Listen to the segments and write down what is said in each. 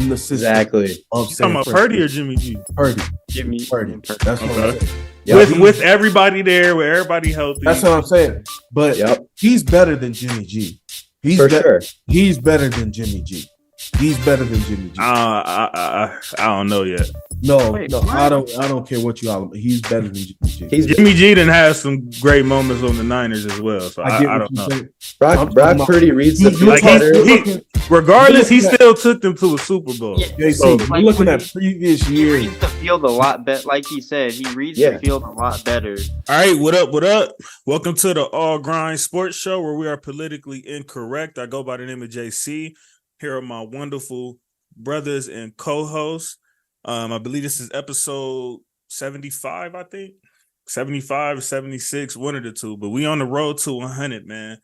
in the system Exactly. of You San talking about Francisco. Purdy or Jimmy G? Purdy. Jimmy. Purdy. That's what I'm Okay. saying. Yep. With everybody there, with everybody healthy. That's what I'm saying. But Yep. he's better than Jimmy G. Sure. He's better than Jimmy G. He's better than Jimmy G. I don't know yet. No, Wait, no, what? I don't care what you all. He's better than Jimmy G. Jimmy G done had some great moments on the Niners as well. So I don't know. saying. Brock Purdy reads the field Like better. regardless, he still took them to a Super Bowl. Yeah, JC, So, we're looking when at previous He years. reads the field a lot better. Like he said, he reads Yeah. the field a lot better. All right, what up? What up? Welcome to the All Grind Sports Show, where we are politically incorrect. I go by the name of JC. Here are my wonderful brothers and co-hosts. I believe this is episode 75, I think. 75, 76, one of the two. But we on the road to 100, man.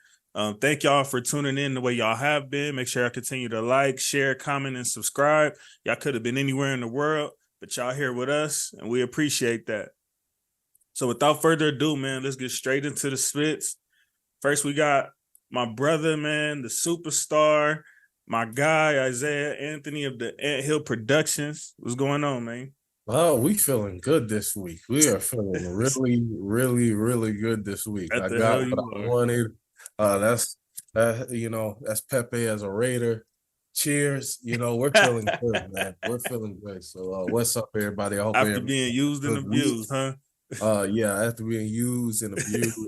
Thank y'all for tuning in the way y'all have been. Make sure y'all continue to like, share, comment, and subscribe. Y'all could have been anywhere in the world, but y'all here with us, and we appreciate that. So without further ado, man, let's get straight into the spits. First, we got my brother, man, the superstar, my guy, Isaiah Anthony of the Ant Hill Productions. What's going on, man? Oh, we feeling good this week. We are feeling really, really, really good this week. What I the got hell you what I are? wanted. That's that's Pepe as a Raider. Cheers. We're feeling good, man. We're feeling good. So what's up, everybody? I hope After everybody being used and good week. abused, huh? Yeah, after being used and abused,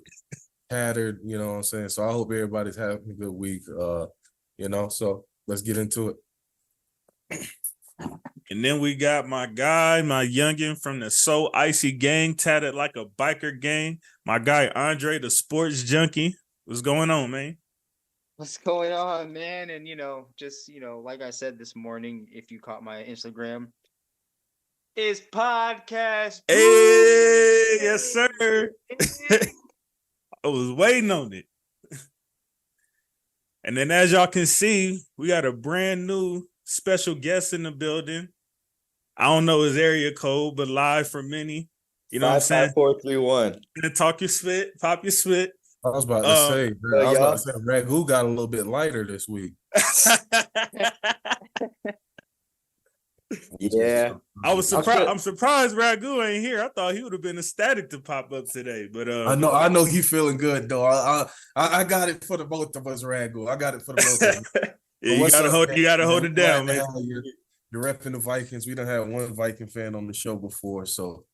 tattered, you know what I'm saying? So I hope everybody's having a good week. So let's get into it. And then we got my guy, my youngin' from the So Icy Gang, tatted like a biker gang. My guy, Andre, the sports junkie. What's going on, man? What's going on, man? And like I said this morning, if you caught my Instagram, is podcast. Hey, yes, sir. I was waiting on it. And then as y'all can see, we got a brand new special guest in the building. I don't know his area code, but live from many. You know what I'm saying? 55431. Gonna talk your spit, pop your spit. I was about to say, Ragu got a little bit lighter this week. Yeah. I was surprised. I'm surprised Ragu ain't here. I thought he would have been ecstatic to pop up today. But I know he feeling good though. I got it for the both of us, Ragu. I got it for the both of us. Yeah, you gotta hold it down, man. You're repping the Vikings. We don't have one Viking fan on the show before, so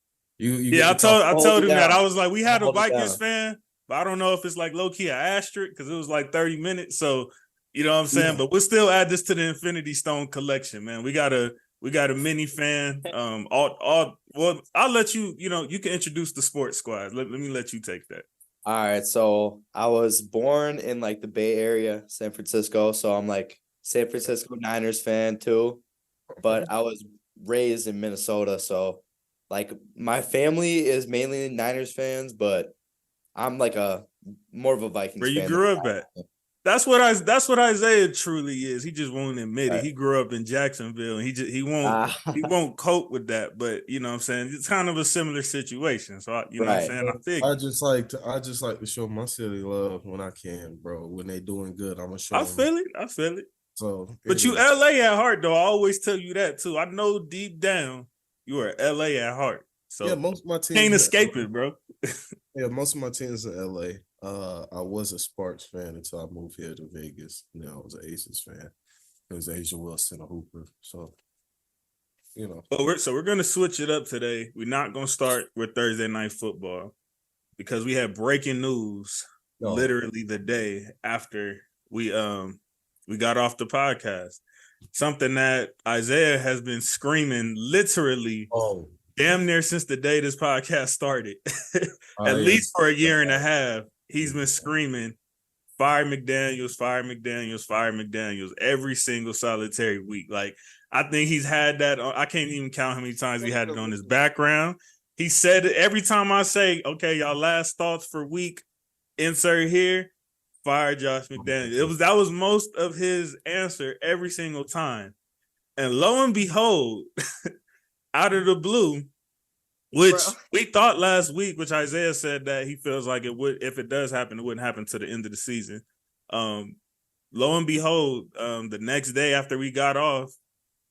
I told him that. I was like, we had a Vikings down. fan, but I don't know if it's like low key an asterisk because it was like 30 minutes. So you know what I'm saying. Yeah. But we'll still add this to the Infinity Stone collection, man. We got a mini fan. Well, I'll let you. You can introduce the sports squad. Let me let you take that. All right. So I was born in like the Bay Area, San Francisco. So I'm like San Francisco Niners fan too. But I was raised in Minnesota. So like my family is mainly Niners fans, but I'm like more of a Vikings Where you fan. grew up at? That's what Isaiah truly is. He just won't admit it. He grew up in Jacksonville, and he won't cope with that. But you know what I'm saying, it's kind of a similar situation. So know what I'm saying. I just like to show my city love when I can, bro. When they doing good, I'm gonna show. I feel it. So, but you LA at heart, though. I always tell you that too. I know deep down you are LA at heart. So yeah, most of my teams can't escape it, bro. Yeah, most of my teams are LA. I was a Sparks fan until I moved here to Vegas. I was an Aces fan. It was Asia Wilson, a hooper. So, But we're gonna switch it up today. We're not gonna start with Thursday night football because we had breaking news literally the day after we got off the podcast. Something that Isaiah has been screaming literally damn near since the day this podcast started. At least for a year and a half. He's been screaming, fire McDaniels, fire McDaniels, fire McDaniels every single solitary week. Like, I think he's had that. I can't even count how many times he had it on his background. He said it every time I say, okay, y'all last thoughts for week, insert here, fire Josh McDaniels. That was most of his answer every single time. And lo and behold, out of the blue, which we thought last week, which Isaiah said that he feels like it would, if it does happen, it wouldn't happen to the end of the season. Lo and behold, the next day after we got off,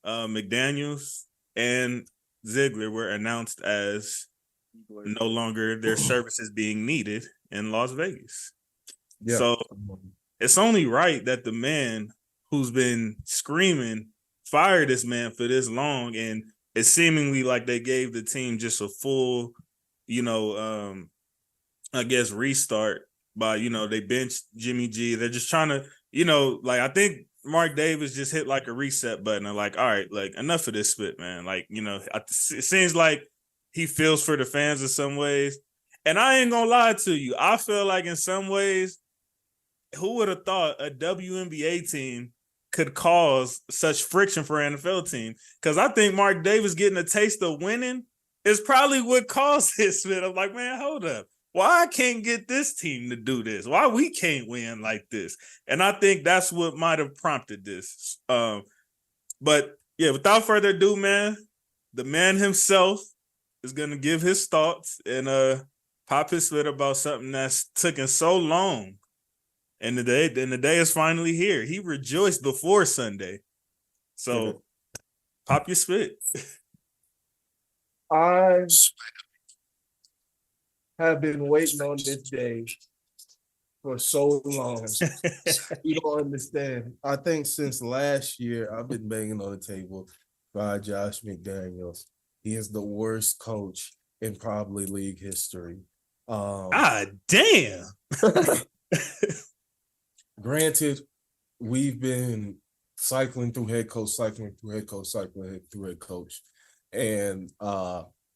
McDaniels and Ziegler were announced as no longer their services being needed in Las Vegas. Yeah. So it's only right that the man who's been screaming fire this man for this long, and it's seemingly like they gave the team just a full, I guess restart by, they benched Jimmy G. They're just trying to, I think Mark Davis just hit like a reset button and like, all right, like enough of this spit, man. Like, it seems like he feels for the fans in some ways. And I ain't gonna lie to you. I feel like in some ways, who would have thought a WNBA team could cause such friction for an NFL team? Because I think Mark Davis getting a taste of winning is probably what caused this. I'm like, man, hold up. Why I can't get this team to do this? Why we can't win like this? And I think that's what might have prompted this. But yeah, without further ado, man, the man himself is gonna give his thoughts and pop his spit about something that's taken so long. And the day is finally here. He rejoiced before Sunday. So pop your spit. I have been waiting on this day for so long. You don't understand. I think since last year, I've been banging on the table by Josh McDaniels. He is the worst coach in probably league history. Damn. Granted, we've been cycling through head coach. And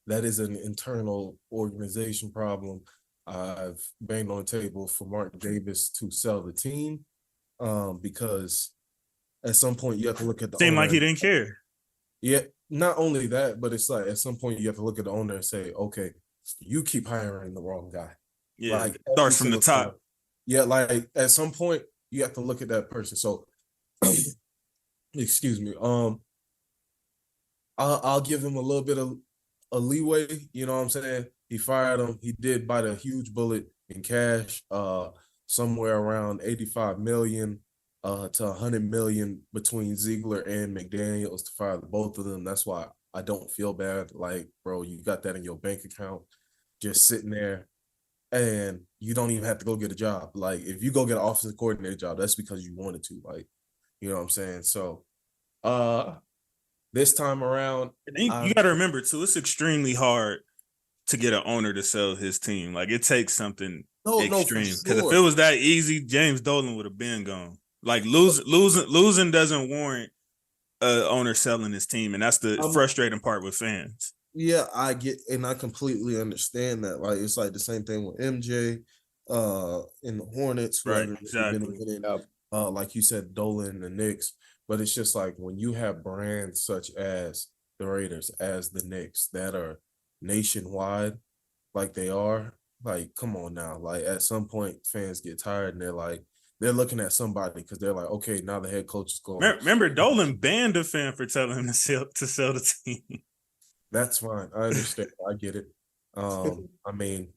that is an internal organization problem. I've banged on the table for Mark Davis to sell the team because at some point you have to look at the owner. Seemed like he didn't care. Yeah, not only that, but it's like at some point you have to look at the owner and say, okay, you keep hiring the wrong guy. Yeah, like, starts from the top. Time. Yeah, like at some point you have to look at that person. So, excuse me. I'll give him a little bit of a leeway. You know what I'm saying? He fired him. He did bite a huge bullet in cash, somewhere around $85 million to $100 million between Ziegler and McDaniels to fire both of them. That's why I don't feel bad. Like, bro, you got that in your bank account, just sitting there. And you don't even have to go get a job. Like, if you go get an offensive coordinator job, that's because you wanted to. Like, you know what I'm saying? So, this time around, you got to remember too, it's extremely hard to get an owner to sell his team. Like, it takes something extreme. Because if it was that easy, James Dolan would have been gone. Like, losing doesn't warrant an owner selling his team, and that's the frustrating part with fans. Yeah, I get, and I completely understand that. Like, it's like the same thing with MJ, in the Hornets, right? Exactly. Like you said, Dolan and the Knicks. But it's just like when you have brands such as the Raiders, as the Knicks, that are nationwide, like they are. Like, come on now. Like, at some point, fans get tired and they're looking at somebody because they're like, okay, now the head coach is going. Remember, Dolan banned a fan for telling him to sell the team. That's fine. I understand. I get it. I mean,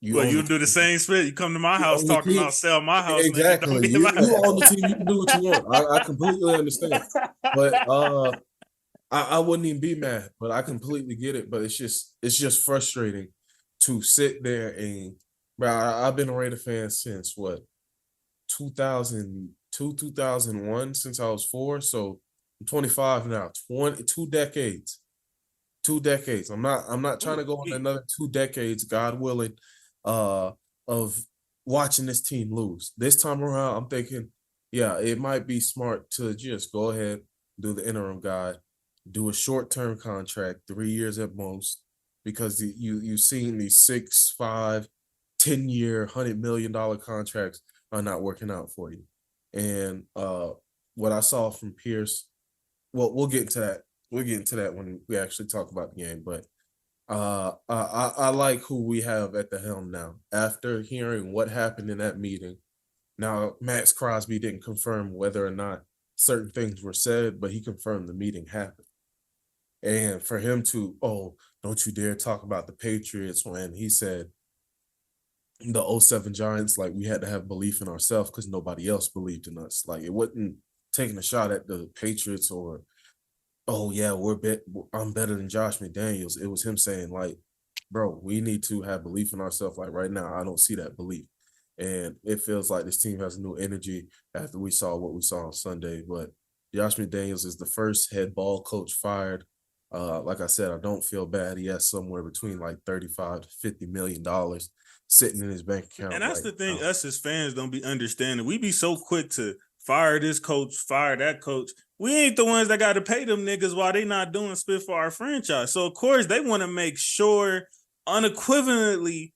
you do the same spit. You come to my house talking about sell my house. Exactly. You own the team. You can do what you want. I completely understand. But I wouldn't even be mad. But I completely get it. But it's just frustrating to sit there and. Bro, I've been a Raider fan since what, 2002, 2001, since I was 4. So I'm 25 now. 2 decades. 2 decades. I'm not trying to go on another 2 decades, God willing, of watching this team lose. This time around, I'm thinking, yeah, it might be smart to just go ahead, do the interim guy, do a short-term contract, 3 years at most, because you've seen these 6, 5, 10-year, $100 million contracts are not working out for you. And what I saw from Pierce, well, we'll get into that. We'll get into that when we actually talk about the game. But I like who we have at the helm now. After hearing what happened in that meeting, now Max Crosby didn't confirm whether or not certain things were said, but he confirmed the meeting happened. And for him to, don't you dare talk about the Patriots when he said the 07 Giants, like we had to have belief in ourselves because nobody else believed in us. Like it wasn't taking a shot at the Patriots or oh yeah, I'm better than Josh McDaniels. It was him saying like, bro, we need to have belief in ourselves. Like right now, I don't see that belief. And it feels like this team has a new energy after we saw what we saw on Sunday. But Josh McDaniels is the first head ball coach fired. Like I said, I don't feel bad. He has somewhere between like $35 to $50 million sitting in his bank account. And that's right the thing, now. us as fans don't be understanding. We be so quick to fire this coach, fire that coach. We ain't the ones that got to pay them niggas while they not doing spit for our franchise. So of course they want to make sure unequivocally,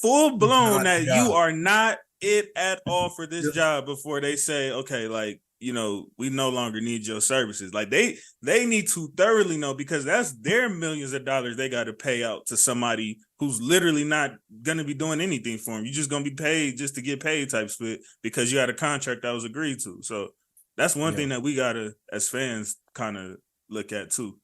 full blown that you are not it at all for this job before they say, okay, like, you know, we no longer need your services. Like they need to thoroughly know, because that's their millions of dollars they got to pay out to somebody who's literally not going to be doing anything for them. You're just going to be paid just to get paid type split because you had a contract that was agreed to. So that's one thing that we got to, as fans, kind of look at too.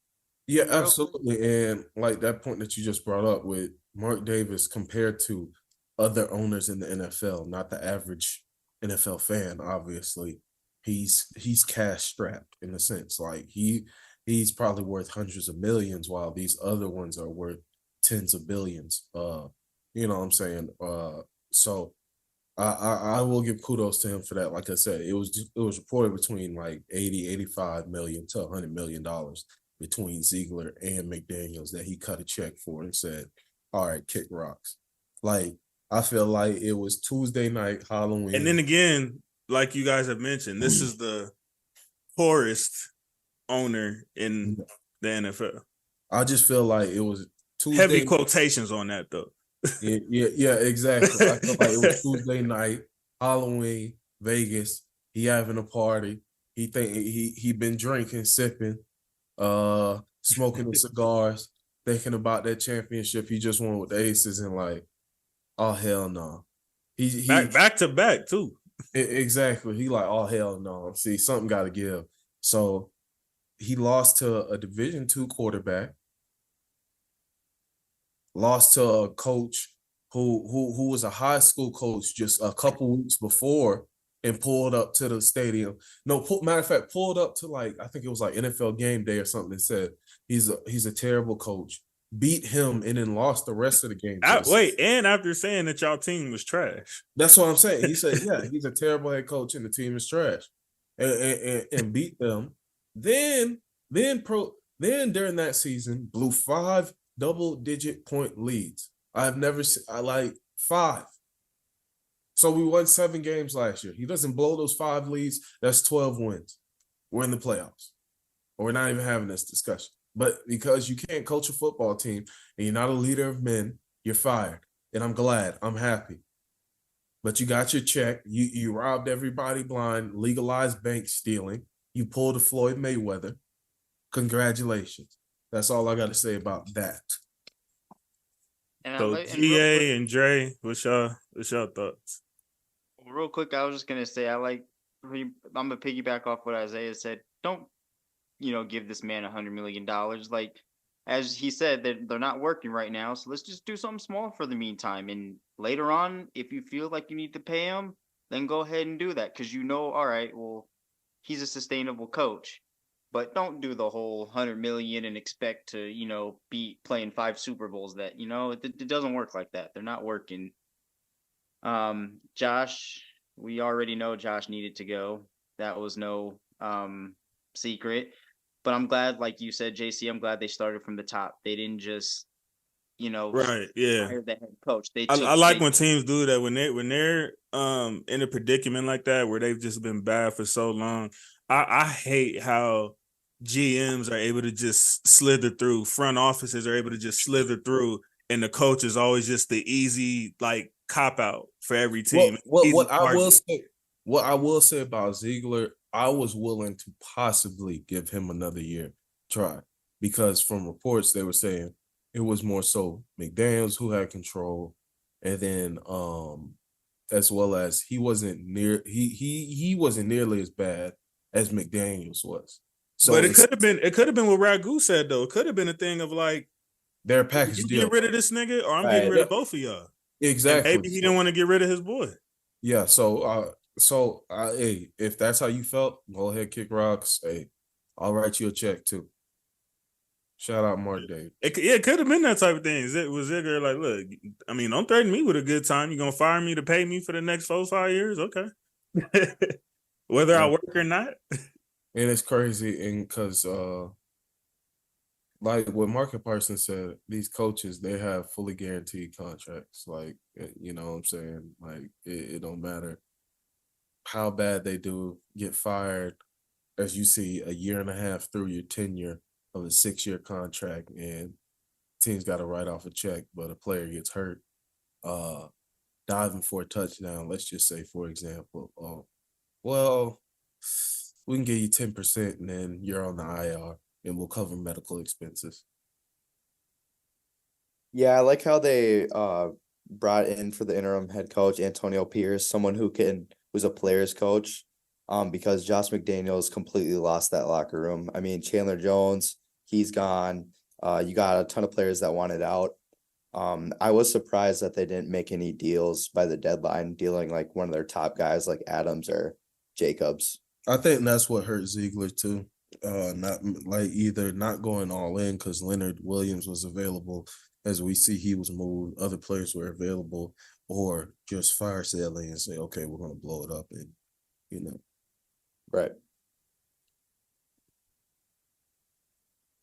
Yeah, absolutely. And like that point that you just brought up with Mark Davis compared to other owners in the NFL, not the average NFL fan, obviously. He's cash strapped in a sense. Like he's probably worth hundreds of millions while these other ones are worth tens of billions. You know what I'm saying? So I will give kudos to him for that. Like I said, it was reported between like 85 million to $100 million between Ziegler and McDaniels that he cut a check for and said, all right, kick rocks. Like, I feel like it was Tuesday night, Halloween. And then again, like you guys have mentioned, this is the poorest owner in the NFL. I just feel like it was Tuesday. Heavy quotations on that, though. Yeah, exactly. I feel like it was Tuesday night, Halloween, Vegas. He having a party. He think he been drinking, sipping, smoking the cigars, thinking about that championship he just won with the Aces, and like, oh hell no. He back to back too. Exactly. He like, oh hell no. See, something got to give. So he lost to a Division II quarterback. Lost to a coach who was a high school coach just a couple weeks before and pulled up to the stadium. No, matter of fact, pulled up to like, I think it was like NFL Game Day or something, and said he's a terrible coach. Beat him and then lost the rest of the game. And after saying that y'all team was trash. That's what I'm saying. He said, yeah, he's a terrible head coach and the team is trash. And beat them. Then during that season, blew 5 double-digit point leads. I've never seen, I like 5. So we won 7 games last year. He doesn't blow those 5 leads. That's 12 wins. We're in the playoffs. Or we're not even having this discussion. But because you can't coach a football team and you're not a leader of men, you're fired. And I'm glad. I'm happy. But you got your check. You robbed everybody blind, legalized bank stealing. You pulled a Floyd Mayweather. Congratulations. That's all I got to say about that. So GA and Dre, what's your thoughts? Real quick, I was just gonna say I'm gonna piggyback off what Isaiah said. Don't give this man $100 million. Like, as he said, they're not working right now, so let's just do something small for the meantime. And later on, if you feel like you need to pay him, then go ahead and do that, because all right, well, he's a sustainable coach. But don't do the whole $100 million and expect to, be playing 5 Super Bowls. That it doesn't work like that. They're not working. Josh, we already know Josh needed to go. That was no secret. But I'm glad, like you said, JC, I'm glad they started from the top. They didn't just, right, yeah, hire the head coach. I like when teams do that, when they're in a predicament like that where they've just been bad for so long. I hate how GMs are able to just slither through. Front offices are able to just slither through, and the coach is always just the easy like cop out for every team. What I will say about Ziegler, I was willing to possibly give him another year try, because from reports they were saying it was more so McDaniels who had control, and then as well as he wasn't nearly as bad as McDaniels was. So, but it could have been what Ragu said though. It could have been a thing of like, their package deal. Get rid of this nigga, or I'm getting rid of both of y'all. Exactly. And maybe he didn't want to get rid of his boy. Yeah. So hey, if that's how you felt, go ahead, kick rocks. Hey, I'll write you a check too. Shout out Mark Davis. It could have been that type of thing. Was Ziegler like, look, I mean, don't threaten me with a good time. You're gonna fire me to pay me for the next 4-5 years? Okay. Whether I work or not. And it's crazy, and because like what Market Parsons said, these coaches, they have fully guaranteed contracts. Like, you know what I'm saying? Like, it don't matter how bad they do get fired, as you see a year and a half through your tenure of a 6-year contract, and team's got to write off a check, but a player gets hurt, diving for a touchdown, let's just say, for example, well, we can give you 10% and then you're on the IR and we'll cover medical expenses. Yeah, I like how they brought in for the interim head coach Antonio Pierce, someone who's a player's coach, because Josh McDaniels completely lost that locker room. I mean, Chandler Jones, he's gone. You got a ton of players that wanted out. I was surprised that they didn't make any deals by the deadline, dealing like one of their top guys like Adams or Jacobs. I think that's what hurt Ziegler too. Not like either not going all in because Leonard Williams was available. As we see, he was moved. Other players were available, or just fire selling and say, "Okay, we're going to blow it up," and you know, right.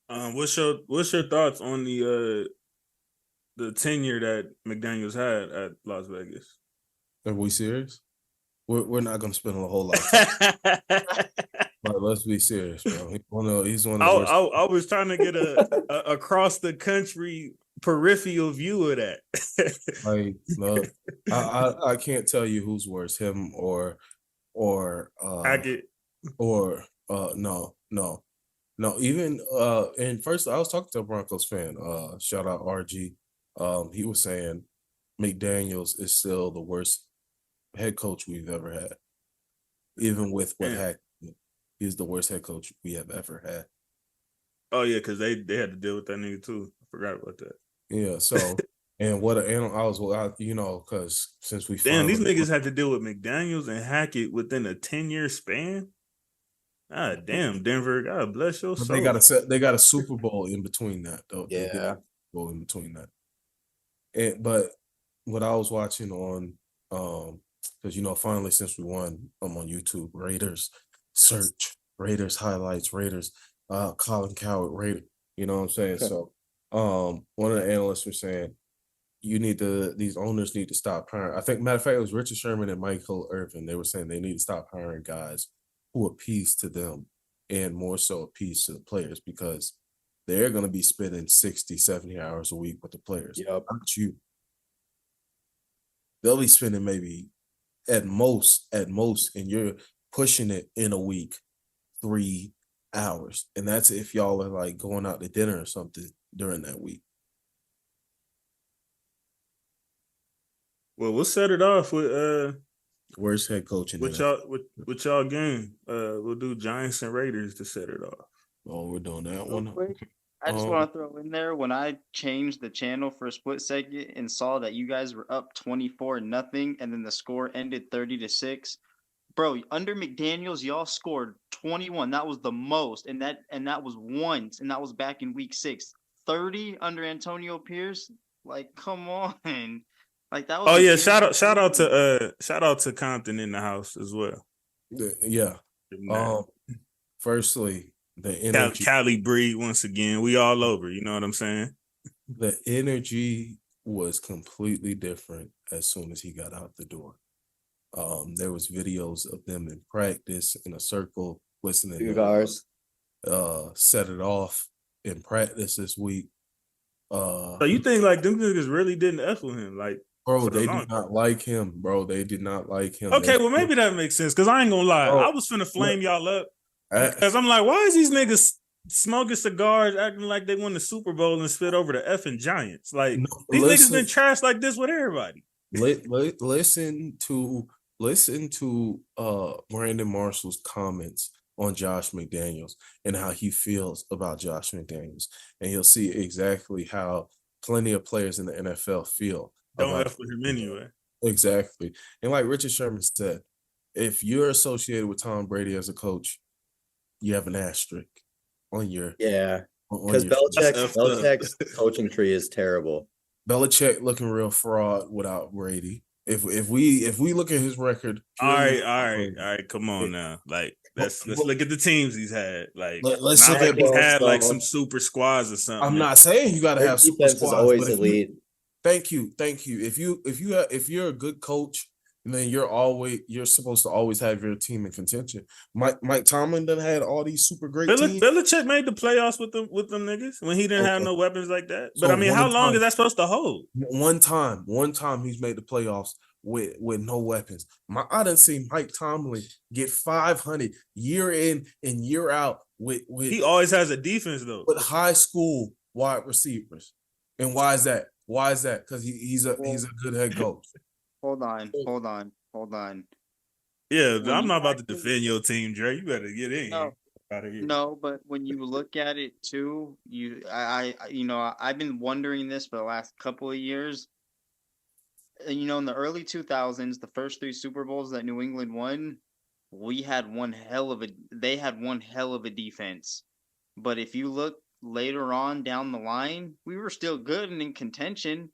What's your thoughts on the tenure that McDaniels had at Las Vegas? Are we serious? We're not going to spend a whole lot of time. But let's be serious, bro. He's one of the worst. I was trying to get a across the country peripheral view of that. Like, look, I can't tell you who's worse, him or Hackett. Or no. Even and first I was talking to a Broncos fan. Shout out RG. He was saying McDaniels is still the worst head coach we've ever had. Even with what Hackett, he's the worst head coach we have ever had. Oh yeah, because they had to deal with that nigga too. I forgot about that. Yeah, so and because since we these niggas had to deal with McDaniels and Hackett within a 10-year span. Ah, damn, Denver, God bless your soul. They got a Super Bowl in between that though. Yeah, Bowl in between that. But what I was watching on because finally since we won, I'm on YouTube. Raiders search, Raiders highlights, Raiders, Colin Coward, Raider. You know what I'm saying? Okay. So one of the analysts was saying these owners need to stop hiring. I think matter of fact it was Richard Sherman and Michael Irvin. They were saying they need to stop hiring guys who appease to them and more so appease to the players, because they're going to be spending 60, 70 hours a week with the players. Yep. Not you. They'll be spending maybe at most, and you're pushing it in a week, 3 hours. And that's if y'all are like going out to dinner or something during that week. Well, we'll set it off with worst head coach in with y'all game. We'll do Giants and Raiders to set it off. Oh, we're doing that one. I just want to throw in there, when I changed the channel for a split second and saw that you guys were up 24-0, and then the score ended 30-6. Bro, under McDaniels, y'all scored 21. That was the most, and that was once, and that was back in week 6. 30 under Antonio Pierce, like, come on. Like, that was. Oh yeah, shout out to Compton in the house as well. Yeah. Firstly, the energy. Cali breed once again. We all over. You know what I'm saying? The energy was completely different as soon as he got out the door. There was videos of them in practice in a circle listening to set it off in practice this week. So you think like them niggas really didn't F with him? Like, bro, they did not like him, bro. They did not like him. Okay, well maybe that makes sense, because I ain't gonna lie. I was finna flame y'all up because I'm like, why is these niggas smoking cigars, acting like they won the Super Bowl and spit over the effing Giants? Like, these niggas been trash like this with everybody. Listen to Brandon Marshall's comments on Josh McDaniels and how he feels about Josh McDaniels, and you'll see exactly how plenty of players in the NFL feel. Don't F with him anyway. Exactly. And like Richard Sherman said, if you're associated with Tom Brady as a coach, you have an asterisk on your Because Belichick's coaching tree is terrible. Belichick looking real fraud without Brady. If we look at his record, all right, come on now. Like let's look at the teams he's had. Like let's look at he's had like some super squads or something. I'm not saying you got to have super squads, is always elite. Thank you. If you're a good coach, then you're supposed to always have your team in contention. Mike Tomlin done had all these super great teams. Belichick made the playoffs with them niggas when he didn't have no weapons like that. But I mean, how long is that supposed to hold? One time he's made the playoffs with no weapons. I done seen Mike Tomlin get 500 year in and year out with he always has a defense though. With high school wide receivers. And why is that? Because he's a good head coach. Hold on. Yeah, I'm not about to defend your team, Dre. You better get in. No, but when you look at it too, I've been wondering this for the last couple of years. In the early 2000s, the first 3 Super Bowls that New England won, they had one hell of a defense. But if you look later on down the line, we were still good and in contention.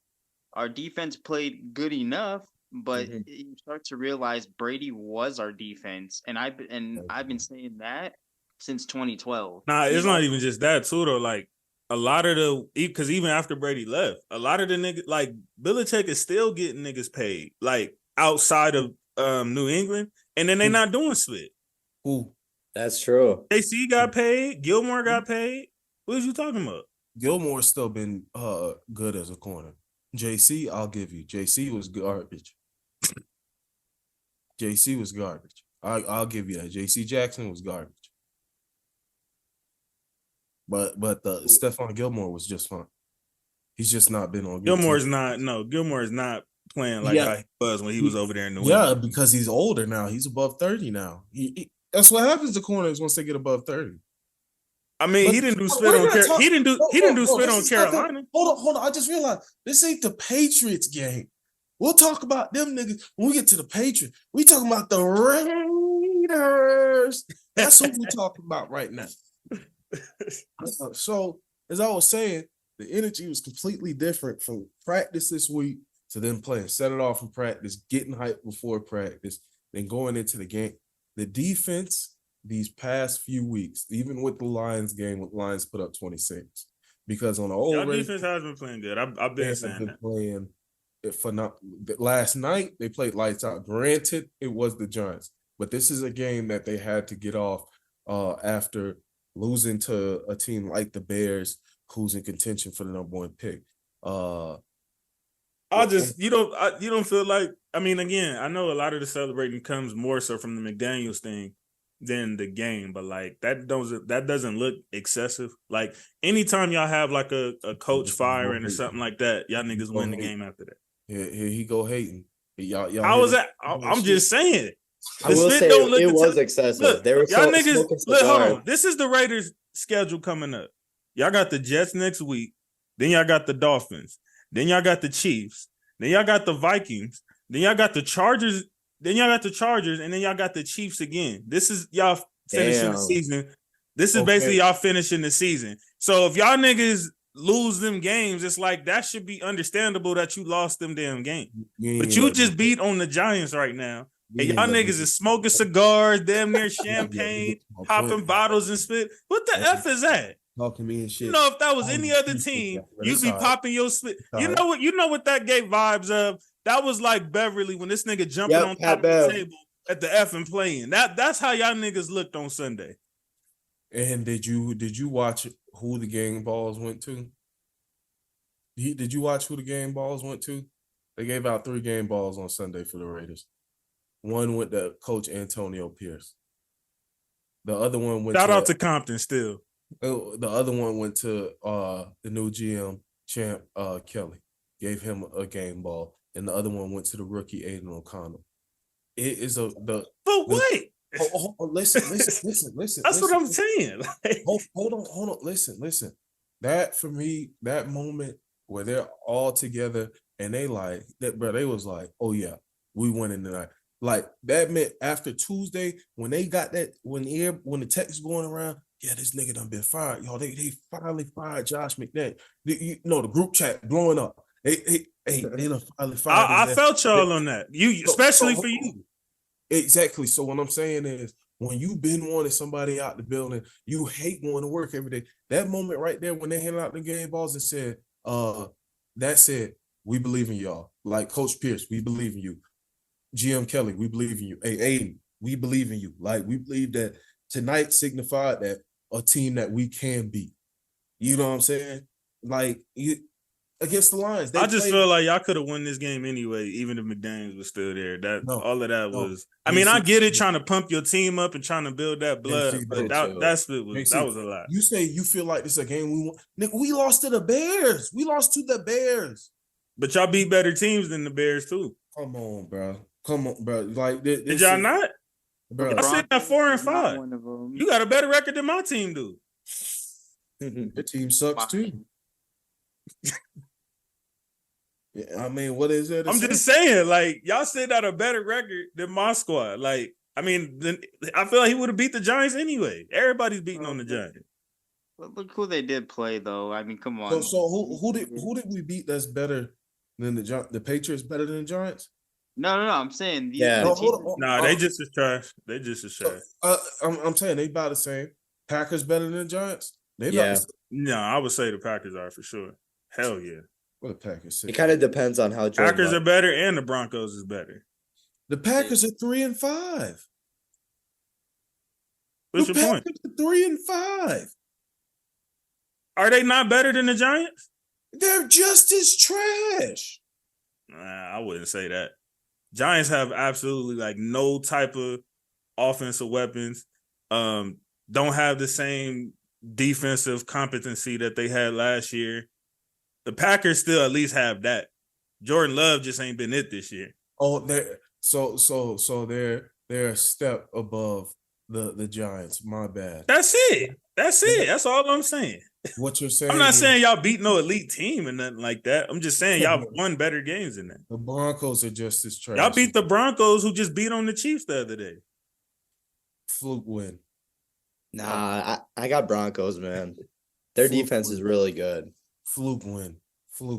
Our defense played good enough, but you start to realize Brady was our defense, and I've been saying that since 2012. Nah, it's not even just that too though. Like a lot of because even after Brady left, a lot of the niggas like Belichick is still getting niggas paid like outside of New England, and then they not doing split. Who? That's true. JC got paid. Gilmore got paid. What was you talking about? Gilmore's still been good as a corner. JC, I'll give you. JC was garbage. JC was garbage. I'll give you that. JC Jackson was garbage. But Stephon Gilmore was just fine. He's just not been on. Gilmore's not playing like how he was when he was over there in New England. Yeah, because he's older now. He's above 30 now. That's what happens to corners once they get above 30. I mean, he didn't do spit on Carolina. He didn't do spit on Carolina. Hold on. I just realized this ain't the Patriots game. We'll talk about them niggas when we get to the Patriots. We talking about the Raiders. That's what we're talking about right now. So, as I was saying, the energy was completely different from practice this week to them playing. Set it off in practice, getting hyped before practice, then going into the game. The defense these past few weeks, even with the Lions game, with Lions put up 26. Because on the old defense has been playing good. I've been saying that. Playing last night, they played lights out. Granted, it was the Giants, but this is a game that they had to get off after losing to a team like the Bears, who's in contention for the #1 pick. You don't feel like, I mean, again, I know a lot of the celebrating comes more so from the McDaniels thing than the game, but like that doesn't look excessive. Like anytime y'all have like a coach firing or something like that, y'all niggas win the game after that. Here he go hating. Y'all how was that? I'm just saying. I will say it was excessive. Look, y'all niggas, hold on. This is the Raiders' schedule coming up. Y'all got the Jets next week. Then y'all got the Dolphins. Then y'all got the Chiefs. Then y'all got the Vikings. Then y'all got the Chargers. Then y'all got the Chargers. And then y'all got the Chiefs again. This is y'all finishing the season. This is basically y'all finishing the season. So if y'all niggas lose them games, it's like that should be understandable that you lost them damn games. But you just beat on the Giants right now. And y'all niggas is smoking cigars, damn near champagne, popping bottles and spit. What the F is that? Talking to me and shit. You know, if that was any other team, you'd be popping your spit. You know what that gave vibes of? That was like Beverly when this nigga jumping on top of the table at the F and playing. That's how y'all niggas looked on Sunday. And did you watch who the game balls went to? Did you watch who the game balls went to? They gave out 3 game balls on Sunday for the Raiders. One went to Coach Antonio Pierce. The other one went Shout out to Compton still. The other one went to the new GM, Champ Kelly. Gave him a game ball. And the other one went to the rookie Aiden O'Connell. It is But wait. Listen. That's what I'm saying. Hold on. Listen. That for me, that moment where they're all together and they like that, bro. They was like, oh yeah, we winning tonight. Like that meant after Tuesday when they got that when the text going around, yeah, this nigga done been fired. Y'all, they finally fired Josh McDaniels. You know, the group chat blowing up. They done finally fired his I ass. felt y'all on that. You, especially for you. Exactly. So what I'm saying is, when you've been wanting somebody out the building, you hate going to work every day. That moment right there when they handed out the game balls and said, that's it. We believe in y'all. Like Coach Pierce, we believe in you. GM Kelly, we believe in you. Hey, Aiden, we believe in you. Like, we believe that tonight signified that a team that we can beat. You know what I'm saying? Like, against the Lions. I just feel like y'all could have won this game anyway, even if McDaniels was still there. All of that was. I mean, I get it, trying to pump your team up and trying to build that blood, but that was a lot. You say you feel like this is a game we won. Nigga, we lost to the Bears. We lost to the Bears. But y'all beat better teams than the Bears too. Come on, bro. Like, did y'all not? Bro, I said that 4-5. You got a better record than my team do. The team sucks too. Yeah, I mean, what is it? I'm just saying, like, y'all said out a better record than my squad. Like, I mean, I feel like he would have beat the Giants anyway. Everybody's beating on the Giants. Look who they did play, though. I mean, come on. So who did we beat that's better than the Giants? The Patriots better than the Giants? No. I'm saying they just as trash. They just as trash. I'm saying they about the same. Packers better than the Giants? No, I would say the Packers are for sure. Hell yeah. What the Packers say? It kind of depends on how Packers are better and the Broncos is better. The Packers are 3-5. What's your point? 3-5. Are they not better than the Giants? They're just as trash. Nah, I wouldn't say that. Giants have absolutely like no type of offensive weapons. Don't have the same defensive competency that they had last year. The Packers still at least have that. Jordan Love just ain't been it this year. Oh, they're they're a step above the Giants. My bad. That's it. That's all I'm saying. What you're saying? I'm not saying y'all beat no elite team and nothing like that. I'm just saying y'all won better games than that. The Broncos are just as trash. Y'all beat the Broncos, who just beat on the Chiefs the other day. Fluke win. Nah, I got Broncos, man. Their defense is really good. Fluke win. Y'all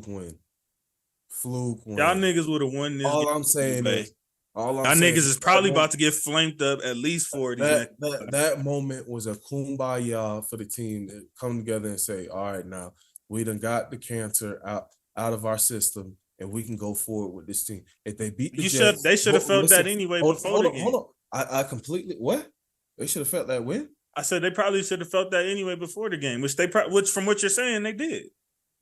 niggas would have won this. All I'm saying is, y'all niggas is probably about to get flamed up at least 40. That moment was a kumbaya for the team to come together and say, all right, now we done got the cancer out of our system and we can go forward with this team. If they beat the Jets, they should have felt that anyway before the game. Hold on. I completely, what? They should have felt that win? I said they probably should have felt that anyway before the game, which from what you're saying, they did.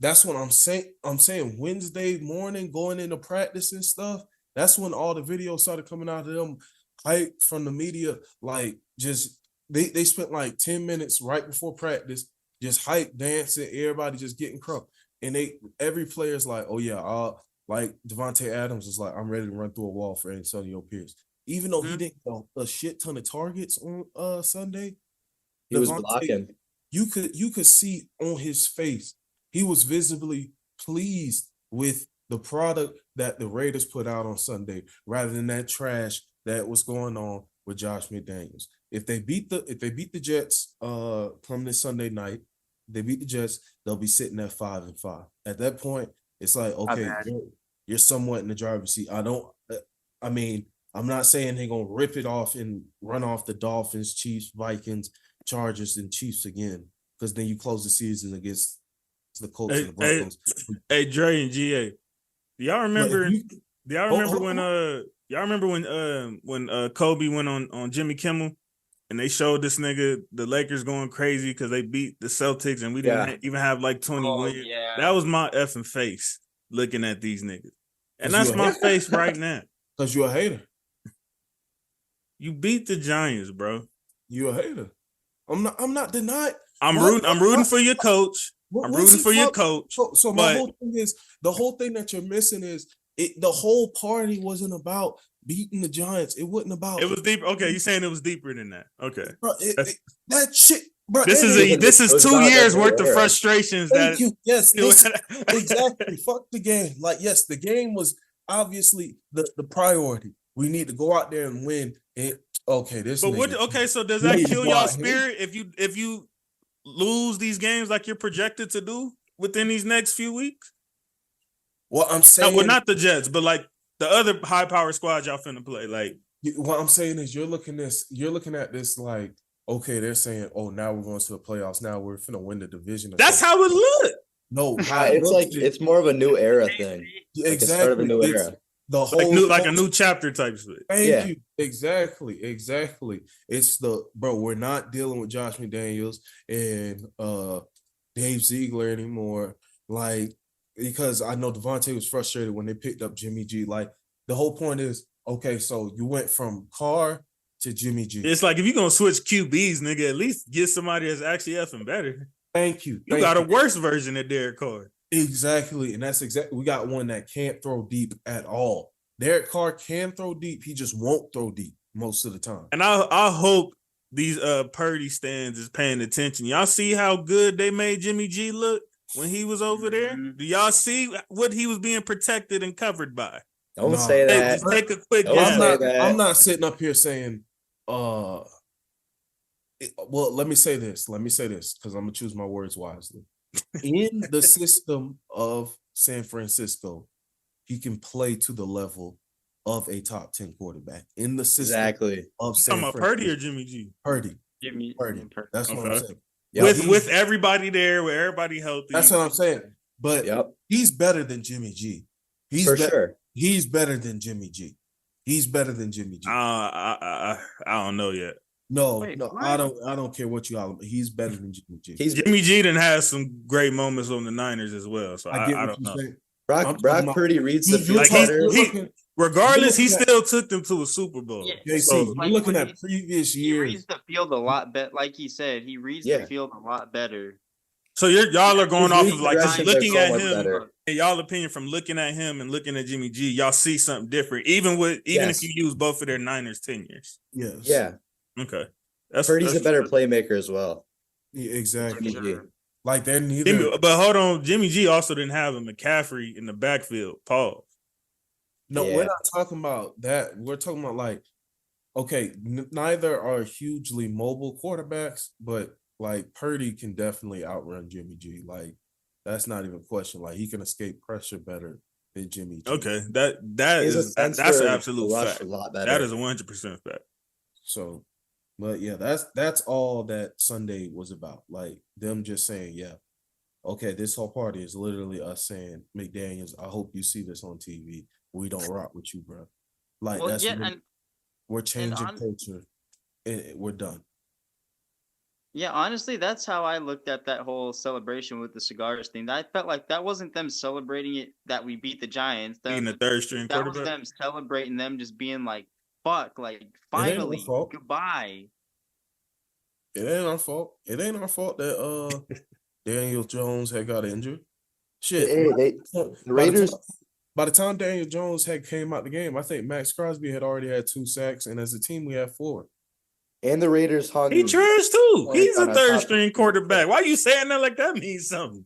That's what I'm saying. I'm saying Wednesday morning going into practice and stuff. That's when all the videos started coming out of them hype from the media. Like, just they spent like 10 minutes right before practice, just hype, dancing, everybody just getting crunk. And every player's like, oh yeah, like Devontae Adams is like, I'm ready to run through a wall for Antonio Pierce. Even though he didn't get a shit ton of targets on Sunday, he was blocking. You could see on his face, he was visibly pleased with the product that the Raiders put out on Sunday, rather than that trash that was going on with Josh McDaniels. If they beat the Jets come this Sunday night, they beat the Jets, they'll be sitting at 5-5. At that point, it's like, okay, you're somewhat in the driver's seat. I'm not saying they're gonna rip it off and run off the Dolphins, Chiefs, Vikings, Chargers, and Chiefs again, because then you close the season against the Colts and the Broncos. Hey, Dre and GA, do y'all remember? When Kobe went on Jimmy Kimmel and they showed this nigga the Lakers going crazy because they beat the Celtics and we didn't even have like 20 wins? Yeah. That was my effing face looking at these niggas, and that's my face right now. Because you're a hater. You beat the Giants, bro. You a hater. I'm not denying. I'm rooting for your coach. I'm rooting for your coach. So my whole thing is, the whole thing that you're missing is the whole party wasn't about beating the Giants. It wasn't about. It was deeper. Okay, you're saying it was deeper than that. Okay, bro, that shit. Bro, this is 2 years worth of frustrations. Thank you. Yes, exactly. Fuck the game. Like, yes, the game was obviously the priority. We need to go out there and win. So does that kill y'all spirit if you lose these games like you're projected to do within these next few weeks? What I'm saying, well, not the Jets, but like the other high power squad y'all finna play. Like what I'm saying is, you're looking at this like, okay, they're saying, oh, now we're going to the playoffs. Now we're finna win the division. That's how it look. No, it's like it's more of a new era thing. Exactly. Like the start of a new era. The whole like a new chapter type shit. Thank you. Exactly. It's we're not dealing with Josh McDaniels and Dave Ziegler anymore. Like, because I know Devontae was frustrated when they picked up Jimmy G. Like, the whole point is, okay, so you went from Carr to Jimmy G. It's like, if you're gonna switch QBs, nigga, at least get somebody that's actually effing better. Thank you. You got a worse version of Derek Carr. Exactly. And that's exactly, we got one that can't throw deep at all. Derek Carr can throw deep. He just won't throw deep most of the time. And I hope these Purdy stands is paying attention. Y'all see how good they made Jimmy G look when he was over there? Do y'all see what he was being protected and covered by? Don't say that. Take a quick I'm not sitting up here saying, well, let me say this because I'm gonna choose my words wisely. In the system of San Francisco, he can play to the level of a top 10 quarterback. In the system of San Francisco. Purdy or Jimmy G? Purdy. Purdy. That's what I'm saying. With everybody there, with everybody healthy. That's what I'm saying. But he's better than Jimmy G. Sure. He's better than Jimmy G. He's better than Jimmy G. I don't know yet. No, I don't care what you all. He's better than Jimmy G. Jimmy G done has some great moments on the Niners as well. So I don't know. Brock Purdy reads the field. Regardless, he still took them to a Super Bowl. Yeah, so you're looking at previous years. He reads the field a lot better. Like he said, he reads the field a lot better. So y'all are going off of like just looking at him, in y'all opinion, from looking at him and looking at Jimmy G, y'all see something different, even if you use both of their Niners tenures. Yes. Yeah. Okay. Purdy's a better playmaker as well. Yeah, exactly. Like they're neither. But hold on, Jimmy G also didn't have a McCaffrey in the backfield. Pause. No, we're not talking about that. We're talking about like, okay, neither are hugely mobile quarterbacks, but like Purdy can definitely outrun Jimmy G. Like, that's not even a question. Like, he can escape pressure better than Jimmy G. Okay, that's an absolute fact. That is 100% fact. So, but yeah, that's all that Sunday was about. Like, them just saying, yeah, okay, this whole party is literally us saying, McDaniels, I hope you see this on TV. We don't rock with you, bro. Like, we're changing culture. We're done. Yeah, honestly, that's how I looked at that whole celebration with the cigars thing. I felt like that wasn't them celebrating it that we beat the Giants. Being the third string quarterback. That was them celebrating them just being like, fuck, like, finally, goodbye. It ain't our fault. It ain't our fault that Daniel Jones had got injured. Shit. The Raiders. By the time Daniel Jones had came out the game, I think Max Crosby had already had 2 sacks, and as a team, we had 4. And the Raiders hung. He trash too. He's a third string quarterback. Why you saying that like that means something?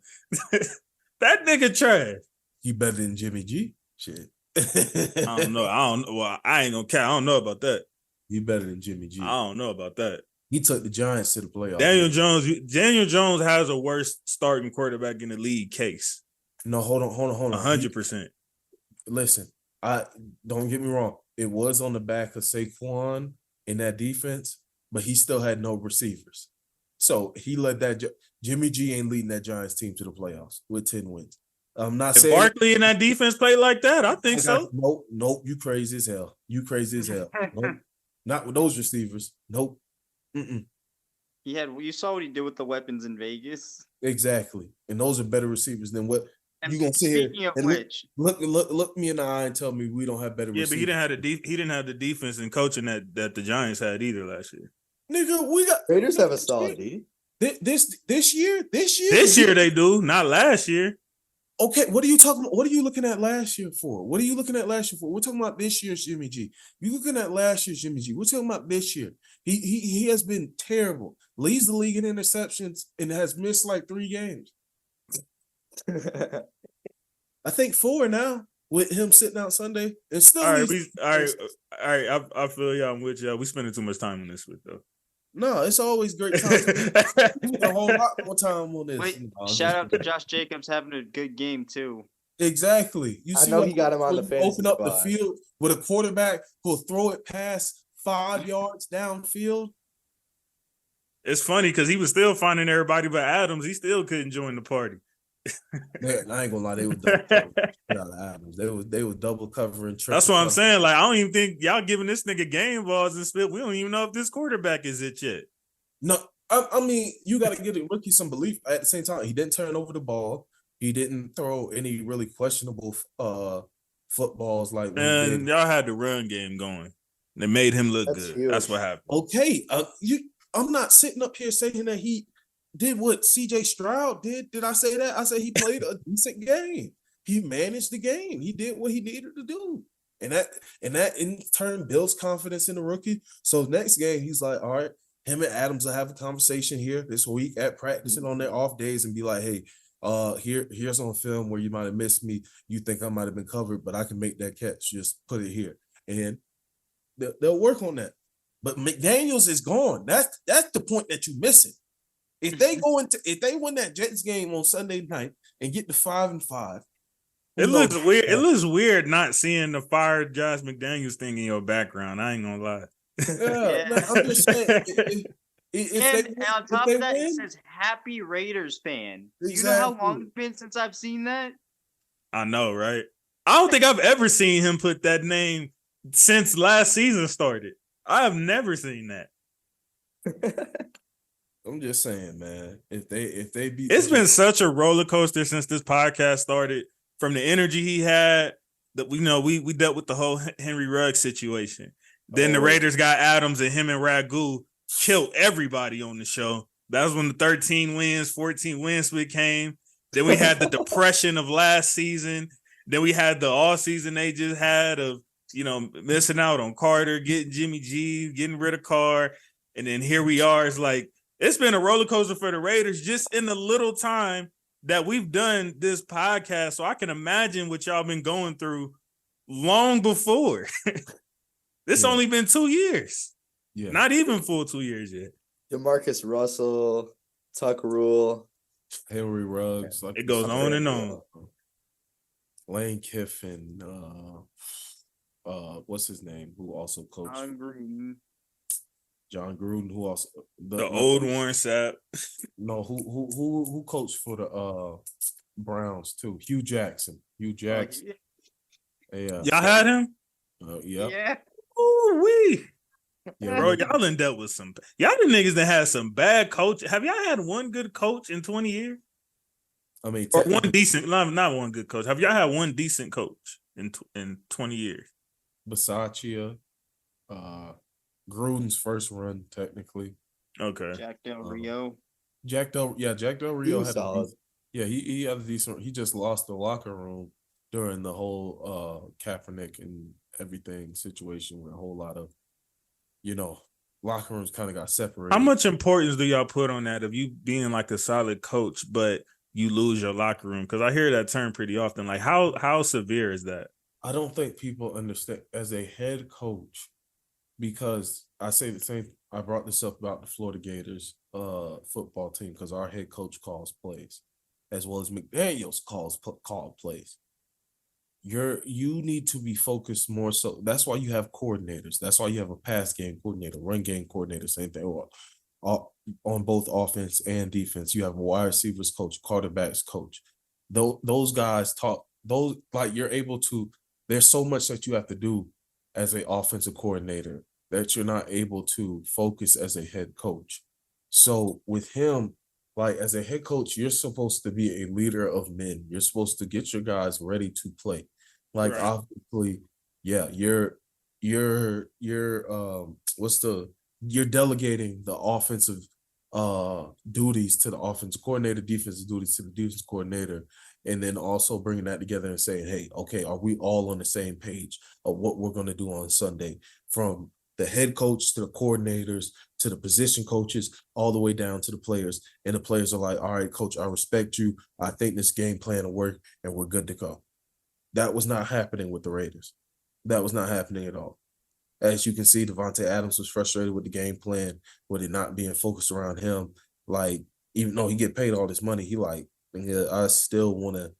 That nigga trash. He better than Jimmy G. Shit. I don't know. Well, I ain't gonna care. I don't know about that. He better than Jimmy G. I don't know about that. He took the Giants to the playoffs. Daniel Jones has a worse starting quarterback in the league case. No, hold on. 100%. Listen, I don't get me wrong. It was on the back of Saquon in that defense, but he still had no receivers. So he led that. Jimmy G ain't leading that Giants team to the playoffs with 10 wins. I'm not saying Barkley in that defense played like that. I think so. Nope. You crazy as hell. Nope. Not with those receivers. Nope. You saw what he did with the weapons in Vegas. Exactly, and those are better receivers than what you gonna sit here and look me in the eye and tell me we don't have better receivers. But he didn't have the defense and coaching that the Giants had either last year. Nigga, we got Raiders have a solid D. This year they do, not last year. Okay, what are you talking about? What are you looking at last year for? We're talking about this year's Jimmy G. You looking at last year's Jimmy G. We're talking about this year. He has been terrible. Leads the league in interceptions and has missed like 3 games. I think 4 now with him sitting out Sunday. It's still all right. I feel y'all. I'm with y'all. We spending too much time on this with though. No, it's always great time. Spend a whole lot more time on this. Wait, No, shout out to Josh Jacobs having a good game too. Exactly. You I see know what he got him on the when you fantasy open up the squad. field with a quarterback who'll throw it past 5 yards downfield. It's funny because he was still finding everybody but Adams. He still couldn't join the party. Man, I ain't gonna lie, they were double covering Adams. They were double covering. That's what I'm saying. Like, I don't even think y'all giving this nigga game balls and spit. We don't even know if this quarterback is it yet. No, I mean, you got to give the rookie some belief. At the same time, he didn't turn over the ball. He didn't throw any really questionable footballs like. And y'all had the run game going. They made him look good. Huge. That's what happened. Okay, I'm not sitting up here saying that he did what CJ Stroud did. Did I say that? I said he played a decent game. He managed the game. He did what he needed to do. And that in turn builds confidence in the rookie. So next game, he's like, all right, him and Adams will have a conversation here this week at practice and on their off days and be like, hey, here's on film where you might have missed me. You think I might have been covered, but I can make that catch. Just put it here. And they'll work on that. But McDaniels is gone. That's the point that you're missing. If they win that Jets game on Sunday night and get to 5-5, it looks weird. It looks weird not seeing the fired Josh McDaniels thing in your background. I ain't gonna lie. Yeah. Man, I'm just saying. And on top of that, it says "Happy Raiders fan." Do you know how long it's been since I've seen that? I know, right? I don't think I've ever seen him put that name since last season started. I have never seen that. I'm just saying, man. If they beat, it's been such a roller coaster since this podcast started. From the energy he had, that we dealt with the whole Henry Ruggs situation. Then the Raiders got Adams, and him and Ragu killed everybody on the show. That was when the 13 wins, 14 wins split came. Then we had the depression of last season. Then we had the all season they just had of missing out on Carter, getting Jimmy G, getting rid of Carr, and then here we are. It's like it's been a roller coaster for the Raiders just in the little time that we've done this podcast. So I can imagine what y'all been going through long before. Only been 2 years. Yeah. Not even full 2 years yet. DeMarcus Russell, Tuck Rule, Henry Ruggs. Like it goes on and on. Lane Kiffin, what's his name? Who also coached? John Gruden, who also the old Warren Sapp. No, who coached for the Browns too? Hugh Jackson. Yeah. Y'all had him? Yeah. Ooh wee. Yeah, bro, y'all done dealt with some. Y'all the niggas that had some bad coach. Have y'all had one good coach in 20 years? I mean, or one decent, not one good coach. Have y'all had one decent coach in 20 years? Bisaccia, Gruden's first run, technically. Okay. Jack Del Rio. Jack Del Rio had solid. He had a decent. He just lost the locker room during the whole Kaepernick and everything situation with a whole lot of, locker rooms kind of got separated. How much importance do y'all put on that of you being like a solid coach, but you lose your locker room? Because I hear that term pretty often. Like how severe is that? I don't think people understand as a head coach, because I say the same. I brought this up about the Florida Gators football team because our head coach calls plays, as well as McDaniels call plays. You need to be focused more so. That's why you have coordinators. That's why you have a pass game coordinator, run game coordinator, same thing. Or on both offense and defense, you have a wide receivers coach, quarterbacks coach. Those guys talk. Those like you're able to. There's so much that you have to do as an offensive coordinator that you're not able to focus as a head coach. So with him, like as a head coach, you're supposed to be a leader of men. You're supposed to get your guys ready to play. Like right. Obviously, yeah, you're delegating the offensive duties to the offensive coordinator, defensive duties to the defense coordinator, and then also bringing that together and saying, hey, okay, are we all on the same page of what we're going to do on Sunday, from the head coach to the coordinators to the position coaches, all the way down to the players. And the players are like, all right, coach, I respect you. I think this game plan will work and we're good to go. That was not happening with the Raiders. That was not happening at all. as you can see, Devontae Adams was frustrated with the game plan, with it not being focused around him. Like, even though he get paid all this money, he like, yeah, I still want to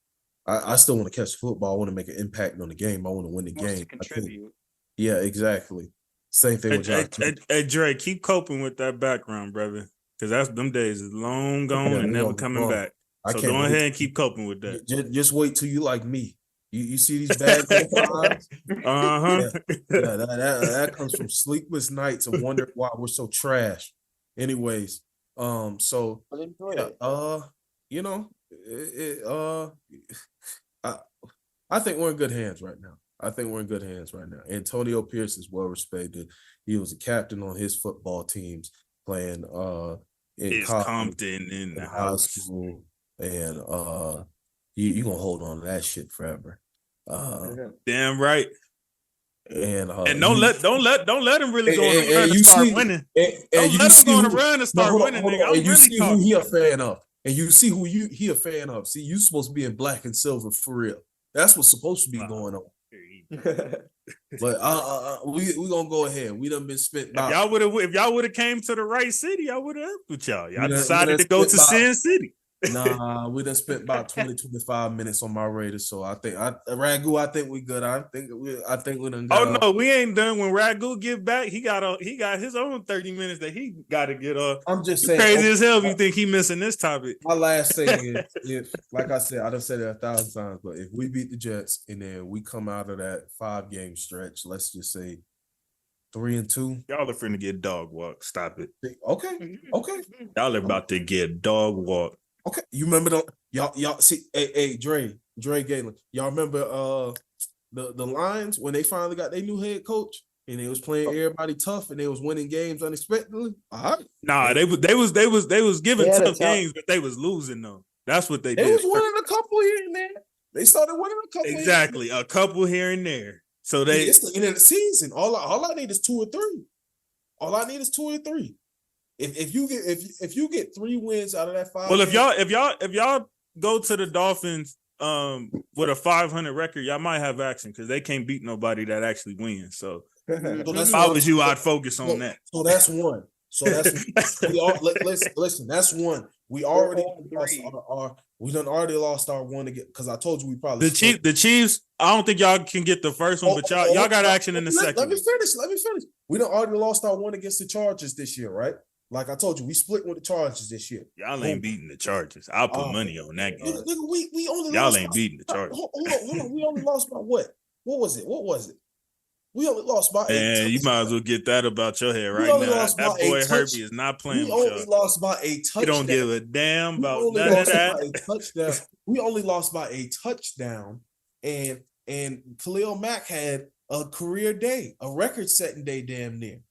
catch the football. I want to make an impact on the game. I want to win the game. Contribute. Yeah, exactly. Same thing with Josh. Hey, Dre, keep coping with that background, brother, because them days is long gone and never coming back. So go ahead and keep coping with that. Just wait till you like me. You see these bad times? Uh-huh. Yeah, that comes from sleepless nights and wondering why we're so trash. Anyways, so you know, I think we're in good hands right now. Antonio Pierce is well respected. He was a captain on his football teams playing in college, Compton in the high school, and you gonna hold on to that shit forever. Damn right. And don't let him really go on a run and start winning. Don't let him go on a run and start winning, nigga. And you see who he a fan of. And you see who he a fan of. See, you supposed to be in black and silver for real. That's what's supposed to be going on. But we gonna go ahead. We done been spent. If y'all would have came to the right city, I would have helped with y'all. Y'all decided to go to Sin City. Nah, we done spent about 20-25 minutes on my Raiders. So I think Ragu, I think we good. I think we done got. Oh no, we ain't done. When Ragu get back, he got his own 30 minutes that he got to get off. I'm just saying, crazy as hell. If you think he missing this topic? My last thing is, if like I said, I done said it 1,000 times, but if we beat the Jets and then we come out of that 5-game stretch, let's just say 3-2, y'all are finna get dog walk. Stop it. Okay. Y'all are about to get dog walk. Okay, you remember y'all see, hey Dre Galen, y'all remember the Lions when they finally got their new head coach and they was playing everybody tough and they was winning games unexpectedly? All right. Nah, they was giving tough games, but they was losing though. That's what they did. They was winning a couple here and there. They started winning a couple. Exactly, a couple here and there. So it's the end of the season. All I need is 2 or 3. If you get 3 wins out of that 5. Well, if y'all go to the Dolphins with a 500 record, y'all might have action because they can't beat nobody that actually wins. So if I was you, I'd focus on that. So that's one. Listen. That's one. We already lost our one again because I told you we probably the Chiefs. I don't think y'all can get the first one, but y'all got action in the second. Let me finish. We done already lost our one against the Chargers this year, right? Like I told you, we split with the Chargers this year. Y'all ain't beating the Chargers. I'll put money on that game. Nigga, we only y'all ain't beating the Chargers. Hold on. We only lost by what? What was it? We only lost by 8. And you might as well get that about your head right now. That boy Herbie is not playing. We only lost by a touchdown. He don't give a damn about none of that. We only lost by a touchdown, and Khalil Mack had a career day, a record-setting day, damn near.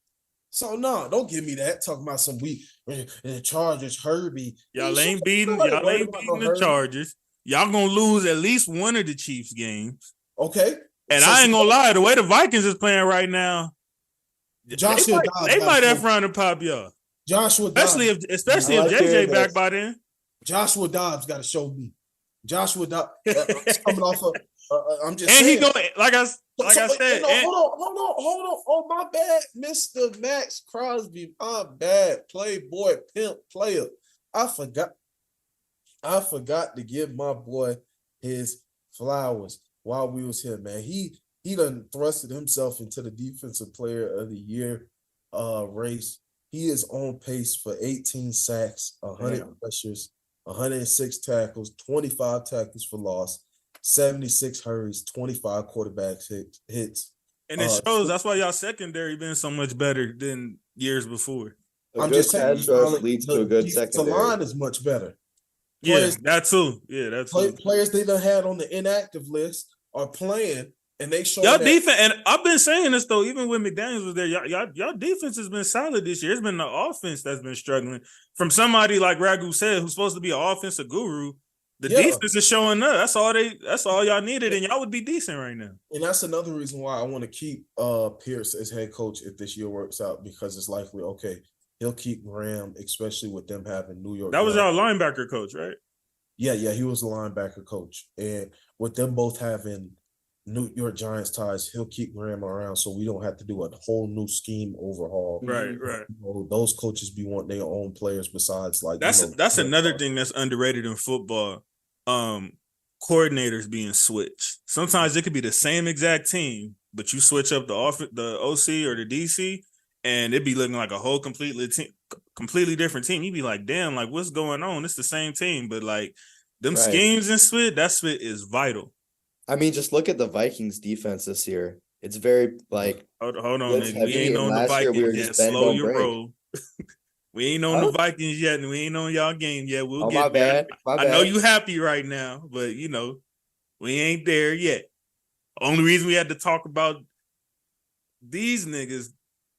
So no, don't give me that. Talking about some the Chargers, Herbie. Y'all ain't beating the Chargers. Y'all gonna lose at least one of the Chiefs games. Okay. And so, I ain't gonna lie, the way the Vikings is playing right now, Joshua they might have run to pop y'all. Joshua especially Dobbs. if JJ back by then. Joshua Dobbs got to show me. Joshua Dobbs coming off of. I'm just and saying. He going I said. Hold on. Oh, my bad, Mr. Max Crosby. My bad, playboy, pimp, player. I forgot to give my boy his flowers while we was here, man. He done thrusted himself into the defensive player of the year race. He is on pace for 18 sacks, 100 pressures, 106 tackles, 25 tackles for loss, 76 hurries, 25 quarterbacks hits. And it shows that's why y'all secondary been so much better than years before. I'm just saying leads to a good secondary. The line is much better. Players, that too. Yeah, that's players they done had on the inactive list are playing, and they show y'all defense. And I've been saying this though, even when McDaniels was there, y'all defense has been solid this year. It's been the offense that's been struggling. From somebody like Ragu said, who's supposed to be an offensive guru, the defense is showing up. That's all y'all needed, and y'all would be decent right now. And that's another reason why I want to keep Pierce as head coach if this year works out, because it's likely he'll keep Graham, especially with them having New York. That was our linebacker coach, right? Yeah, he was a linebacker coach. And with them both having New York Giants ties, he'll keep Graham around so we don't have to do a whole new scheme overhaul. Right. Those coaches be wanting their own players besides that's another thing that's underrated in football. Coordinators being switched. Sometimes it could be the same exact team, but you switch up the OC or the DC, and it'd be looking like a whole completely different team. You'd be like, damn, like what's going on? It's the same team, but like them schemes and that split is vital. I mean, just look at the Vikings defense this year. It's very like hold on, nigga. We ain't on the Vikings yet. Slow your roll. We ain't on the Vikings yet, and we ain't on y'all game yet. We'll get there. I know you happy right now, but we ain't there yet. Only reason we had to talk about these niggas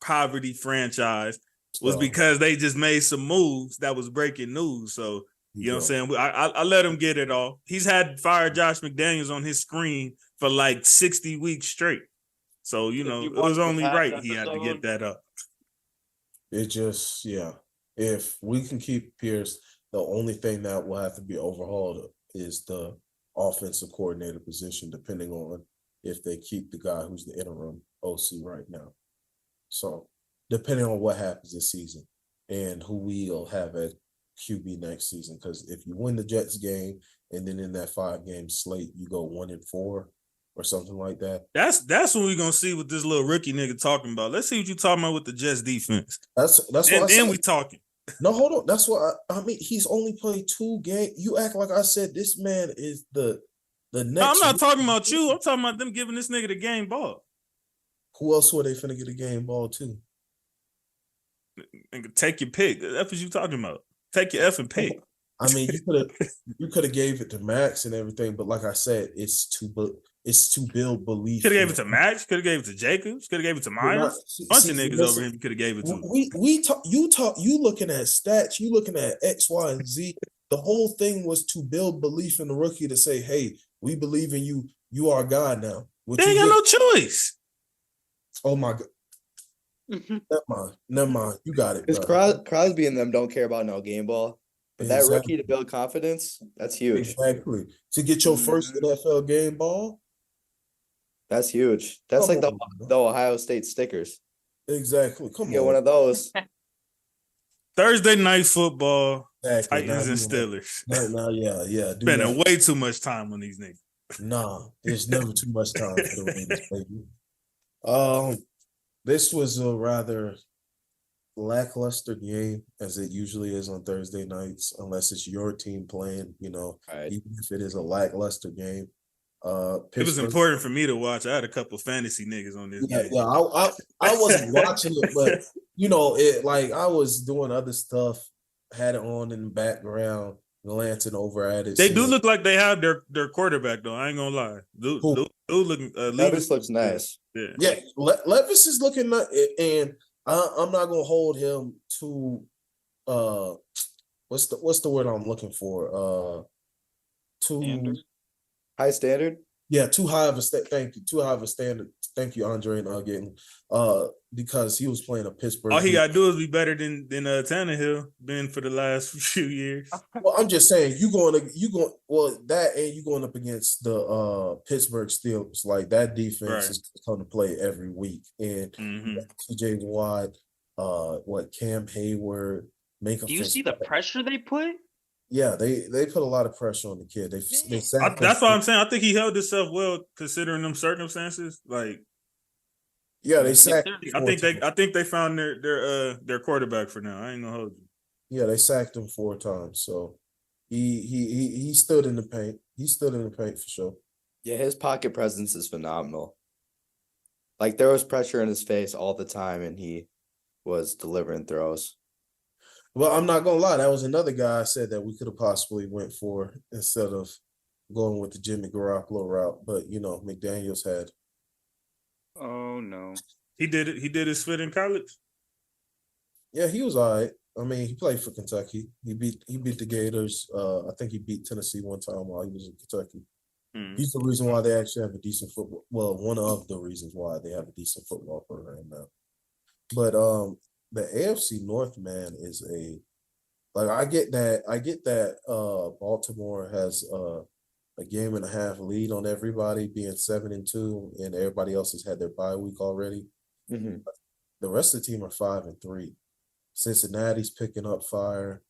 poverty franchise was because they just made some moves that was breaking news. So you know what I'm saying? I let him get it all. He's had fired Josh McDaniels on his screen for like 60 weeks straight. So, it was only right he had to get that up. It just, if we can keep Pierce, the only thing that will have to be overhauled is the offensive coordinator position, depending on if they keep the guy who's the interim OC right now. So, depending on what happens this season and who we'll have at QB next season, because if you win the Jets game and then in that 5-game slate you go 1-4 or something like that, that's when we're gonna see what this little rookie nigga talking about. Let's see what you talking about with the Jets defense. That's what then we talking. No, hold on. That's what I mean. He's only played 2 games. You act like I said this man is the next. No, I'm not talking about you. I'm talking about them giving this nigga the game ball. Who else were they finna get a game ball to? Take your pick. That's what you talking about. Take your effing pick. I mean, you could have gave it to Max and everything, but like I said, it's to build belief. Could have gave it to Max. Could have gave it to Jacobs. Could have gave it to Myers. Bunch of niggas over here. You could have gave it to. You looking at stats. You looking at X, Y, and Z. The whole thing was to build belief in the rookie to say, "Hey, we believe in you. You are God now." They ain't got no choice. Oh my God. Never mind. You got it. Because Crosby and them don't care about no game ball. But that rookie to build confidence, that's huge. Exactly. To get your first NFL game ball, that's huge. That's like the Ohio State stickers. Exactly. Come on. Get one of those. Thursday night football, Titans and Steelers. Yeah. Spending way too much time on these niggas. Nah, there's never too much time for the Raiders, baby. This was a rather lackluster game, as it usually is on Thursday nights, unless it's your team playing, even if it is a lackluster game. It was important for me to watch. I had a couple fantasy niggas on this game. Yeah, I wasn't watching it, but I was doing other stuff, had it on in the background, glancing over at it. They do look like they have their quarterback though. I ain't gonna lie. Dude looking Levis looks nice. Yeah, Levis is looking nice, and I'm not gonna hold him to what's the word I'm looking for? Standard? High standard? Yeah, too high of a thank you. Too high of a standard. Thank you, Andre and again. Because he was playing a Pittsburgh. All he gotta do is be better than Tannehill been for the last few years. Well, I'm just saying you going up against the Pittsburgh Steelers. Like that defense is going to play every week. And TJ Watt, Cam Hayward, do you see the pressure they put? Yeah, they put a lot of pressure on the kid. That's what I'm saying. I think he held himself well considering them circumstances. Like, yeah, they sacked. I think they found their quarterback for now. I ain't gonna hold you. Yeah, they sacked him 4 times. So he stood in the paint. He stood in the paint for sure. Yeah, his pocket presence is phenomenal. Like there was pressure in his face all the time, and he was delivering throws. Well, I'm not gonna lie. That was another guy I said that we could have possibly went for instead of going with the Jimmy Garoppolo route. But McDaniels had. Oh no, he did it. He did his fit in college. Yeah, he was all right. I mean, he played for Kentucky. He beat the Gators. I think he beat Tennessee one time while he was in Kentucky. He's the reason why they actually have a decent football. Well, one of the reasons why they have a decent football program now. But the AFC North, man, is I get that Baltimore has a game and a half lead on everybody, being 7-2, and everybody else has had their bye week already. Mhm. The rest of the team are 5-3. Cincinnati's picking up fire.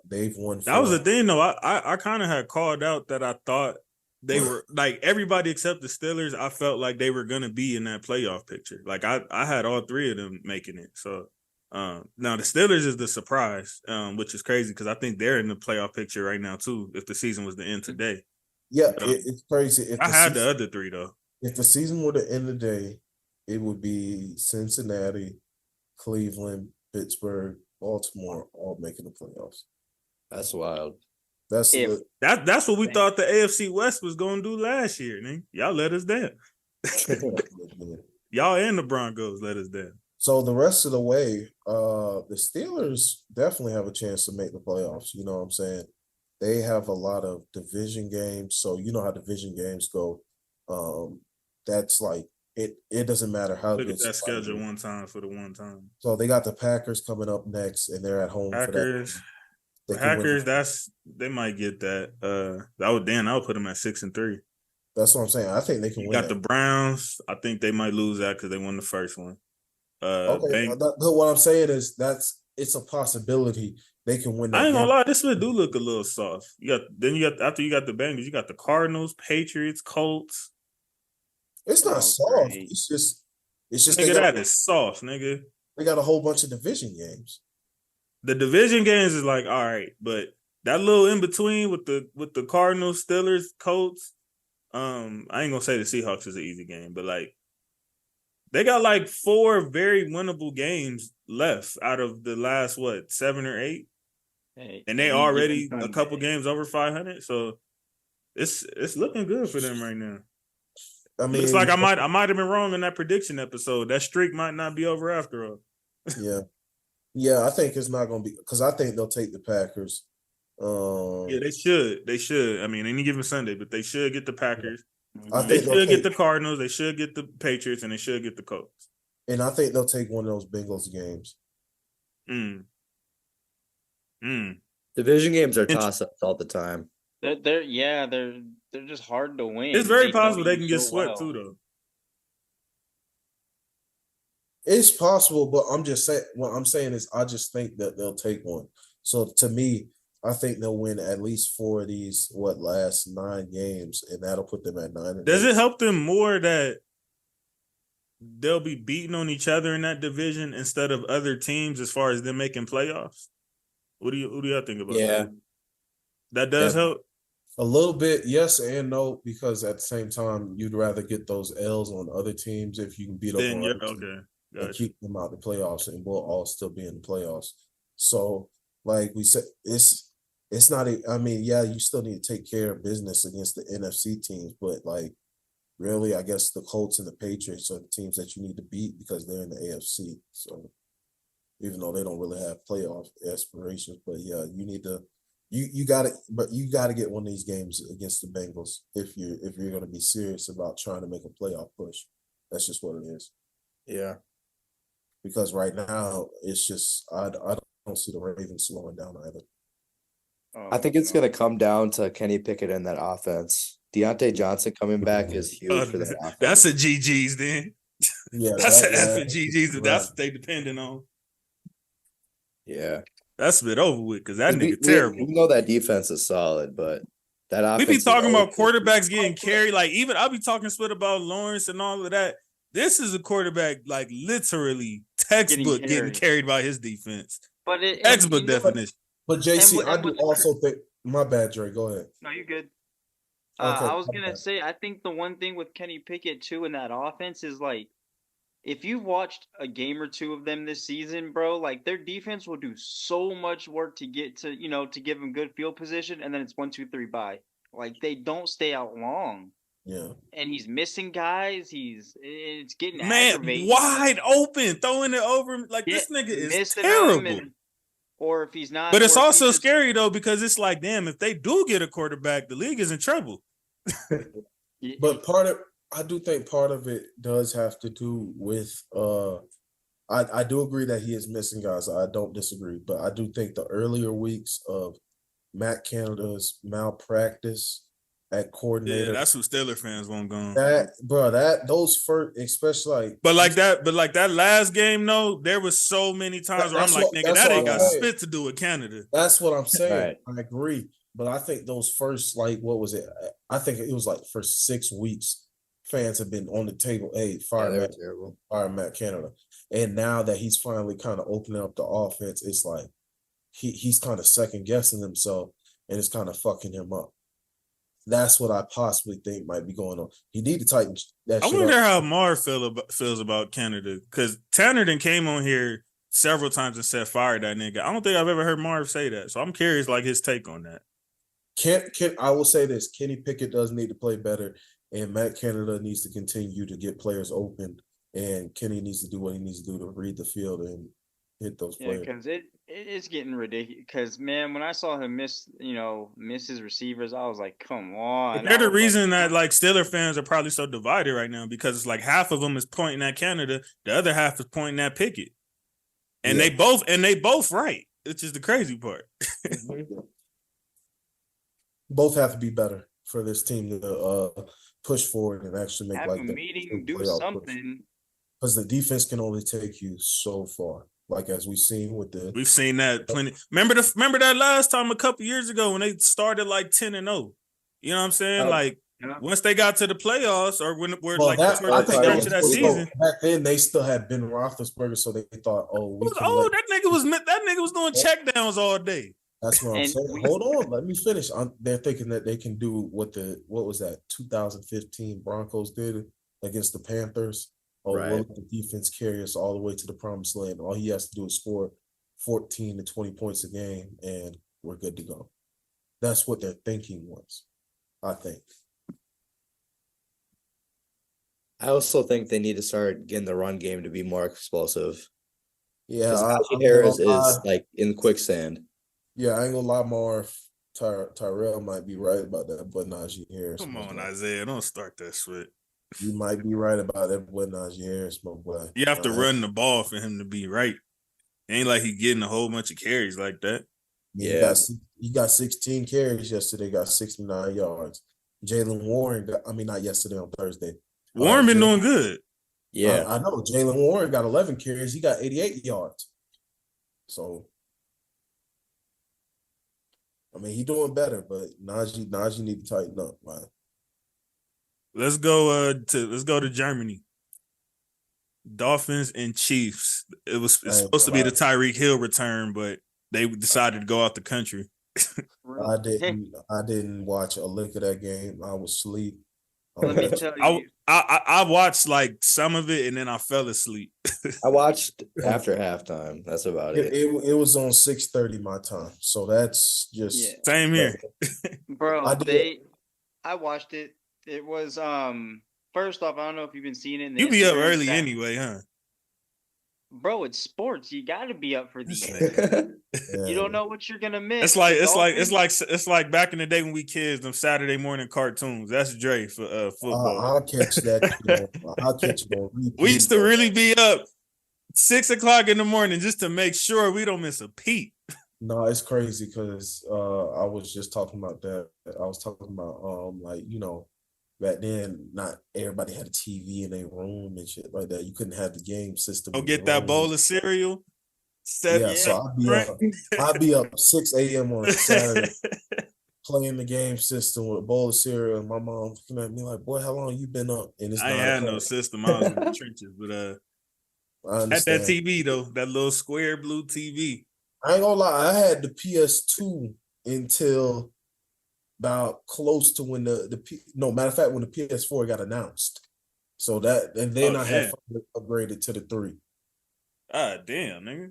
They've won. That was the thing, though. I kind of had called out that I thought they were like everybody except the Steelers. I felt like they were gonna be in that playoff picture. Like I had all three of them making it. So now the Steelers is the surprise, which is crazy because I think they're in the playoff picture right now too. If the season was to end today, yeah, it's crazy. If I had the other three though. If the season were to end today, it would be Cincinnati, Cleveland, Pittsburgh, Baltimore, all making the playoffs. That's wild. That's what we thought the AFC West was going to do last year. Man. Y'all let us down. Y'all and the Broncos let us down. So the rest of the way, the Steelers definitely have a chance to make the playoffs. You know what I'm saying? They have a lot of division games. So you know how division games go. That's like it doesn't matter how good. Look at that schedule one time for the one time. So they got the Packers coming up next, and they're at home Packers. for that. Packers, they might get that. I would put them at 6-3. That's what I'm saying. I think they can win. Got the Browns. I think they might lose that because they won the first one. Okay, what I'm saying is it's a possibility they can win. I ain't gonna lie, this one do look a little soft. After you got the Bengals, you got the Cardinals, Patriots, Colts. It's not soft. Great. It's just nigga, that is soft, nigga. They got a whole bunch of division games. The division games is like, all right, but that little in between with the Cardinals, Steelers, Colts, I ain't gonna say the Seahawks is an easy game, but like they got like 4 very winnable games left out of the last 7 or 8, and they already a couple games over 500. So it's looking good for them right now. I mean, looks like I might have been wrong in that prediction episode. That streak might not be over after all. Yeah, I think it's not going to be because I think they'll take the Packers. Yeah, they should. They should. I mean, any given Sunday, but they should get the Packers. I think they should get the Cardinals. They should get the Patriots, and they should get the Colts. And I think they'll take one of those Bengals games. Division games are toss-ups all the time. They're just hard to win. It's very possible they can get swept too, though. It's possible, but I'm just saying. What I'm saying is, I just think that they'll take one. So to me, I think they'll win at least 4 of these last 9 games, and that'll put them at 9. Does it help them more that they'll be beating on each other in that division instead of other teams as far as them making playoffs? What do y'all think about that? That does help. A little bit, yes and no, because at the same time, you'd rather get those L's on other teams if you can beat up on other teams. And keep them out of the playoffs, and we'll all still be in the playoffs. So, like we said, it's not. I mean, yeah, you still need to take care of business against the NFC teams, but like, really, I guess the Colts and the Patriots are the teams that you need to beat because they're in the AFC. So, even though they don't really have playoff aspirations, but yeah, you need to. You got it, but you got to get one of these games against the Bengals if you're going to be serious about trying to make a playoff push. That's just what it is. Yeah. Because right now it's just I don't see the Ravens slowing down either. I think it's gonna come down to Kenny Pickett and that offense. Deontay Johnson coming back is huge for that offense. That's a GG's then. Yeah, that's an F and GG's. Right. That's what they depending on. Yeah, that's a bit over with because that nigga terrible. We know that defense is solid, but that offense. We be talking about quarterbacks getting carried. Like even I'll be talking shit about Lawrence and all of that. This is a quarterback like literally textbook getting carried by his defense. But textbook definition. But JC, I do also think. My bad, Dre. Go ahead. No, you're good. I was gonna say, I think the one thing with Kenny Pickett too in that offense is like, if you've watched a game or two of them this season, bro, like their defense will do so much work to get to to give them good field position, and then it's 1, 2, 3 bye. Like they don't stay out long. Yeah, and he's missing guys. It's getting aggravating. Wide open, throwing it over like this nigga is terrible. Or if he's not, but it's also scary though because it's like, damn, if they do get a quarterback, the league is in trouble. But I do think part of it does have to do with. I do agree that he is missing guys. I don't disagree, but I do think the earlier weeks of Matt Canada's malpractice at coordinator. Yeah, that's who Steelers fans won't go. Those first, especially like, but that last game, though, there was so many times where I'm like, nigga, that ain't got spit to do with Canada. That's what I'm saying. Right. I agree, but I think those first, like, what was it? I think it was like for 6 weeks, fans have been on the table. Hey, fire Matt Canada, and now that he's finally kind of opening up the offense, it's like he's kind of second guessing himself, and it's kind of fucking him up. That's what I possibly think might be going on. He need to tighten that. I wonder how Marv feels about Canada, because Tanner came on here several times and said fire that nigga. I don't think I've ever heard Marv say that, so I'm curious, like, his take on that. I will say this: Kenny Pickett does need to play better, and Matt Canada needs to continue to get players open, and Kenny needs to do what he needs to do to read the field and hit those players. Because it's getting ridiculous. Because, man, when I saw him miss his receivers, I was like, come on. They're the reason that, like, Steeler fans are probably so divided right now, because it's like half of them is pointing at Canada, the other half is pointing at Pickett, and they both right, which is the crazy part. Both have to be better for this team to push forward and actually make a meeting, do something. Because the defense can only take you so far. Like, as we've seen that plenty. Remember that last time a couple years ago when they started like 10-0. You know what I'm saying? Once they got to the playoffs, or when we're that season. Back then they still had Ben Roethlisberger, so they thought, that nigga was doing checkdowns all day. That's what I'm saying. Hold on, let me finish. They're thinking that they can do what was that 2015 Broncos did against the Panthers. We'll let the defense carry us all the way to the promised land. All he has to do is score 14 to 20 points a game, and we're good to go. That's what their thinking was, I think. I also think they need to start getting the run game to be more explosive. Yeah, Harris is like in quicksand. Yeah, I ain't gonna lie, Marv. Tyrell might be right about that, but Najee Harris. Come on, Isaiah, don't start that shit. You might be right about that, boy. Najee Harris, my boy. You have to run the ball for him to be right. It ain't like he getting a whole bunch of carries like that. Yeah, he got 16 carries yesterday. Got 69 yards. Jaylen Warren not yesterday, on Thursday. Warren been doing good. Yeah, I know. Jaylen Warren got 11 carries. He got 88 yards. So, he doing better, but Najee need to tighten up, man. Let's go to Germany. Dolphins and Chiefs. It's supposed to be the Tyreek Hill return, but they decided to go out the country. I didn't watch a lick of that game. I was asleep. Let me tell you. I watched like some of it and then I fell asleep. I watched after halftime. That's about it. It was on 6:30 my time, so that's just same here, bro. I watched it. It was first off, I don't know if you've been seeing it. You be up early anyway, huh? Bro, it's sports. You got to be up for these things. You don't know what you're gonna miss. It's like back in the day when we kids, them Saturday morning cartoons. That's Dre for football. I'll catch that. I'll catch it on repeat. We used to really be up 6 o'clock in the morning just to make sure we don't miss a peep. No, it's crazy because I was just talking about that. I was talking about back then, not everybody had a TV in their room and shit like that. You couldn't have the game system. Go get that bowl of cereal. So I'll be up 6 a.m. on Saturday playing the game system with a bowl of cereal. And my mom looking at me like, "Boy, how long you been up?" And I ain't had no system. I was in the trenches, but had that TV though, that little square blue TV. I ain't gonna lie, I had the PS2 until about close to when matter of fact, when the PS4 got announced. So that, and then I had upgraded to the 3. Ah, damn, nigga.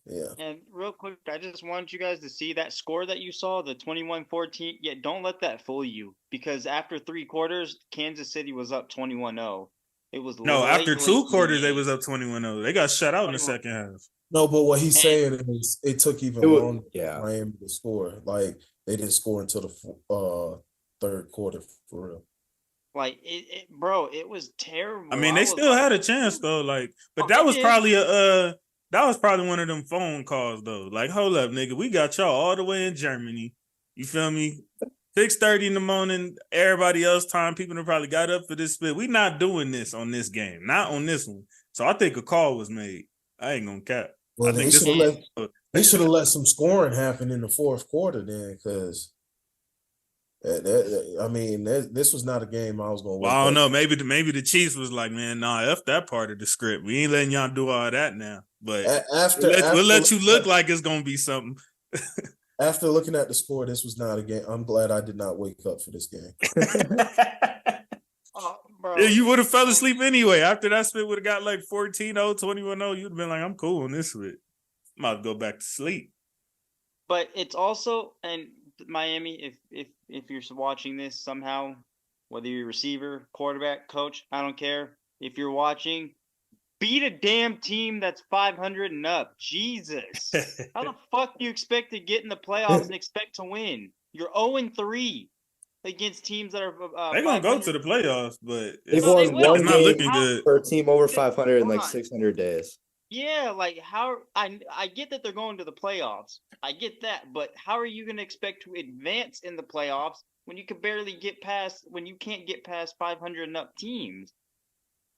Yeah. And real quick, I just want you guys to see that score that you saw, the 21-14. Yeah, don't let that fool you, because after 3 quarters, Kansas City was up 21-0. It was after 2 quarters, they was up 21-0. They got shut out in the second half. No, but what he's saying is it took even longer for Miami to score. Like, they didn't score until the third quarter, for real. Like, it was terrible. I mean, they still had a chance though. Like, but that was probably that was probably one of them phone calls though. Like, hold up, nigga, we got y'all all the way in Germany. You feel me? 6:30 in the morning, everybody else time. People have probably got up for this split. We not doing this on this game, not on this one. So I think a call was made. I ain't gonna cap. Well, I think they should have let some scoring happen in the fourth quarter then, because this was not a game I was gonna. Well, I don't know. Maybe the Chiefs was like, man, nah, f that part of the script. We ain't letting y'all do all that now. But we'll let you look like it's gonna be something. After looking at the score, this was not a game. I'm glad I did not wake up for this game. Yeah, you would have fell asleep anyway. After that split would have got like 14-0, 21-0, you'd have been like, I'm cool on this split. I'm about to go back to sleep. But it's also, and Miami, if you're watching this somehow, whether you're a receiver, quarterback, coach, I don't care. If you're watching, beat a damn team that's 500 and up. Jesus. How the fuck do you expect to get in the playoffs and expect to win? You're 0-3 against teams that are they're going to go to the playoffs, but it's not looking good for a team over 500 in like 600 days. Yeah, like how I get that they're going to the playoffs. I get that, but how are you going to expect to advance in the playoffs when you can barely get past, when you can't get past 500 and up teams?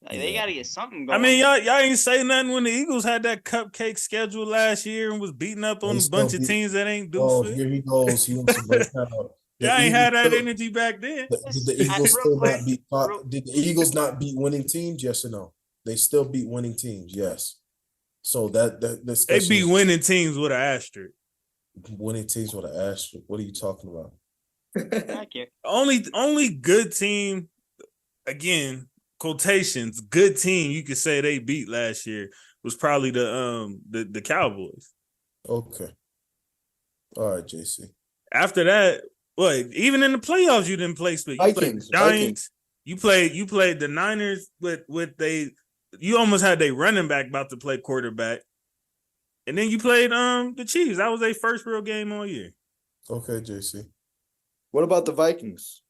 Like, they got to get something going. I mean, y'all ain't say nothing when the Eagles had that cupcake schedule last year and was beating up on a bunch of teams that ain't do shit. Here he goes. He wants to break out. Y'all ain't had that energy back then. Did the Eagles still not beat? Did the Eagles not beat winning teams? Yes or no? They still beat winning teams. Yes. So that they beat winning teams with an asterisk. Winning teams with an asterisk. What are you talking about? I can't. Only good team, again, quotations, good team you could say they beat last year was probably the Cowboys. Okay. All right, JC. After that, what? Even in the playoffs, you didn't play split. You Vikings, played Giants. You played the Niners with they. You almost had their running back about to play quarterback, and then you played the Chiefs. That was their first real game all year. Okay, JC. What about the Vikings?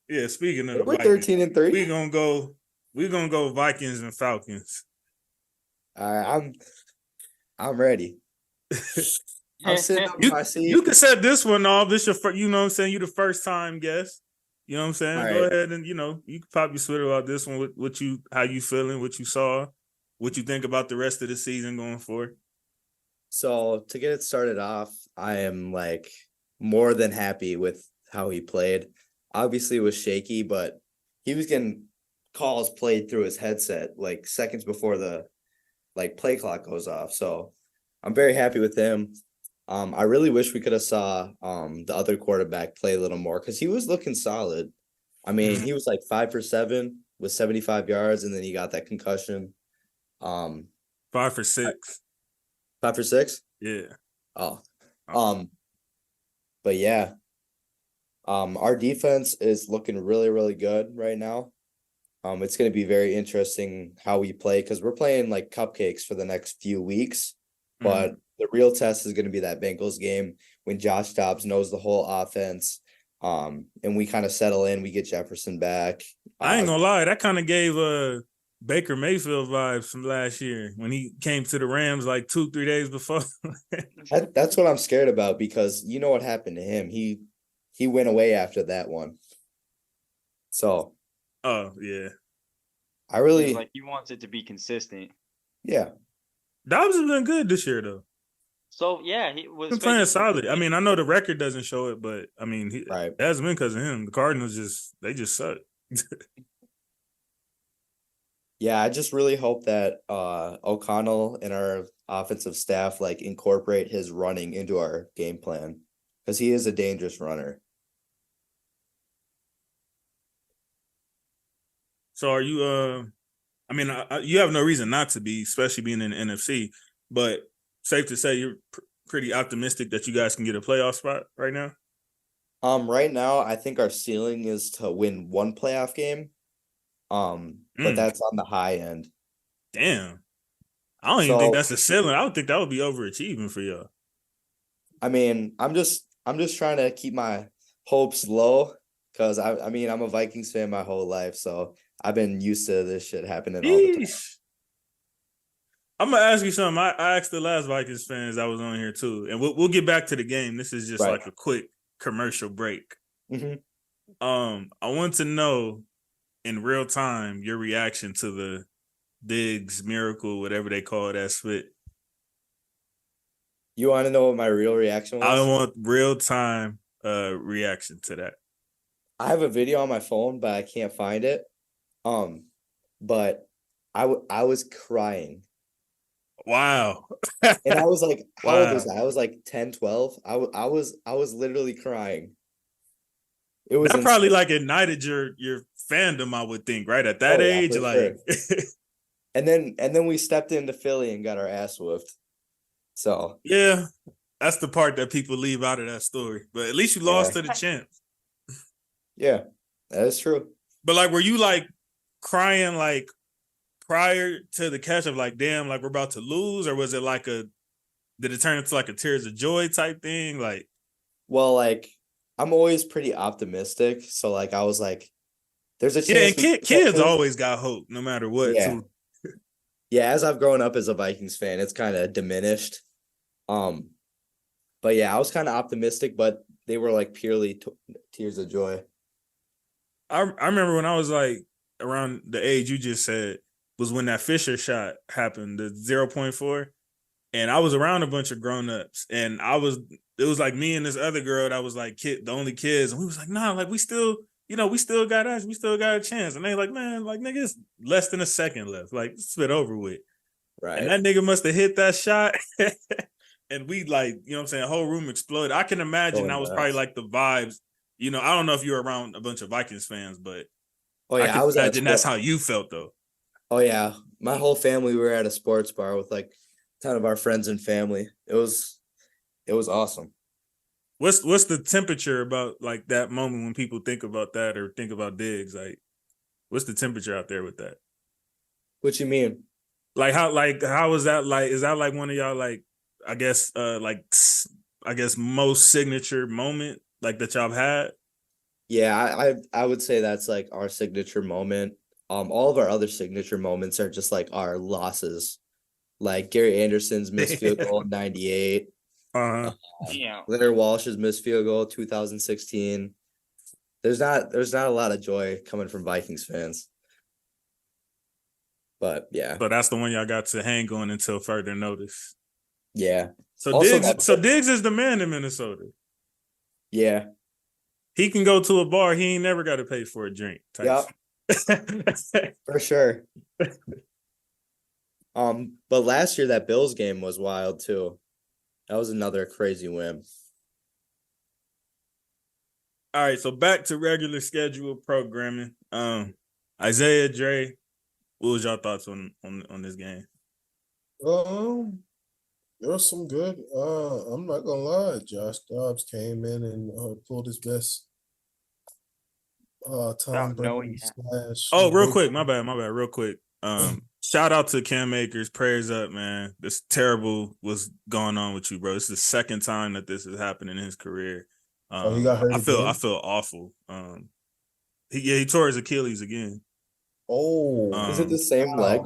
Yeah, speaking of we're 13-3. We're gonna go Vikings and Falcons. All right, I'm ready. I'm sitting up in my seat. You can set this one off. This your first, you know what I'm saying? You the first time guest. You know what I'm saying? All Go right. ahead and you can probably spit about this one. How you feeling? What you saw? What you think about the rest of the season going forward? So to get it started off, I am like more than happy with how he played. Obviously, it was shaky, but he was getting calls played through his headset like seconds before the play clock goes off. So I'm very happy with him. I really wish we could have saw the other quarterback play a little more because he was looking solid. I mean, he was like 5 for 7 with 75 yards, and then he got that concussion. 5 for 6. 5 for 6? Yeah. Oh. But yeah. Our defense is looking really, really good right now. It's going to be very interesting how we play because we're playing like cupcakes for the next few weeks, but the real test is going to be that Bengals game when Josh Dobbs knows the whole offense. And we kind of settle in. We get Jefferson back. I ain't gonna lie, that kind of gave Baker Mayfield vibes from last year when he came to the Rams like 2-3 days before. That's what I'm scared about because you know what happened to him. He went away after that one. So. Oh yeah. I really like he wants it to be consistent. Yeah. Dobbs has been good this year though. So yeah, he was been playing solid. I mean, I know the record doesn't show it, but I mean, it hasn't been because of him. The Cardinals just suck. Yeah, I just really hope that O'Connell and our offensive staff like incorporate his running into our game plan because he is a dangerous runner. So are you? I mean, you have no reason not to be, especially being in the NFC. But safe to say you're pretty optimistic that you guys can get a playoff spot right now. Right now, I think our ceiling is to win one playoff game. But that's on the high end. Damn, I don't even think that's a ceiling. I would think that would be overachieving for y'all. I mean, I'm just trying to keep my hopes low because I mean I'm a Vikings fan my whole life, so I've been used to this shit happening all the time. I'm gonna ask you something. I asked the last Vikings fans that was on here too, and we'll get back to the game. This is just like a quick commercial break. Mm-hmm. I want to know in real time your reaction to the Diggs miracle, whatever they call that spit. You want to know what my real reaction was? I want real time reaction to that. I have a video on my phone, but I can't find it. But I was crying. Wow. And I was like, how old was I? I was like 10, 12. I was literally crying. It was that probably like ignited your fandom, I would think, right? At that age, like sure. and then we stepped into Philly and got our ass whooped. So yeah, that's the part that people leave out of that story. But at least you lost to the champs. Yeah, that is true. But like, were you like crying like prior to the catch of like, damn, like we're about to lose, or was it like did it turn into like a tears of joy type thing? Like, well, like I'm always pretty optimistic, so like I was like, there's a chance. Yeah, and kids always got hope, no matter what. Yeah. Too. Yeah, as I've grown up as a Vikings fan, it's kind of diminished. But yeah, I was kind of optimistic, but they were like purely tears of joy. I remember when I was like around the age you just said was when that Fisher shot happened, the 0.4, and I was around a bunch of grown-ups, and it was like me and this other girl that was like the only kids, and we was like, nah, like we still got us, we still got a chance, and they like, man, like nigga, it's less than a second left, like spit over with, right? And that nigga must have hit that shot, and we like, you know what I'm saying, the whole room exploded. I can imagine that was probably like the vibes. You know, I don't know if you were around a bunch of Vikings fans, but I can imagine that's how you felt though. Oh yeah, my whole family, we were at a sports bar with like a ton of our friends and family. It was awesome. What's the temperature about like that moment when people think about that or think about Diggs? Like, what's the temperature out there with that? What you mean? Like how is that like? Is that like one of y'all like I guess most signature moment like that y'all have had? Yeah, I would say that's like our signature moment. All of our other signature moments are just like our losses, like Gary Anderson's missed field goal in '98. Yeah. Leonard Walsh's missed field goal 2016. There's not a lot of joy coming from Vikings fans. But yeah. So that's the one y'all got to hang on until further notice. Yeah. So Diggs is the man in Minnesota. Yeah. He can go to a bar. He ain't never got to pay for a drink. Yep. For sure. But last year that Bills game was wild too. That was another crazy win. All right, so back to regular scheduled programming. Isaiah, Dre, what was y'all thoughts on this game? There was some good. I'm not gonna lie. Josh Dobbs came in and pulled his best. Tom Brady slash. Oh, real quick, my bad, real quick. Shout out to Cam Akers. Prayers up, man. This terrible was going on with you, bro. This is the second time that this has happened in his career. He got hurt. I feel awful. He tore his Achilles again. Oh, is it the same leg?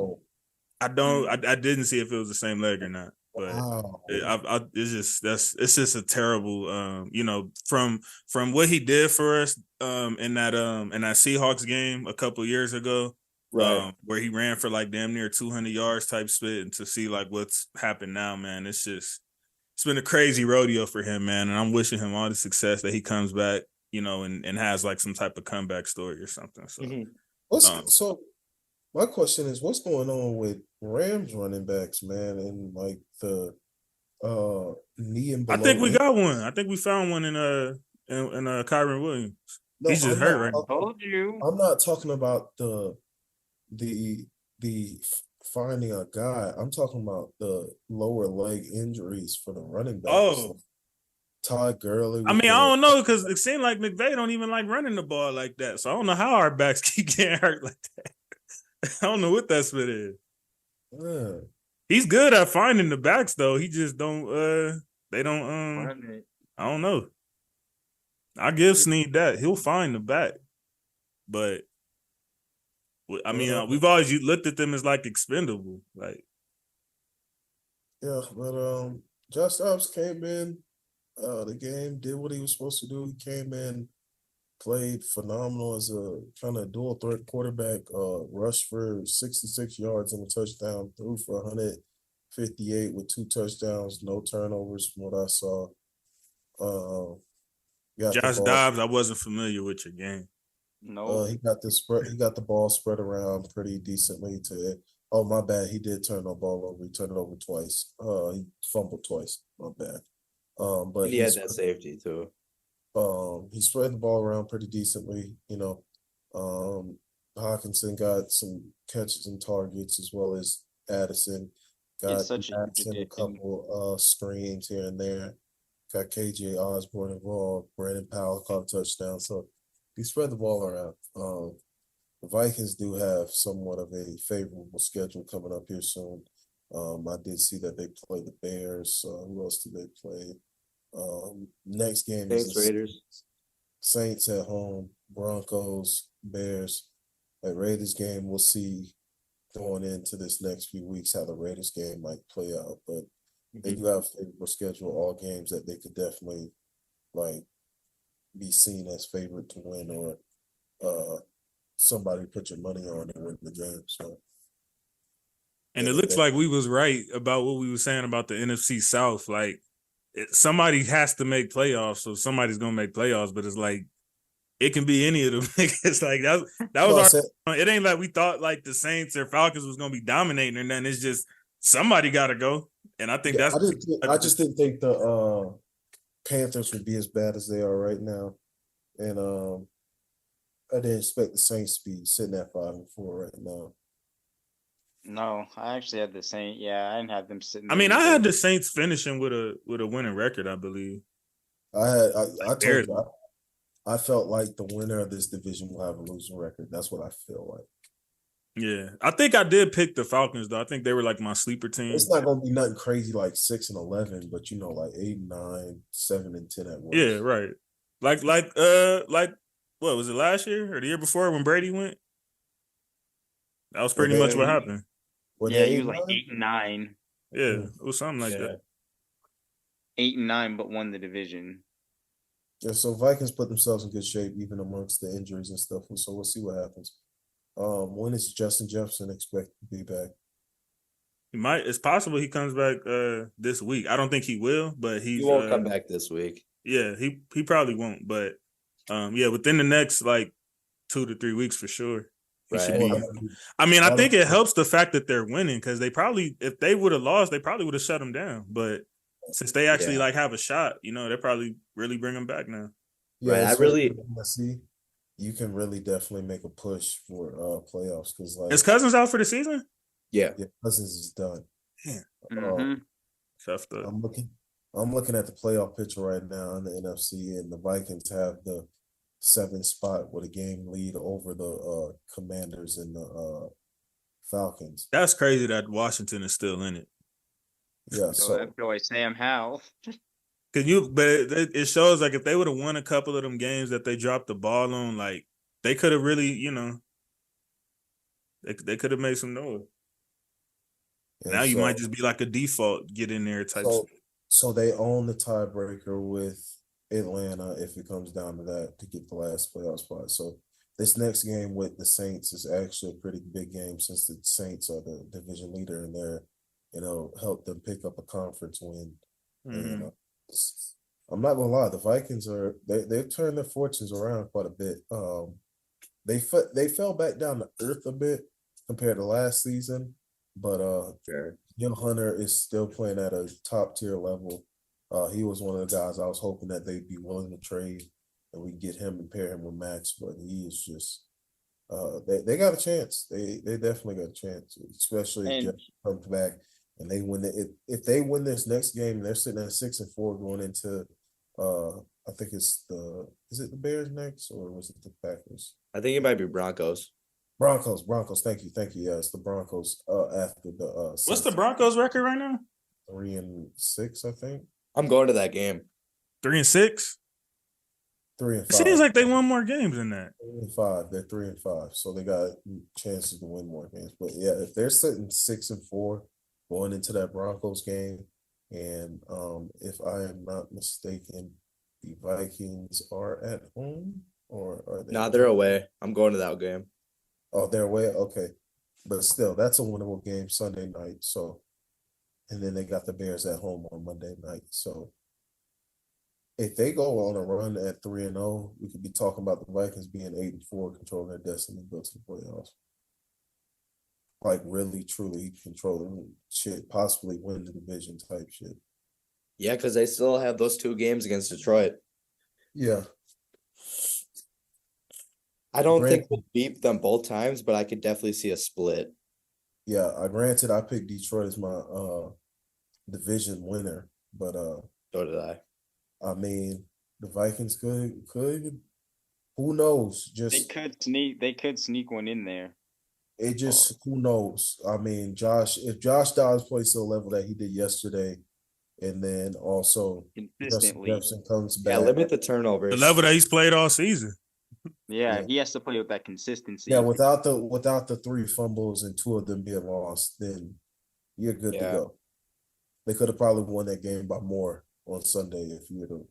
I didn't see if it was the same leg or not. But it's just a terrible from what he did for us in that Seahawks game a couple years ago, right, where he ran for like damn near 200 yards type split, and to see like what's happened now, man, it's been a crazy rodeo for him, man, and I'm wishing him all the success that he comes back, and has like some type of comeback story or something. So so my question is, what's going on with Rams running backs, man, and like the knee and below? I think we got one. I think we found one in Kyren Williams. No, he's just hurt right now. I told you. I'm not talking about the finding a guy. I'm talking about the lower leg injuries for the running backs. Oh, Todd Gurley. I mean, I don't know, because it seemed like McVay don't even like running the ball like that. So I don't know how our backs keep getting hurt like that. I don't know what that split is. Yeah. He's good at finding the backs though. He just don't they don't I don't know. I give Snead that. He'll find the back. But I mean, we've always looked at them as like expendable. Like Yeah, but Josh Dobbs came in the game, did what he was supposed to do. He came in, played phenomenal as a kind of dual threat quarterback, rushed for 66 yards and a touchdown, threw for 158 with 2 touchdowns, no turnovers from what I saw. Got the Josh ball. Dobbs, I wasn't familiar with your game. No, He got the ball spread around pretty decently to. Oh, my bad. He did turn the ball over. He turned it over twice. He fumbled twice. My bad. But And he had that safety too. He spread the ball around pretty decently. Hawkinson got some catches and targets as well as Addison. Got such a Addison a couple screens here and there. Got KJ Osborne involved. Brandon Powell caught a touchdown. So he spread the ball around. The Vikings do have somewhat of a favorable schedule coming up here soon. I did see that they play the Bears. Who else did they play? Next game Saints, is Raiders. Saints at home, Broncos, Bears. That Raiders game, we'll see going into this next few weeks how the Raiders game might play out. But they do have a favorable schedule, all games that they could definitely be seen as favorite to win or somebody put your money on and win the game. So, and it looks like we was right about what we were saying about the NFC South. Somebody has to make playoffs, so somebody's gonna make playoffs. But it's like it can be any of them. It's like that was our. It ain't like we thought like the Saints or Falcons was gonna be dominating or nothing. It's just somebody got to go, and I think that's. I just didn't think the Panthers would be as bad as they are right now, and I didn't expect the Saints to be sitting at 5-4 right now. No, I actually had the Saints. Yeah, I didn't have them sitting. I mean, I had the Saints finishing with a winning record, I believe. I told you, I felt like the winner of this division will have a losing record. That's what I feel like. Yeah, I think I did pick the Falcons though. I think they were like my sleeper team. It's not gonna be nothing crazy like 6-11, but like 8-9, 7-10 at worst. Yeah, right. Like what was it last year or the year before when Brady went? That was pretty much what happened. Yeah, he was like 8-9. Yeah, it was something like that. 8-9, but won the division. Yeah, so Vikings put themselves in good shape even amongst the injuries and stuff. So we'll see what happens. When is Justin Jefferson expected to be back? It's possible he comes back this week. I don't think he will, but he won't come back this week. Yeah, he probably won't, but within the next 2 to 3 weeks for sure. Right. I mean, I think it helps the fact that they're winning because if they would have lost, they probably would have shut them down. But since they actually have a shot, they probably really bring them back now. Yeah, you can really definitely make a push for playoffs because is Cousins out for the season? Yeah, Cousins is done. Yeah. Tough though. I'm looking at the playoff picture right now in the NFC, and the Vikings have the 7th spot with a game lead over the Commanders and the Falcons. That's crazy that Washington is still in it. Yeah, so boy Sam Howell. But it shows if they would have won a couple of them games that they dropped the ball on, they could have really, they could have made some noise. And now you might just be like a default get in there type stuff. So they own the tiebreaker with Atlanta if it comes down to that to get the last playoff spot. So this next game with the Saints is actually a pretty big game since the Saints are the division leader and they're, help them pick up a conference win. Mm-hmm. And I'm not gonna lie, the Vikings they've turned their fortunes around quite a bit. They fell back down to earth a bit compared to last season, but Jim Hunter is still playing at a top tier level. He was one of the guys I was hoping that they'd be willing to trade and we get him and pair him with Max, but he is just they got a chance. They definitely got a chance, especially if Jeff comes back and they win if they win this next game, they're sitting at 6-4 going into I think is it the Bears next or was it the Packers? I think it might be Broncos. Broncos. Thank you. Yeah, it's the Broncos. After the what's the Broncos record right now? 3-6, I think. I'm going to that game. 3-6. 3-5. It seems like they won more games than that. 3-5. They're 3-5, so they got chances to win more games. But yeah, if they're sitting 6-4 going into that Broncos game. And if I am not mistaken, the Vikings are at home, or are they? Nah, they're away. I'm going to that game. Oh, they're away? Okay. But still, that's a winnable game Sunday night. So, and then they got the Bears at home on Monday night. So, if they go on a run at 3-0, we could be talking about the Vikings being 8-4, controlling their destiny, go to the playoffs. Like really, truly controlling shit, possibly win the division type shit. Yeah, because they still have those 2 games against Detroit. Yeah. I don't think we'll beat them both times, but I could definitely see a split. Yeah, granted, I picked Detroit as my division winner, but so did I. I mean, the Vikings could who knows? Just they could sneak one in there. It just who knows? I mean, if Josh Dobbs plays to the level that he did yesterday, and then also consistently Jefferson comes back. Yeah, limit the turnovers. The level that he's played all season. Yeah, he has to play with that consistency. Yeah, without the 3 fumbles and 2 of them being lost, then you're good to go. They could have probably won that game by more on Sunday if you would have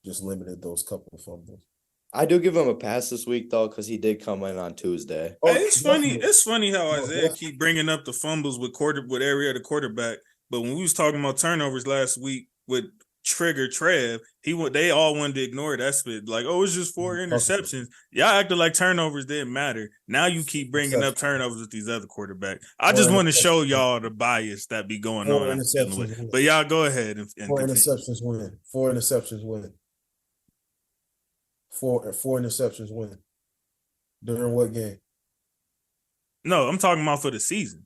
just limited those couple of fumbles. I do give him a pass this week though, because he did come in on Tuesday. Hey, it's funny. It's funny how Isaiah keep bringing up the fumbles with every other quarterback. But when we was talking about turnovers last week with Trigger Trev, they all wanted to ignore that spit. Like, oh, it's just 4 interceptions. Y'all acted like turnovers didn't matter. Now you keep bringing up turnovers with these other quarterbacks. I just want to show y'all the bias that be going on. But y'all go ahead and 4 interceptions win. 4 interceptions win. 4 interceptions win. During what game? No, I'm talking about for the season.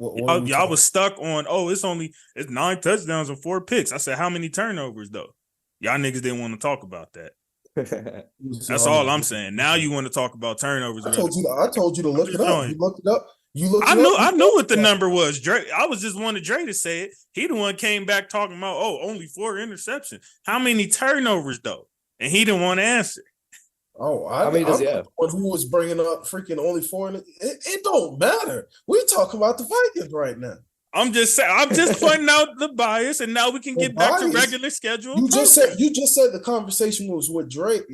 Y'all was stuck on, it's 9 touchdowns and 4 picks. I said, how many turnovers though? Y'all niggas didn't want to talk about that. That's all I'm saying. Now you want to talk about turnovers. I told you to look it up. You looked it up. I knew what the number was. Dre, I was just wanting Dre to say it. He the one came back talking about, only 4 interceptions. How many turnovers though? And he didn't want to answer. Oh, who was bringing up freaking only 4? It don't matter. We're talking about the Vikings right now. I'm just saying. I'm just pointing out the bias, and now we can get back to regular schedule. You just said the conversation was with Drake,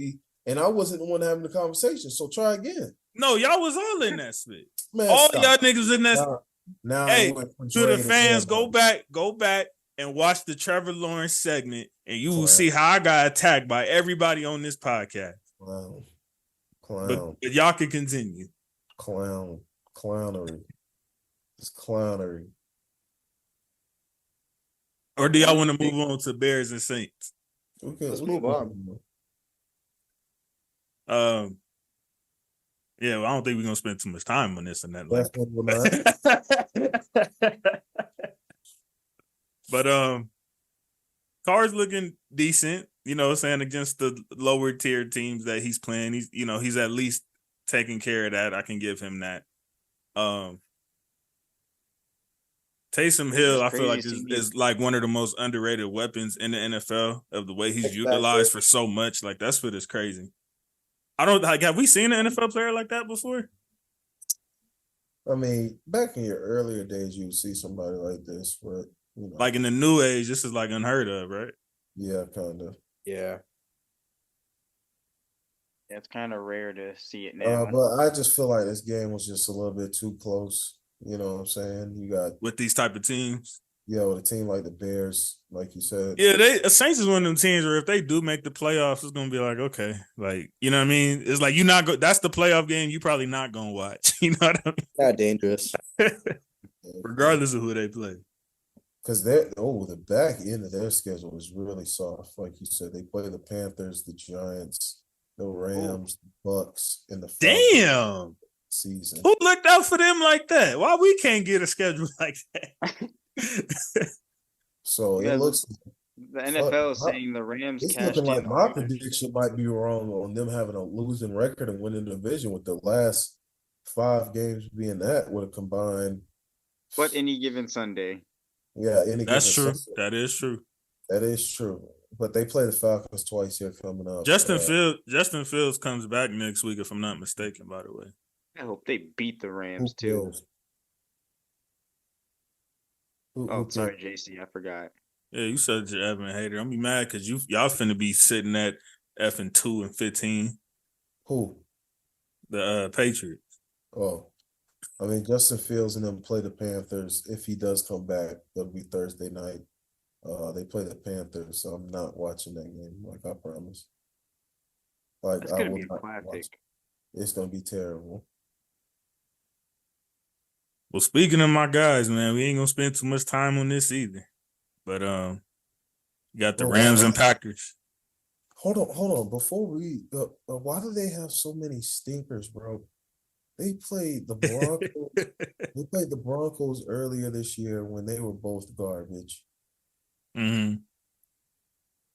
and I wasn't the one having the conversation. So try again. No, y'all was all in that spit. Man, all stop. Y'all niggas in that. Now hey, to the fans, go back and watch the Trevor Lawrence segment, and you will see how I got attacked by everybody on this podcast. Clown. But y'all can continue. Clownery. It's clownery. Or do y'all want to move on to Bears and Saints? Okay, let's move on. Yeah, well, I don't think we're gonna spend too much time on this and that. But Carr's looking decent, saying against the lower tier teams that he's playing. He's at least taking care of that. I can give him that. Taysom Hill, I feel like is like one of the most underrated weapons in the NFL of the way he's utilized for so much. Like that spit is crazy. Have we seen an NFL player like that before? I mean, back in your earlier days, you would see somebody like this, but like in the new age, this is like unheard of, right? Yeah, kind of. Yeah. It's kind of rare to see it now. But I just feel like this game was just a little bit too close. You know what I'm saying? You got with these type of teams. Yeah, with a team like the Bears, like you said. Yeah, Saints is one of them teams where if they do make the playoffs, it's gonna be like, okay, like you know what I mean? It's like that's the playoff game you probably not gonna watch. You know what I mean? Not dangerous. Regardless of who they play. Because the back end of their schedule is really soft. Like you said, they play the Panthers, the Giants, the Rams, the Bucks, and the Falcons season. Who looked out for them like that? Why we can't get a schedule like that? So it looks. The NFL is saying the Rams. It's looking like my prediction might be wrong on them having a losing record and winning the division, with the last 5 games being that with a combined. But any given Sunday. Yeah, that's true. Sunday. That is true. That is true. But they play the Falcons twice here coming up. Justin Fields comes back next week, if I'm not mistaken. By the way, I hope they beat the Rams too. Oh, sorry, JC, I forgot. Yeah, you such an Evan hater. I'm be mad because y'all finna be sitting at effing 2-15. Who? The Patriots. Oh, I mean, Justin Fields and them play the Panthers. If he does come back, that'll be Thursday night. They play the Panthers, so I'm not watching that game, like I promised. Like It's I gonna will be a not classic. watch. It's gonna be terrible. Well, speaking of my guys, man, we ain't gonna spend too much time on this either. But you got the Rams and Packers. Hold on. Before we, why do they have so many stinkers, bro? They played the Broncos. They played the Broncos earlier this year when they were both garbage. Mm-hmm.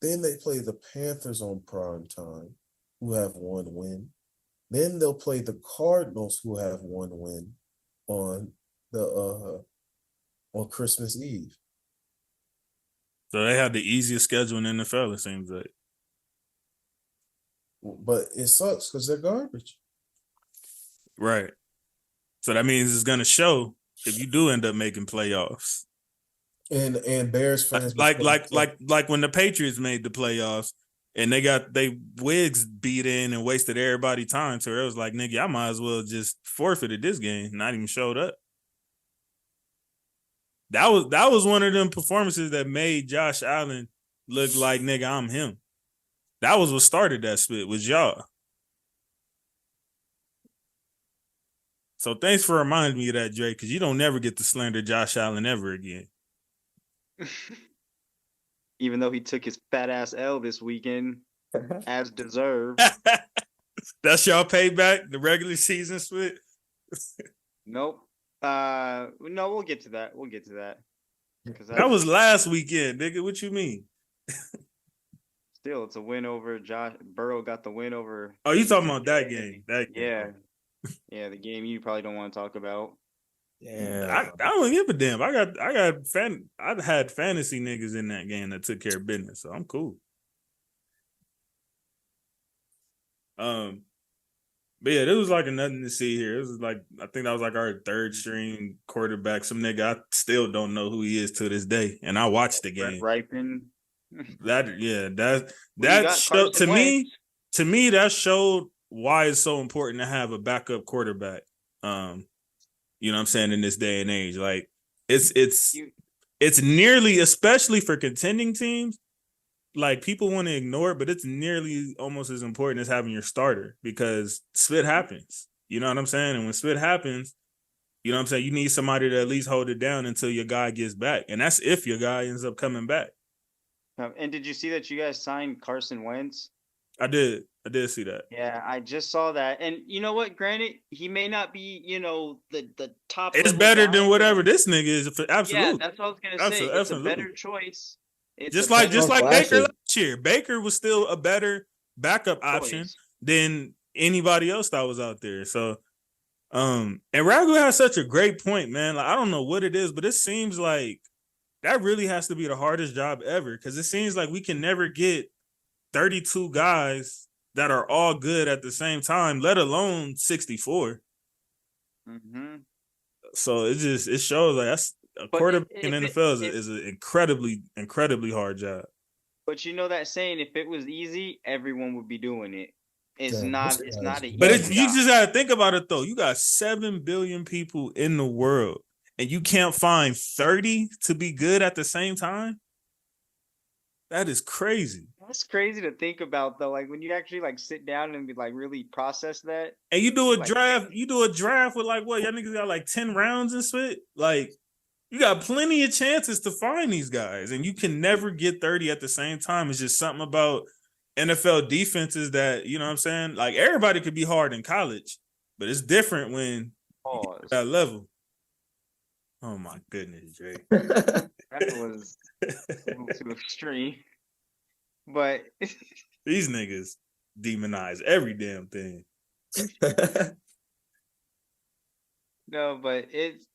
Then they play the Panthers on prime time, who have one win. Then they'll play the Cardinals, who have one win on Christmas Eve. So they have the easiest schedule in the NFL, it seems like. But it sucks because they're garbage. Right. So that means it's gonna show if you do end up making playoffs. And Bears fans like when the Patriots made the playoffs and they wigs beat in and wasted everybody's time. So it was like, nigga, I might as well just forfeited this game, not even showed up. That was one of them performances that made Josh Allen look like, nigga, I'm him. That was what started that split, was y'all. So thanks for reminding me of that, Drake, because you don't never get to slander Josh Allen ever again. Even though he took his fat ass L this weekend, as deserved. That's y'all payback, the regular season split? Nope. No, we'll get to that. We'll get to that. That was last weekend, nigga. What you mean? Still, it's a win over Josh. Burrow got the win over. Oh, you talking about that game? Yeah. Yeah, the game you probably don't want to talk about. Yeah, I don't give a damn. I had fantasy niggas in that game that took care of business, so I'm cool. But yeah, there was like nothing to see here. It was like, I think that was like our third string quarterback. Some nigga I still don't know who he is to this day, and I watched the game. Ripon. That showed to me that showed why it's so important to have a backup quarterback. You know what I'm saying, in this day and age. Like it's nearly, especially for contending teams, like people want to ignore it, but it's nearly almost as important as having your starter, because spit happens. You know what I'm saying? And when spit happens, you know what I'm saying, you need somebody to at least hold it down until your guy gets back. And that's if your guy ends up coming back. And did you see that you guys signed Carson Wentz? I did see that. Yeah, I just saw that. And you know what? Granted, he may not be, the top. It's better than whatever this nigga is. Absolutely. Yeah, that's what I was gonna say. It's a better choice. Just like Baker last year. Baker was still a better backup option than anybody else that was out there. So, and Ragu has such a great point, man. Like, I don't know what it is, but it seems like that really has to be the hardest job ever, because it seems like we can never get 32 guys that are all good at the same time, let alone 64. Mm-hmm. So it shows like that's a quarterback in the NFL is an incredibly, incredibly hard job. But you know that saying, if it was easy, everyone would be doing it. It's not an easy But job. you just gotta think about it though. You got 7 billion people in the world, and you can't find 30 to be good at the same time. That is crazy. That's crazy to think about though. Like when you actually like sit down and be like really process that. And you do a draft. You do a draft with like what? Y'all niggas got like 10 rounds and shit. Like you got plenty of chances to find these guys, and you can never get 30 at the same time. It's just something about NFL defenses that, you know what I'm saying? Like everybody could be hard in college, but it's different when you get to that level. Oh my goodness, Jay. That was a little too extreme. But these niggas demonize every damn thing. No, but it's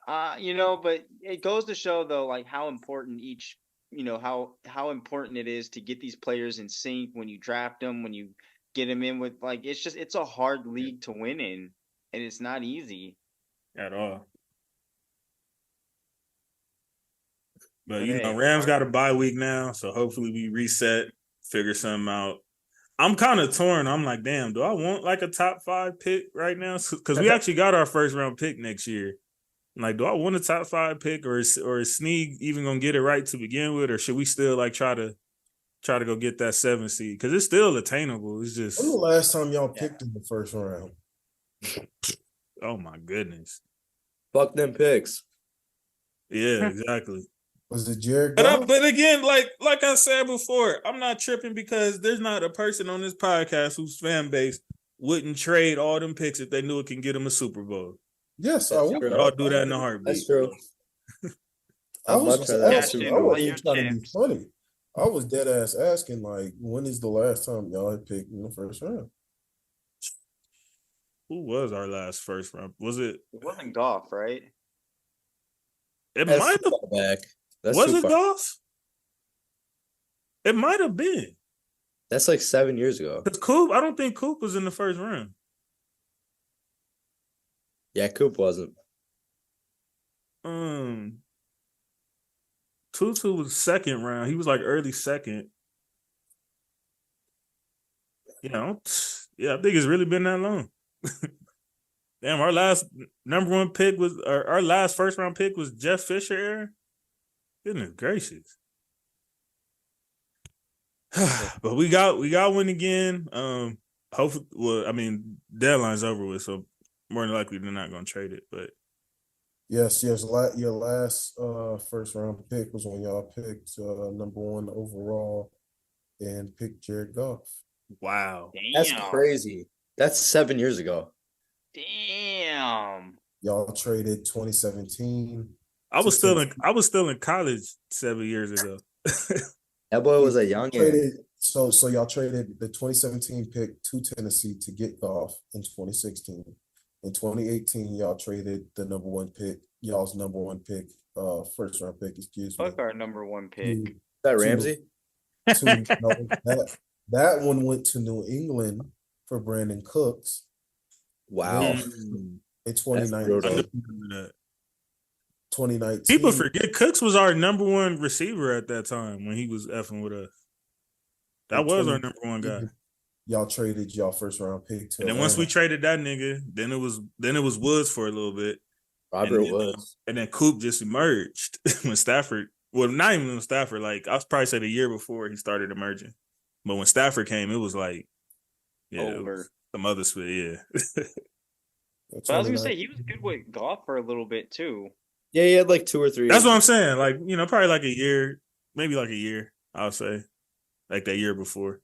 but it goes to show though, like how important how important it is to get these players in sync when you draft them, when you get them in with, like, it's a hard league to win in, and it's not easy at all. But Rams got a bye week now, so hopefully we reset, figure something out. I'm kind of torn. I'm like, damn, do I want like a top 5 pick right now? Because we actually got our first round pick next year. Like, do I want a top 5 pick, or is Snead even gonna get it right to begin with, or should we still like try to go get that 7 seed? Because it's still attainable. It's just. When the last time y'all picked in the first round? Oh my goodness. Fuck them picks. Yeah, exactly. Was it Jared Goff? But again, like I said before, I'm not tripping because there's not a person on this podcast whose fan base wouldn't trade all them picks if they knew it can get them a Super Bowl. Yes, I would. I'll do that in a heartbeat. That's true. I wasn't trying to be funny. I was dead ass asking, like, when is the last time y'all had picked in the first round? Who was our last first round? Was it? It wasn't Goff, right? It might have. Back. Was it Goff? It might have been. That's like 7 years ago. Because Coop, I don't think Coop was in the first round. Yeah, Coop wasn't. Tutu was second round. He was like early second. Yeah, I think it's really been that long. Damn, our last number 1 pick was our last first round pick was Jeff Fisher era. Goodness gracious. But we got one again. Hopefully, well, I mean, deadline's over with, so more than likely they're not gonna trade it. But yes, your last first round pick was when y'all picked number 1 overall and picked Jared Goff. Wow. Damn. That's crazy. That's 7 years ago. Damn. Y'all traded 2017. I was still in college 7 years ago. That boy was a young man. So y'all traded the 2017 pick to Tennessee to get Goff in 2016. In 2018, y'all traded the number 1 pick, y'all's number 1 pick, first round pick, excuse me. Fuck our number 1 pick. Is that Ramsey? That one went to New England for Brandon Cooks. Wow. In 2019. 2019. People forget Cooks was our number 1 receiver at that time when he was effing with us. That was our number 1 guy. Y'all traded y'all first round pick to and then once we traded that nigga, then it was Woods for a little bit. Robert Woods. And then Coop just emerged when Stafford. Well, not even when Stafford. Like I was probably say the year before he started emerging. But when Stafford came, it was like, yeah, over. Some other spit, yeah. But I was gonna say he was good with Goff for a little bit too. Yeah, he had like 2 or 3. That's what I'm saying. Like, probably like a year, maybe like a year, I'll say. Like that year before.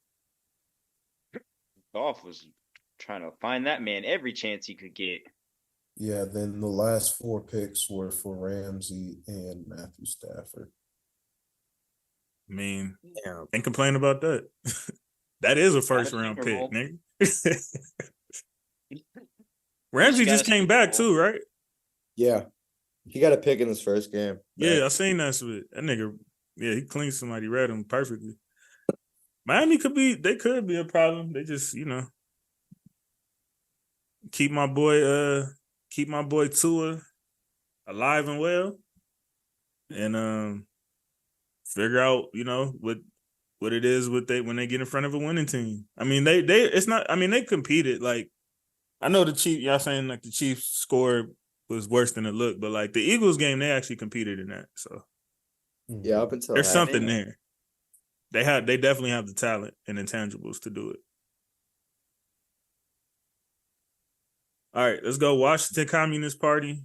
Goff was trying to find that man every chance he could get. Yeah, then the last 4 picks were for Ramsey and Matthew Stafford. I mean, can't complain about that. That is a first round pick, nigga. Ramsey just came back too, right? Yeah. He got a pick in his first game. Yeah, I seen that split. That nigga, yeah, he cleaned somebody, read him perfectly. Miami could be a problem. They just, keep my boy Tua alive and well. And figure out, what it is when they get in front of a winning team. I mean, they competed. Like, I know the Chiefs, y'all saying like the Chiefs score was worse than it looked, but like the Eagles game, they actually competed in that. So yeah, up until there's something there. They definitely have the talent and intangibles to do it. All right, let's go. Washington Communist Party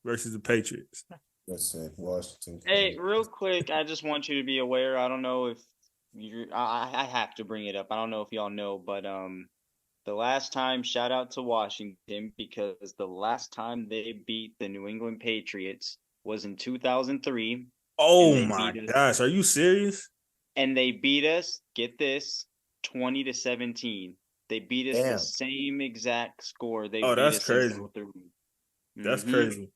versus the Patriots. Let's say Washington. Hey, real quick, I just want you to be aware. I don't know if I have to bring it up. I don't know if y'all know, but the last time, shout out to Washington, because the last time they beat the New England Patriots was in 2003. Oh my gosh, are you serious? And they beat us, get this, 20-17. They beat us the same exact score. That's crazy. That's crazy.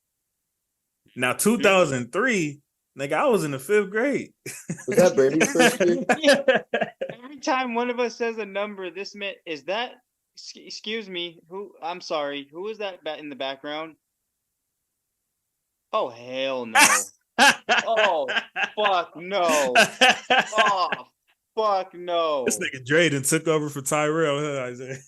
Now 2003, nigga, I was in the 5th grade. Was that Brady's first year? Every time one of us says a number, this man is that. Excuse me. Who? I'm sorry. Who is that in the background? Oh hell no! Oh, fuck no. Oh, fuck no. This nigga Drayden took over for Tyrell, huh, Isaiah?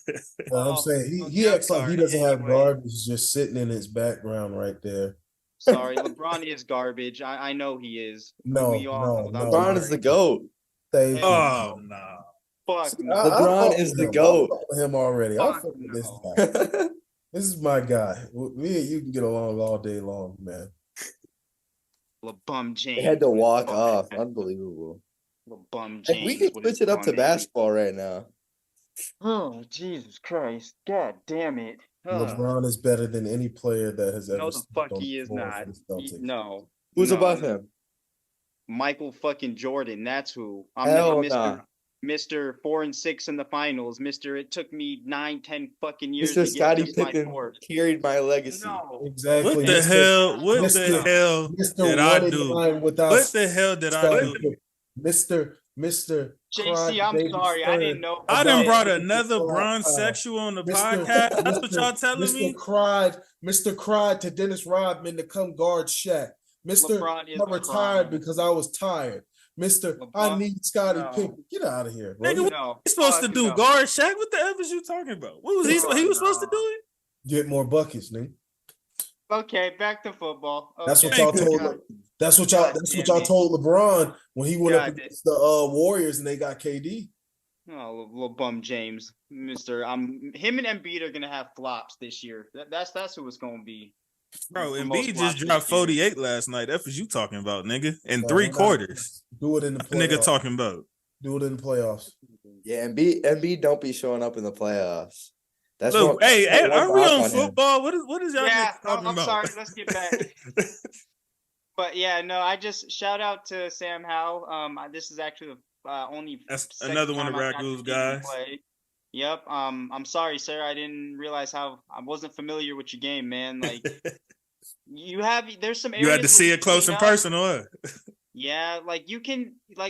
I'm saying he acts like he doesn't have garbage just sitting in his background right there. Sorry, LeBron is garbage. I know he is. No, LeBron is the GOAT. Thank you. Oh no. Fuck no. LeBron is the GOAT. I'll him already. I'll fuck with this guy. This is my guy. Me and you can get along all day long, man. LeBum James. They had to walk off. Unbelievable. LeBum James. Like, we can switch it up to basketball right now. Oh, Jesus Christ. God damn it. LeBron is better than any player that has ever. No, the fuck he is not. No. Who's above him? Michael fucking Jordan. That's who. Hell Mr. 4-6 in the finals. It took me 9-10 fucking years Mr. to Scottie get my Pippen fourth. carried my legacy. No. Exactly. What the hell? What the hell did I do? What the hell did I do? Mr. JC, I'm sorry. I didn't know. I done brought another bronze sexual on the podcast. That's what y'all telling me? Mr. cried to Dennis Rodman to come guard Shaq. I retired because I was tired. I need Scottie Pippen. Get out of here, bro. Nigga, what you supposed to do? Guard Shaq? What the F is you talking about? What was he was supposed to do it? Get more buckets, nigga. Okay, back to football. Okay. That's what y'all told. That's what y'all told LeBron when he went up against the Warriors and they got KD. Oh, little bum James, him and Embiid are gonna have flops this year. That's who it's gonna be. Bro, Embiid just dropped 48 last night. That's what you talking about, nigga. In 3 quarters. Do it in the playoffs. Nigga talking about. Do it in the playoffs. Yeah, Embiid don't be showing up in the playoffs. That's Look, hey, are we on football? What is y'all talking about? I'm sorry. Let's get back. But yeah, no, I just shout out to Sam Howell. This is actually the only. That's another one of Ragu's guys. Yep. I'm sorry, sir. I didn't realize I wasn't familiar with your game, man. Like there's some areas you had to see it close in person, or yeah,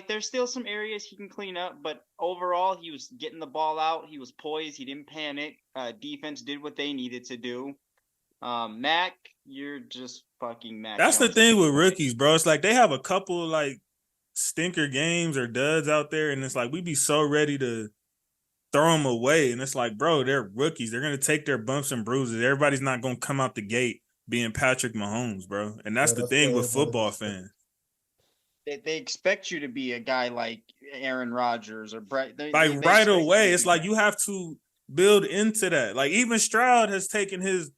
there's still some areas he can clean up, but overall he was getting the ball out. He was poised. He didn't panic. Defense did what they needed to do. Mac, you're just fucking Mac. That's the thing with rookies, bro. It's like they have a couple like stinker games or duds out there, and it's like we be so ready to throw them away, and it's like, bro, they're rookies. They're gonna take their bumps and bruises. Everybody's not gonna come out the gate being Patrick Mahomes, bro. And that's the thing with football fans. They expect you to be a guy like Aaron Rodgers or Brett. Right away, it's like you have to build into that. Like even Stroud has taken his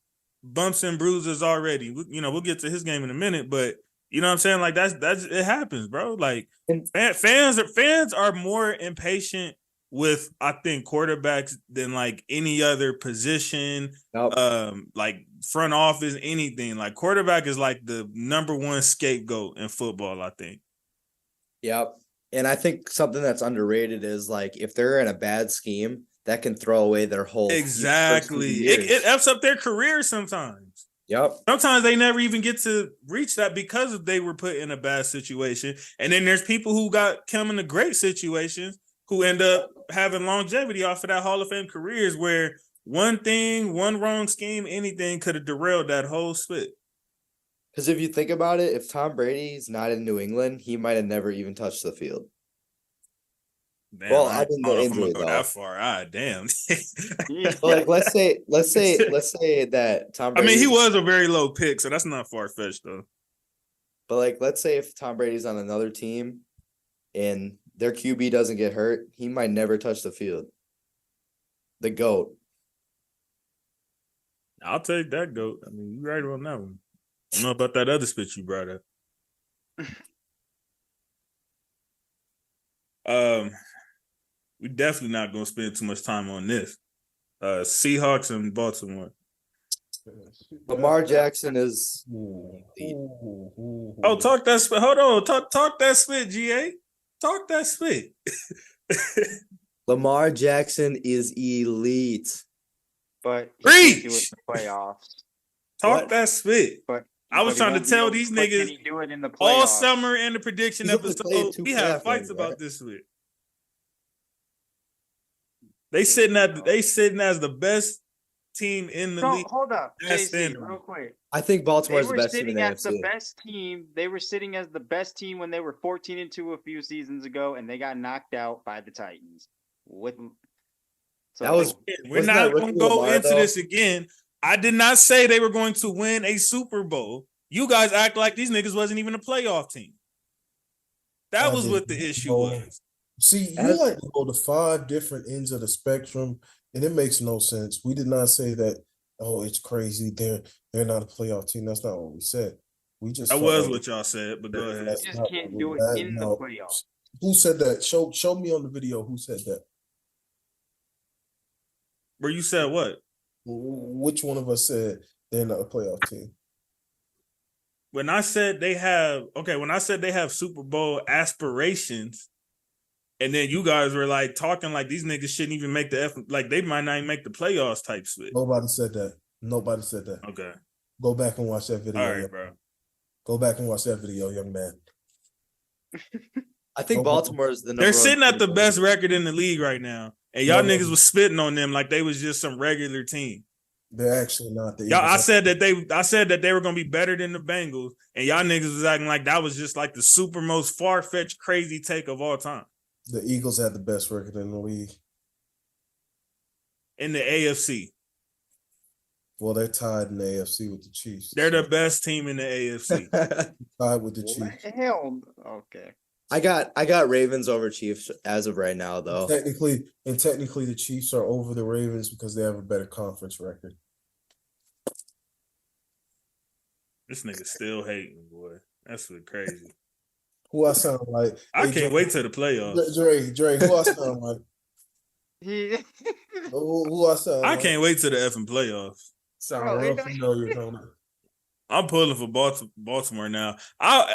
bumps and bruises already. We'll get to his game in a minute, but you know what I'm saying? Like that's it happens, bro. Like fans are more impatient with, I think, quarterbacks than like any other position, like front office, anything. Like quarterback is like the number one scapegoat in football, I think. Yep. And I think something that's underrated is like if they're in a bad scheme, that can throw away their whole exactly. It F's up their career sometimes. Yep. Sometimes they never even get to reach that because they were put in a bad situation. And then there's people who come into great situations who end up having longevity off of that Hall of Fame careers where one wrong scheme, anything could have derailed that whole split. Because if you think about it, if Tom Brady's not in New England, he might have never even touched the field. Damn, well, I didn't know injury though. That far, damn. Like let's say that Tom Brady. I mean, he was a very low pick, so that's not far fetched though. But like, let's say if Tom Brady's on another team and their QB doesn't get hurt, he might never touch the field. The GOAT. I'll take that GOAT. I mean, you're right on that one. I don't know about that other spit you brought up. We definitely not gonna spend too much time on this. Seahawks and Baltimore. Lamar Jackson is. Oh, talk that spit. Hold on, talk that spit, GA. Talk that spit. Lamar Jackson is elite. But he do it in the playoffs. Talk that spit. But I was trying to tell these niggas he do it in the playoffs? All summer in the prediction episode. We had fights about this spit. They sitting as the best team in the No, league. hold up, That's JC, standard. real quick. I think They Baltimore's the were best team in sitting the as the AFC. best team. They were sitting as the best team when they were 14-2 a few seasons ago, and they got knocked out by the Titans. That was We're wasn't not that going to Ricky go Lamar, into though? this again. I did not say they were going to win a Super Bowl. You guys act like these niggas wasn't even a playoff team. That was what the issue was. See, you like to go to 5 different ends of the spectrum, and it makes no sense. We did not say that, oh, it's crazy. They're not a playoff team. That's not what we said. We just That was what y'all said, but go ahead. You just can't do it in the playoffs. Who said that? Show me on the video who said that. Where you said what? Which one of us said they're not a playoff team? When I said they have Super Bowl aspirations, and then you guys were like talking like these niggas shouldn't even make like they might not even make the playoffs type shit. Nobody said that. Nobody said that. Okay. Go back and watch that video. All right, bro. Go back and watch that video, young man. I think Baltimore's the number They're sitting at the best record in the league right now. And y'all niggas was spitting on them like they was just some regular team. They're actually not. I said that they were gonna be better than the Bengals, and y'all niggas was acting like that was just like the super most far-fetched crazy take of all time. The Eagles had the best record in the league. In the AFC. Well, they're tied in the AFC with the Chiefs. They're the best team in the AFC. Tied with the Chiefs. Hell, okay. I got Ravens over Chiefs as of right now, though. Technically, the Chiefs are over the Ravens because they have a better conference record. This nigga still hating, boy. That's what crazy. Who I sound like? I can't wait till the playoffs. Dre, who I sound like? Who I sound like? I can't wait till the effing playoffs. Sound real familiar, don't it? I'm pulling for Baltimore now.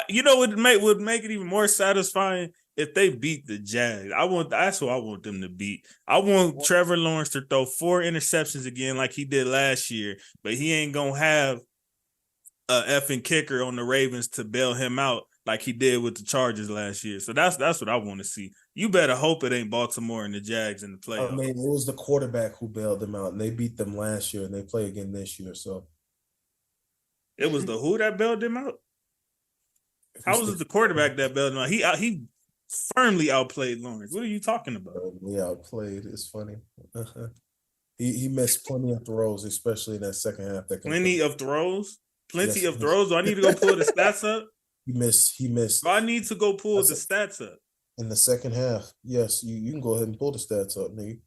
You know what would make it even more satisfying if they beat the Jags. That's who I want them to beat. I want Trevor Lawrence to throw 4 interceptions again like he did last year, but he ain't gonna have a effing kicker on the Ravens to bail him out like he did with the Chargers last year. So that's what I want to see. You better hope it ain't Baltimore and the Jags in the playoffs. I mean, it was the quarterback who bailed them out, and they beat them last year, and they play again this year. So it was the who that bailed them out? How was it the quarterback that bailed him out? He firmly outplayed Lawrence. What are you talking about? He outplayed. It's funny. He missed plenty of throws, especially in that second half. Plenty of throws? Plenty of throws? Do I need to go pull the stats up? He missed. Do I need to go pull the stats up? In the second half, yes, you can go ahead and pull the stats up, nigga.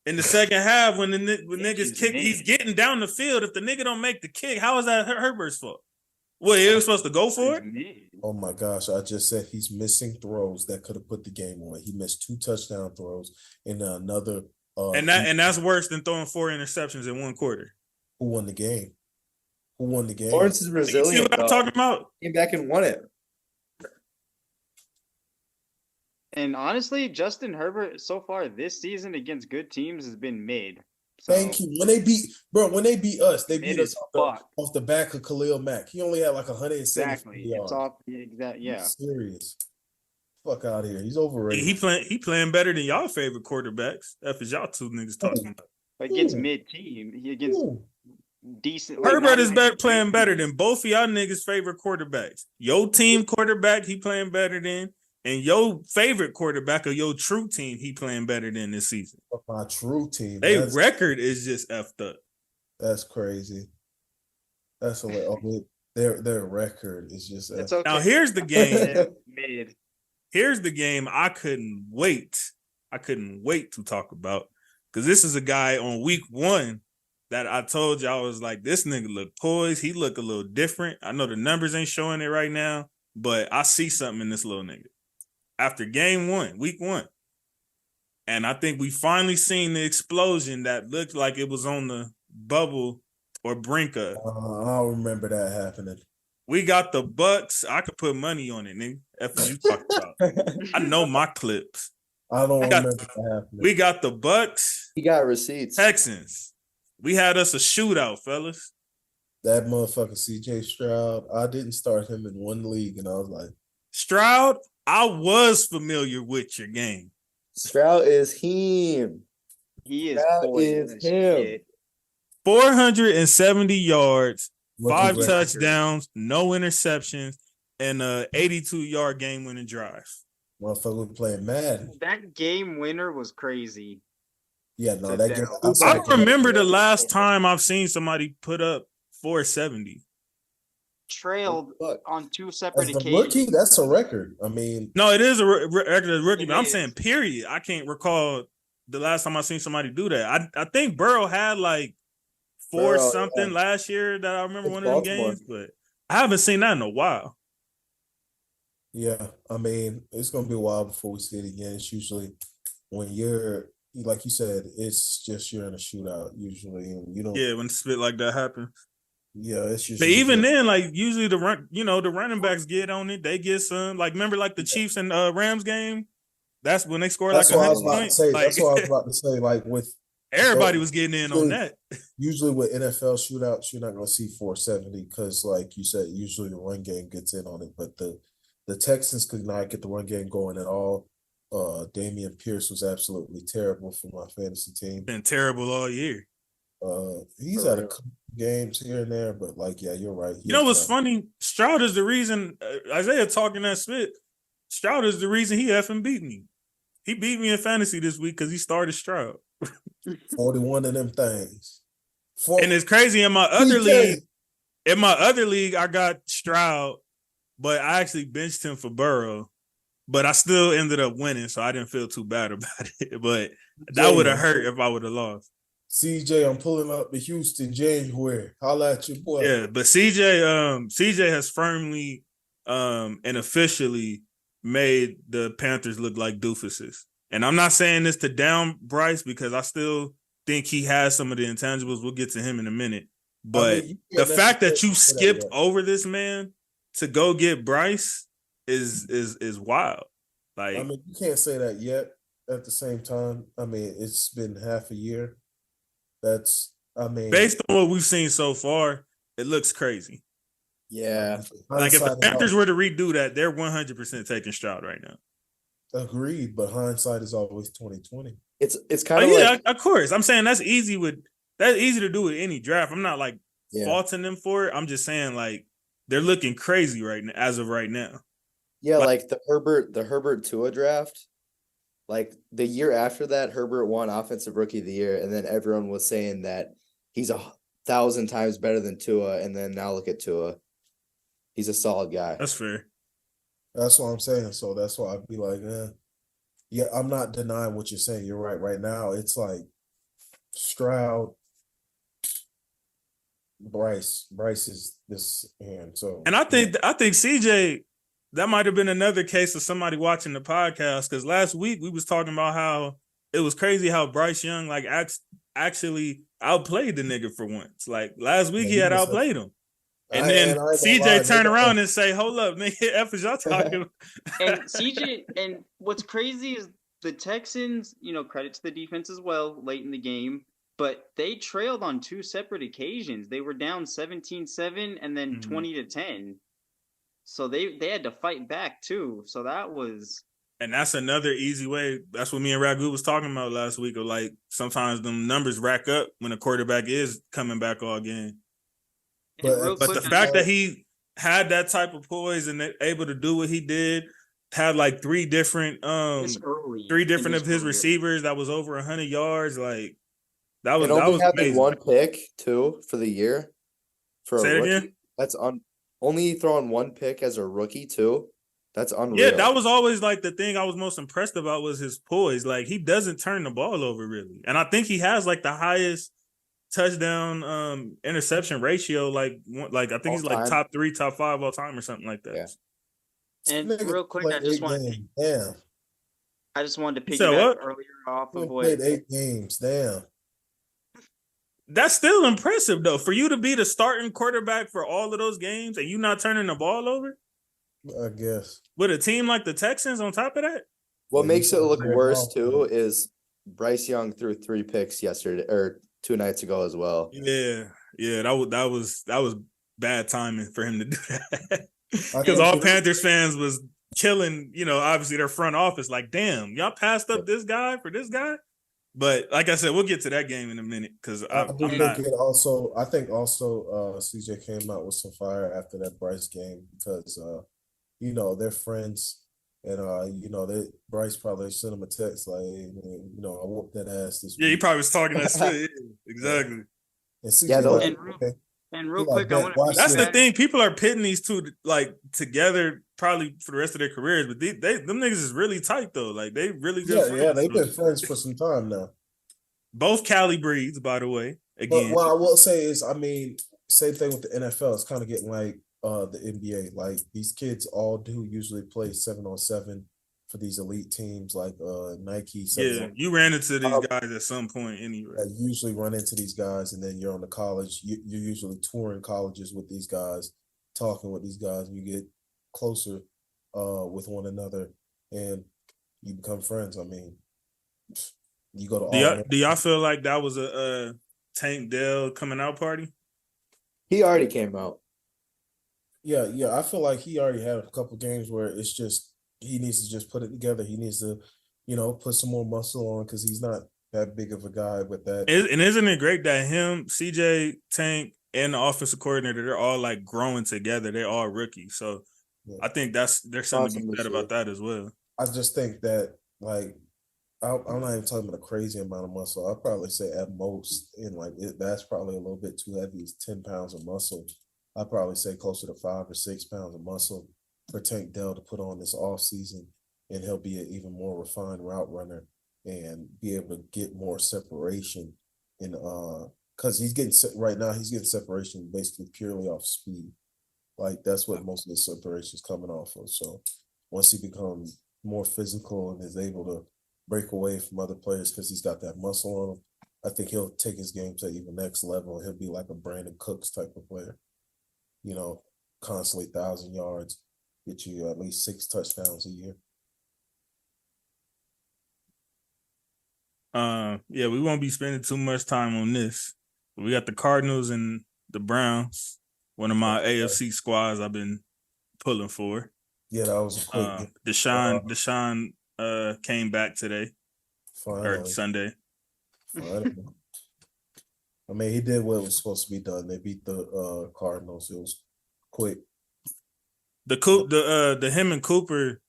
In the second half, when niggas kick, he's getting down the field. If the nigga don't make the kick, how is that Herbert's fault? What, he was supposed to go for it? Oh my gosh, I just said he's missing throws that could have put the game away. He missed 2 touchdown throws and another. And that's worse than throwing 4 interceptions in 1 quarter. Who won the game? Lawrence is resilient. See what I'm talking about? Came back and won it. And honestly, Justin Herbert so far this season against good teams has been mid. So, thank you. When they beat us, they beat us off the back of Khalil Mack. He only had like 170 exactly. yards. It's off. Yeah. Serious. Fuck out of here. He's overrated. He playing better than y'all favorite quarterbacks. That's y'all 2 niggas talking about. Against mid team, he against decent. Herbert is playing better than both of y'all niggas' favorite quarterbacks. Your team quarterback, he playing better than. And your favorite quarterback of your true team, he playing better than this season. My true team. Their record is just effed up. That's crazy. That's their record is just. It's okay. Now here's the game. Here's the game I couldn't wait to talk about, because this is a guy on week 1 that I told y'all was like, this nigga look poised. He look a little different. I know the numbers ain't showing it right now, but I see something in this little nigga. After game 1, week 1. And I think we finally seen the explosion that looked like it was on the bubble or brink of. I don't remember that happening. We got the Bucks. I could put money on it, nigga. That's what you talking about. I know my clips. I don't remember that happening. We got the Bucks. He got receipts. Texans. We had us a shootout, fellas. That motherfucker CJ Stroud. I didn't start him in 1 league, and I was like, Stroud, I was familiar with your game. Stroud is him. He is. Stroud is him. 470 yards, Rookie 5 record. touchdowns, no interceptions, and a 82-yard game-winning drive. Motherfucker was playing Madden. That game winner was crazy. Yeah, no, To that them. game. I don't remember the last time I've seen somebody put up 470. Trailed on 2 separate As the occasions. rookie, that's a record. I mean, No, it is a record rookie, It but I'm is. saying period. I can't recall the last time I seen somebody do that. I think Burrow had like 4 Burrow, something yeah. last year that I remember It's one of them Baltimore. games, but I haven't seen that in a while. yeah, I mean, it's gonna be a while before we see it again. It's usually when you're, like you said, it's just you're in a shootout usually, and you don't. Yeah, when spit like that happens. Yeah, it's But usually. even then, like usually the running backs get on it. They get some. Like remember, like the Chiefs and Rams game. That's when they scored like That's what I 100 was about to points. say. Like, That's what I was about to say. Like with everybody was getting in on usually- that. usually with NFL shootouts, you're not gonna see 470 because, like you said, usually the run game gets in on it. But the Texans could not get the run game going at all. Damian Pierce was absolutely terrible for my fantasy team. Been terrible all year. He's had a couple games here and there, but like, yeah, you're right. You know what's funny? Stroud is the reason. Isaiah talking that spit. Stroud is the reason he effing beat me. He beat me in fantasy this week because he started Stroud. 41 of them things. And it's crazy in my other league. In my other league, I got Stroud, but I actually benched him for Burrow. But I still ended up winning, so I didn't feel too bad about it. But that would have hurt if I would have lost. CJ, I'm pulling up the Houston January. Holla at your boy. Yeah, but CJ has firmly and officially made the Panthers look like doofuses. And I'm not saying this to down Bryce because I still think he has some of the intangibles. We'll get to him in a minute. But the fact that you skipped over this man to go get Bryce is wild. Like, I mean, you can't say that yet. At the same time, I mean, it's been half a year. Based on what we've seen so far, it looks crazy. Yeah. Like if the Panthers were to redo that, they're 100% taking Stroud right now. Agreed, but hindsight is always 2020. It's kind of like, of course. I'm saying that's easy to do with any draft. I'm not like faulting them for it. I'm just saying like they're looking crazy right now as of right now. Yeah, like the Herbert Tua draft. Like the year after that, Herbert won Offensive Rookie of the Year, and then everyone was saying that he's 1,000 times better than Tua, and then now look at Tua. He's a solid guy. That's fair. That's what I'm saying. So that's why I'd be like, yeah, I'm not denying what you're saying. You're right. Right now, it's like Stroud, Bryce is this hand. So, and I think CJ, that might have been another case of somebody watching the podcast because last week we was talking about how it was crazy how Bryce Young like actually outplayed the nigga for once. Like last week he had outplayed him. And then CJ turn around and say, "Hold up, nigga, F is y'all talking." And CJ, and what's crazy is the Texans, credit to the defense as well late in the game, but they trailed on 2 separate occasions. They were down 17-7 and then 20-10. So they had to fight back too. So that was. And that's another easy way. That's what me and Ragu was talking about last week. Of like sometimes them numbers rack up when a quarterback is coming back all game. But the fact that he had that type of poise and able to do what he did, had like 3 different of his receivers that was over 100 yards, like that was amazing. 1 pick too for the year. Say it again. That's only throwing 1 pick as a rookie too. That's unreal. Yeah, that was always like the thing I was most impressed about was his poise. Like he doesn't turn the ball over really, and I think he has like the highest touchdown interception ratio. Like I think he's like top 3, top 5 all time or something like that. Yeah. And real quick, I just wanted to piggyback earlier off of what. Played 8 games. Damn. That's still impressive though. For you to be the starting quarterback for all of those games and you not turning the ball over. I guess. With a team like the Texans on top of that? What makes it look worse too is Bryce Young threw 3 picks yesterday or 2 nights ago as well. Yeah. That was bad timing for him to do that. Because all Panthers fans was killing, obviously their front office. Like, damn, y'all passed up this guy for this guy? But like I said, we'll get to that game in a minute because I I'm think not. I think also CJ came out with some fire after that Bryce game because they're friends and Bryce probably sent him a text like, hey, man, I whooped that ass this Yeah, he week. probably was talking that shit. Exactly. And CJ Yeah, like, okay. And real He like, quick, I want to watch That's the this. thing. People are pitting these two like together probably for the rest of their careers, but them niggas is really tight though. Like they really good friends. Yeah, they've been friends for some time now. Both Cali breeds, by the way. Again, But what I will say is, same thing with the NFL. It's kind of getting like the NBA. Like these kids all do usually play 7-on-7 for these elite teams like Nike. Yeah, you ran into these guys at some point anyway. I usually run into these guys, and then you're on the college. You're usually touring colleges with these guys, talking with these guys, and you get closer with one another, and you become friends. I mean, you go to do y'all feel like that was a Tank Dell coming out party? He already came out. Yeah. I feel like he already had a couple games where it's just he needs to just put it together. He needs to, put some more muscle on because he's not that big of a guy with that. And isn't it great that him, CJ, Tank, and the offensive coordinator, they're all like growing together. They're all rookies. So yeah. I think there's something to be said about that as well. I just think that like I'm not even talking about a crazy amount of muscle. I'd probably say at most, that's probably a little bit too heavy. It's 10 pounds of muscle. I'd probably say closer to 5 or 6 pounds of muscle for Tank Dell to put on this off season, and he'll be an even more refined route runner and be able to get more separation. And because he's getting separation basically purely off speed. Like that's what most of his separation is coming off of. So once he becomes more physical and is able to break away from other players because he's got that muscle on him, I think he'll take his game to even next level. He'll be like a Brandon Cooks type of player. Constantly 1,000 yards, get you at least 6 touchdowns a year. Yeah, we won't be spending too much time on this. We got the Cardinals and the Browns, one of my AFC squads I've been pulling for. Yeah, that was a quick Deshaun came back today. Or Sunday. Finally. I mean, he did what was supposed to be done. They beat the Cardinals. It was quick. The him and Cooper,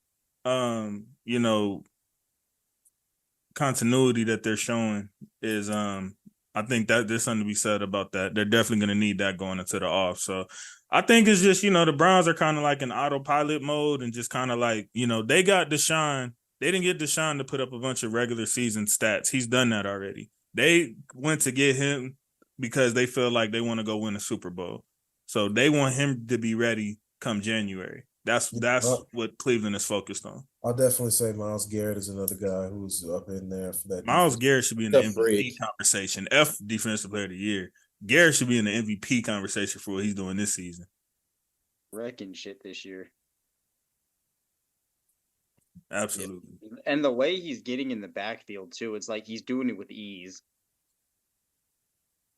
continuity that they're showing is I think that there's something to be said about that. They're definitely going to need that going into the off. So I think it's just, the Browns are kind of like in autopilot mode and just kind of like, they got Deshaun. They didn't get Deshaun to put up a bunch of regular season stats. He's done that already. They went to get him because they feel like they want to go win a Super Bowl. So they want him to be ready come January. That's what Cleveland is focused on. I'll definitely say Myles Garrett is another guy who's up in there for that. Myles Garrett should be in the MVP conversation. Defensive Player of the Year. Garrett should be in the MVP conversation for what he's doing this season. Wrecking shit this year. Absolutely. And the way he's getting in the backfield too, it's like he's doing it with ease.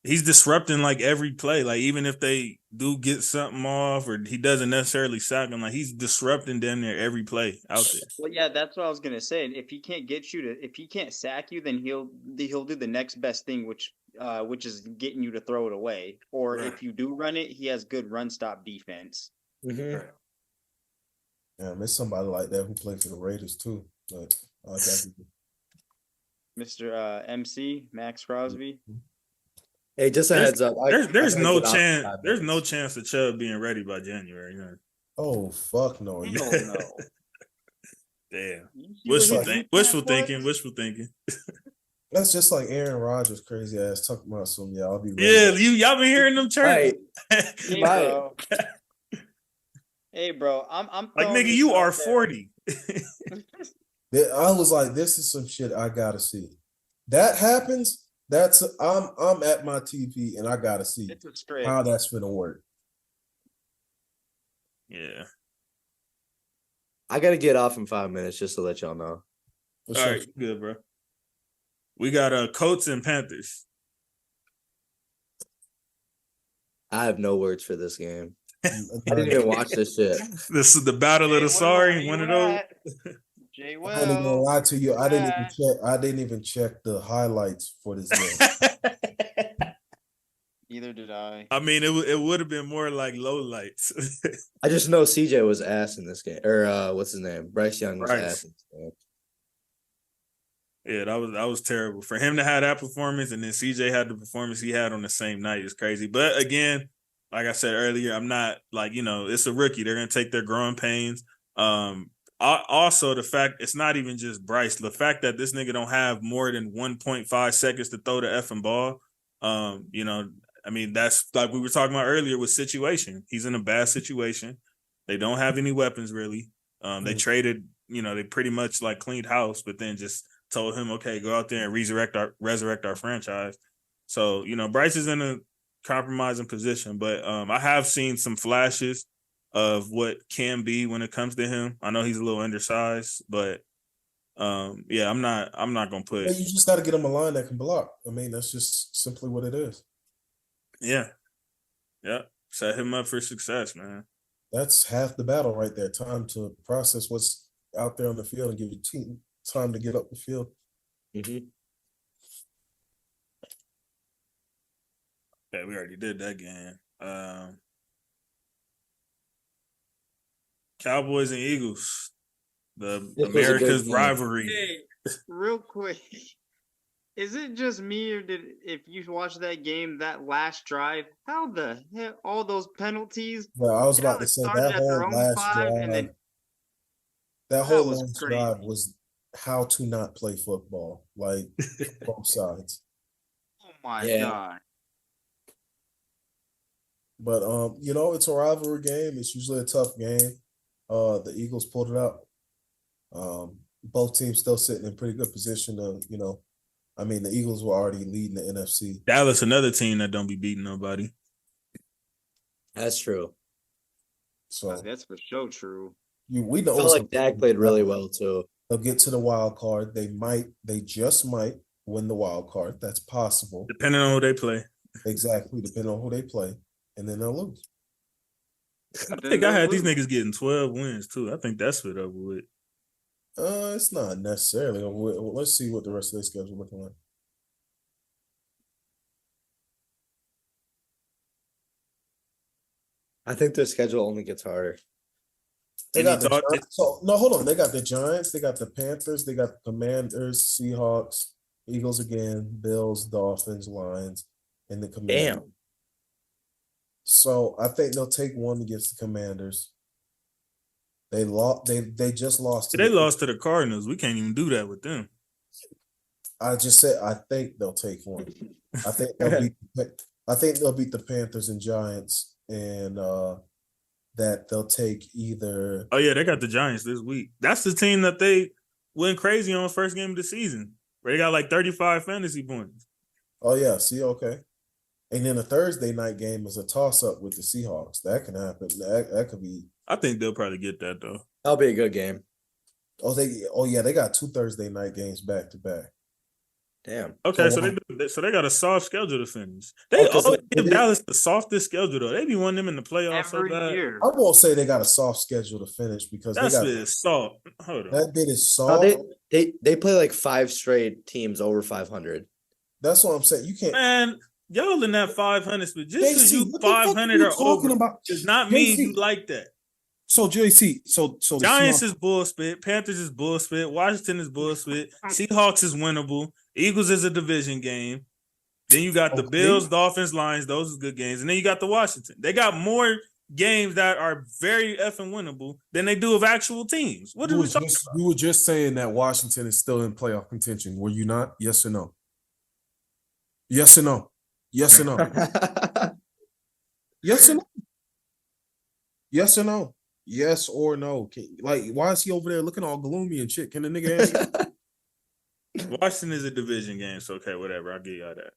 He's disrupting like every play. Like even if they do get something off or he doesn't necessarily sack them, like he's disrupting damn near every play out there. Well, yeah, that's what I was gonna say. If he can't if he can't sack you, then he'll do the next best thing, which is getting you to throw it away. Or if you do run it, he has good run stop defense. Mm-hmm. Yeah, there's somebody like that who played for the Raiders too. But Mr. MC Max Crosby. Hey, just a heads up. There's no chance. There's no chance of Chubb being ready by January. Huh? Oh fuck no! You don't know. Damn. Wishful thinking. That's just like Aaron Rodgers' crazy ass talking about some. Yeah, I'll be ready. Yeah, y'all been hearing them chirp. Hey, bro. Hey, bro. I'm like nigga. You are 40. I was like, this is some shit I gotta see. That happens. I'm at my TV and I gotta see how that's gonna work. Yeah. I gotta get off in 5 minutes just to let y'all know. All right, good, bro. We got Colts and Panthers. I have no words for this game. I didn't even watch this shit. This is the battle of the sorry. One of those. Jay I ain't even gonna lie to you. I didn't even Wells. check. I didn't even check the highlights for this game. Neither did I. I mean, it would have been more like low lights. I just know CJ was ass in this game. Or what's his name? Bryce Young was Bryce. ass in this game. Yeah, that was terrible for him to have that performance, and then CJ had the performance he had on the same night. Is crazy. But again, like I said earlier, I'm not like, it's a rookie. They're gonna take their growing pains. Also, the fact it's not even just Bryce. The fact that this nigga don't have more than 1.5 seconds to throw the effing ball. I mean, that's like we were talking about earlier with situation. He's in a bad situation. They don't have any weapons really. They traded. They pretty much like cleaned house, but then just told him, okay, go out there and resurrect our franchise. So, Bryce is in a compromising position, but I have seen some flashes of what can be when it comes to him. I know he's a little undersized, but yeah, I'm not gonna put. You just got to get him a line that can block. I mean, that's just simply what it is. Yeah, set him up for success, man. That's half the battle right there. Time to process what's out there on the field and give your team time to get up the field. Mm-hmm. Yeah, we already did that game. Cowboys and Eagles, the America's rivalry. Hey, real quick, is it just me, or if you watch that game, that last drive, how the hell all those penalties? Well, I was about to say that whole last drive. And then that whole last drive was how to not play football, like both sides. Oh my God. But it's a rivalry game. It's usually a tough game. The Eagles pulled it out. Both teams still sitting in pretty good position to, I mean, the Eagles were already leading the NFC. Dallas, another team that don't be beating nobody. That's true. So that's for sure true. We know. I felt like Dak played really well too. They'll get to the wild card. They just might win the wild card. That's possible. Depending on who they play. Exactly, depending on who they play. And then they'll lose. I think I had these niggas getting 12 wins too. I think that's what over with. It's not necessarily. Let's see what the rest of their schedule looking like. I think their schedule only gets harder. Hold on. They got the Giants, they got the Panthers, they got the Commanders, Seahawks, Eagles again, Bills, Dolphins, Lions, and the Commanders. Damn. So I think they'll take one against the Commanders. They just lost. They lost to the Cardinals. We can't even do that with them. I just said I think they'll take one. I think they'll beat the Panthers and Giants, and that they'll take either. Oh yeah, they got the Giants this week. That's the team that they went crazy on first game of the season, where they got like 35 fantasy points. Oh yeah, see, okay. And then a Thursday night game is a toss-up with the Seahawks. That can happen. That could be. I think they'll probably get that though. That'll be a good game. They got 2 Thursday night games back to back. Damn. Okay, so they got a soft schedule to finish. They give Dallas the softest schedule though. They be wanting them in the playoffs every so bad. year. I won't say they got a soft schedule to finish because that's soft. Hold on. That bit is soft. They play like 5 straight teams over 500. That's what I'm saying. You can't. Man, y'all in that 500 split. Just because you 500 or over does not mean you like that. So JC, so Giants is bullshit. Panthers is bullshit. Washington is bullshit. Seahawks is winnable. Eagles is a division game. Then you got the Bills, Dolphins, Lions. Those are good games. And then you got the Washington. They got more games that are very effing winnable than they do of actual teams. What are we talking about? You were just saying that Washington is still in playoff contention. Were you not? Yes or no? Yes or no? Yes or no? Yes or no? Yes or no? Yes or no? Why is he over there looking all gloomy and shit? Can the nigga answer? Washington is a division game, so okay, whatever. I'll give y'all that.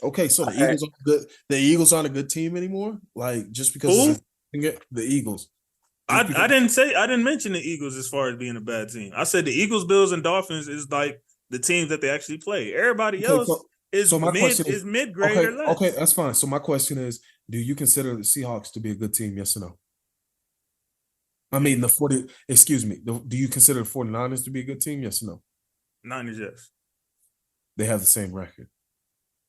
Okay, so the Eagles aren't good. The Eagles aren't a good team anymore. Like just because the Eagles. I didn't mention the Eagles as far as being a bad team. I said the Eagles, Bills, and Dolphins is like the teams that they actually play. Everybody else is mid-grade or less. Okay, that's fine. So my question is, do you consider the Seahawks to be a good team? Yes or no? I mean, do you consider the 49ers to be a good team? Yes or no? Niners, yes. They have the same record.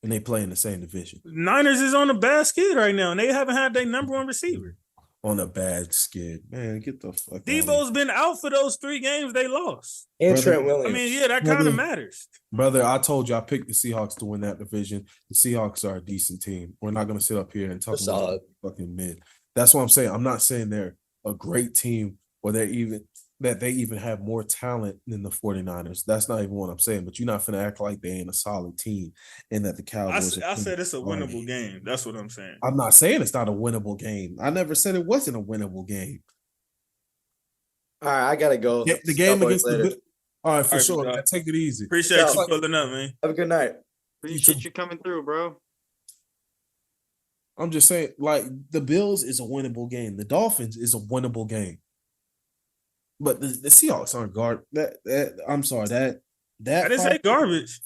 And they play in the same division. Niners is on a bad skid right now, and they haven't had their number one receiver. On a bad skid. Man, get the fuck Debo's been out for those 3 games they lost. And Brother, Trent Williams. I mean, yeah, that kind of matters. Brother, I told you I picked the Seahawks to win that division. The Seahawks are a decent team. We're not going to sit up here and talk about fucking mid. That's what I'm saying. I'm not saying they're a great team or they even have more talent than the 49ers. That's not even what I'm saying. But you're not finna act like they ain't a solid team and that the Cowboys. I said it's a winnable game. That's what I'm saying. I'm not saying it's not a winnable game. I never said it wasn't a winnable game. All right, I gotta go. The game against the. All right, for sure. Man, take it easy. Appreciate you pulling up, man. Have a good night. Appreciate you coming through, bro. I'm just saying, like, the Bills is a winnable game. The Dolphins is a winnable game. But the Seahawks aren't garbage. I'm sorry, that I didn't say garbage.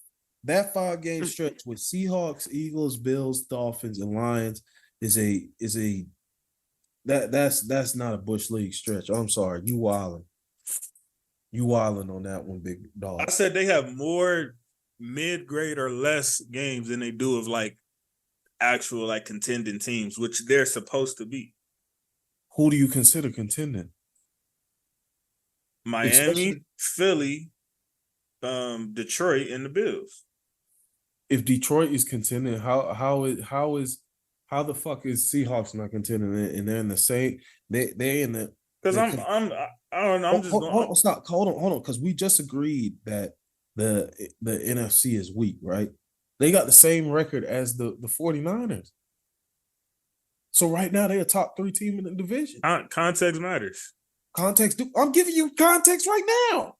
That 5-game stretch with Seahawks, Eagles, Bills, Dolphins, and Lions that's not a Bush League stretch. I'm sorry, you wilding. You wilding on that one, big dog. I said they have more mid-grade or less games than they do of like actual like contending teams, which they're supposed to be. Who do you consider contending? Miami, Philly, Detroit, and the Bills. If Detroit is contending, how the fuck is Seahawks not contending? And they're in the same. They in the. Because I don't know. I'm just going. Stop. Hold on. Because we just agreed that the NFC is weak, right? They got the same record as the 49ers. So right now they're a top 3 team in the division. Context matters. Context. I'm giving you context right now.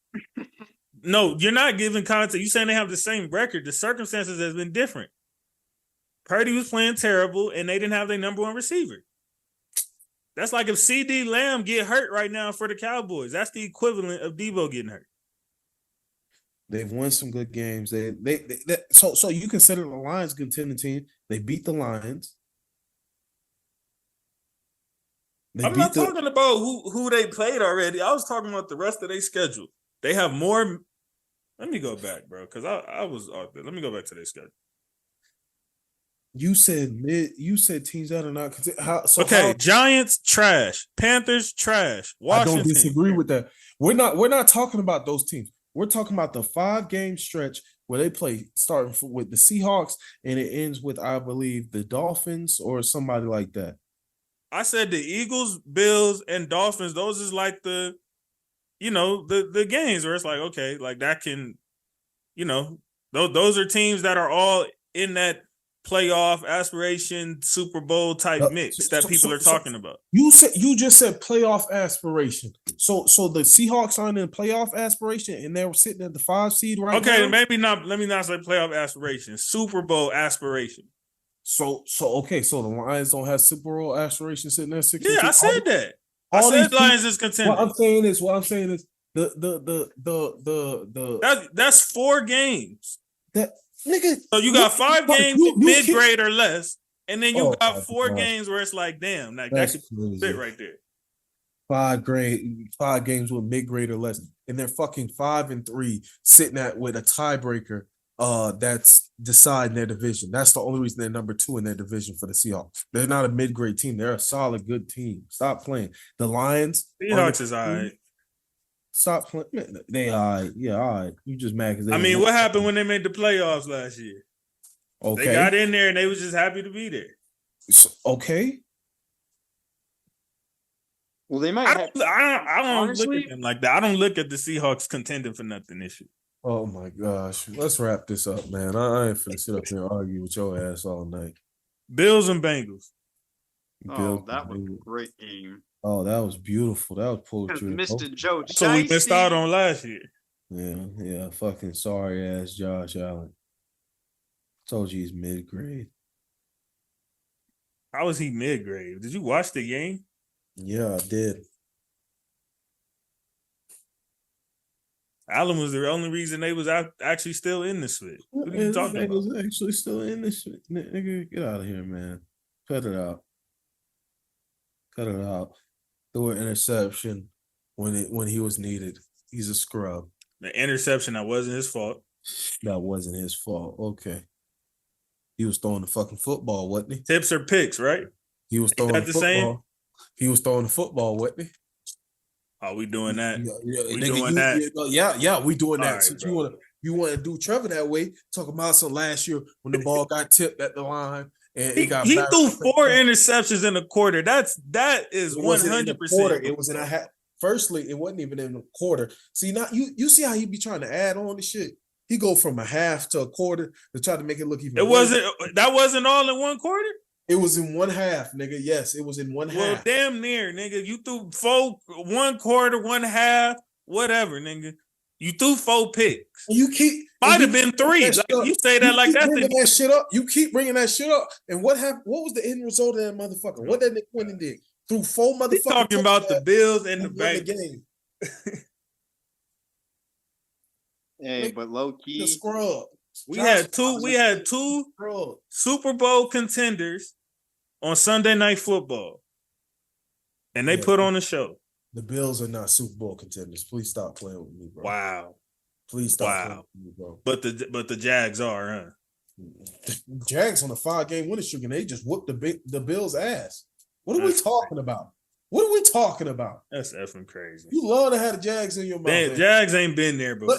No, you're not giving context. You're saying they have the same record. The circumstances has been different. Purdy was playing terrible, and they didn't have their number 1 receiver. That's like if CeeDee Lamb get hurt right now for the Cowboys. That's the equivalent of Debo getting hurt. They've won some good games. So you consider the Lions a contending team. They beat the Lions. I'm not talking about who they played already. I was talking about the rest of their schedule. They have more. Let me go back, bro, because I was off there. Let me go back to their schedule. You said teams that are not Giants trash, Panthers trash, Washington. I don't disagree with that. We're not talking about those teams. We're talking about the 5-game stretch where they play starting with the Seahawks and it ends with, I believe, the Dolphins or somebody like that. I said the Eagles, Bills, and Dolphins. Those is like the games where it's like, okay, like that can, those are teams that are all in that playoff aspiration Super Bowl type mix that people are talking about. You just said playoff aspiration. So the Seahawks aren't in playoff aspiration and they're sitting at the 5 seed right now. Okay, maybe not. Let me not say playoff aspiration. Super Bowl aspiration. So the Lions don't have Super Bowl aspirations sitting there 6. Yeah, I said that. I said Lions is contending. What I'm saying is that's 4 games. That nigga. So you got 5 games with mid-grade or less, and then you got 4 games where it's like, damn, like that could fit right there. 5 games with mid-grade or less, and they're fucking 5-3 sitting with a tiebreaker. That's deciding their division. That's the only reason they're number 2 in their division for the Seahawks. They're not a mid-grade team. They're a solid, good team. Stop playing. The Lions. Seahawks is all right. Stop playing. They all right. Yeah, all right. You just mad because what happened when they made the playoffs last year? Okay. They got in there and they was just happy to be there. Okay. Well, they might. I don't look at them like that. I don't look at the Seahawks contending for nothing this year. Oh my gosh. Let's wrap this up, man. I ain't finna sit up here and argue with your ass all night. Bills and Bengals. That was a great game. Oh, that was beautiful. That was poetry. Mr. Joe. So we missed out on last year. Yeah. Fucking sorry ass Josh Allen. Told you he's mid-grade. How was he mid-grade? Did you watch the game? Yeah, I did. Allen was the only reason they was actually still in this shit. What are you talking about? They was actually still in this shit. Nigga, get out of here, man. Cut it out. threw an interception when he was needed. He's a scrub. The interception that wasn't his fault. That wasn't his fault. Okay. He was throwing the fucking football, wasn't he? Tips or picks, right? He was throwing the the football. same? He was throwing the football, wasn't he? Are we doing that? We doing that? Yeah, we doing that. Right, Since you want to do Trevor that way, talking about some last year when the ball got tipped at the line and he threw 4 interceptions in a quarter. That is 100%. It was in a half. Firstly, it wasn't even in a quarter. See, now you see how he be trying to add on the shit. He go from a half to a quarter to try to make it look even. That wasn't all in one quarter. It was in one half, nigga. Yes, it was in one half. Well, damn near, nigga. You threw 1 quarter, 1 half, whatever, nigga. You threw 4 picks. You keep might have been 3. Like, you say that like that's bringing that shit up. You keep bringing that shit up. And what happened? What was the end result of that motherfucker? What that nigga went and did? Threw 4 motherfuckers. Talking about the Bills and the Bengals. Hey, but low key, the scrub. We had two Super Bowl contenders on Sunday Night Football, and they put on a show. The Bills are not Super Bowl contenders. Please stop playing with me, bro. Wow. Please stop playing with me, bro. But the Jags are, huh? The Jags on a 5-game winning streak, and they just whooped the Bills' ass. What are we talking about? What are we talking about? That's effing crazy. You love to have the Jags in your mouth. Jags ain't been there before.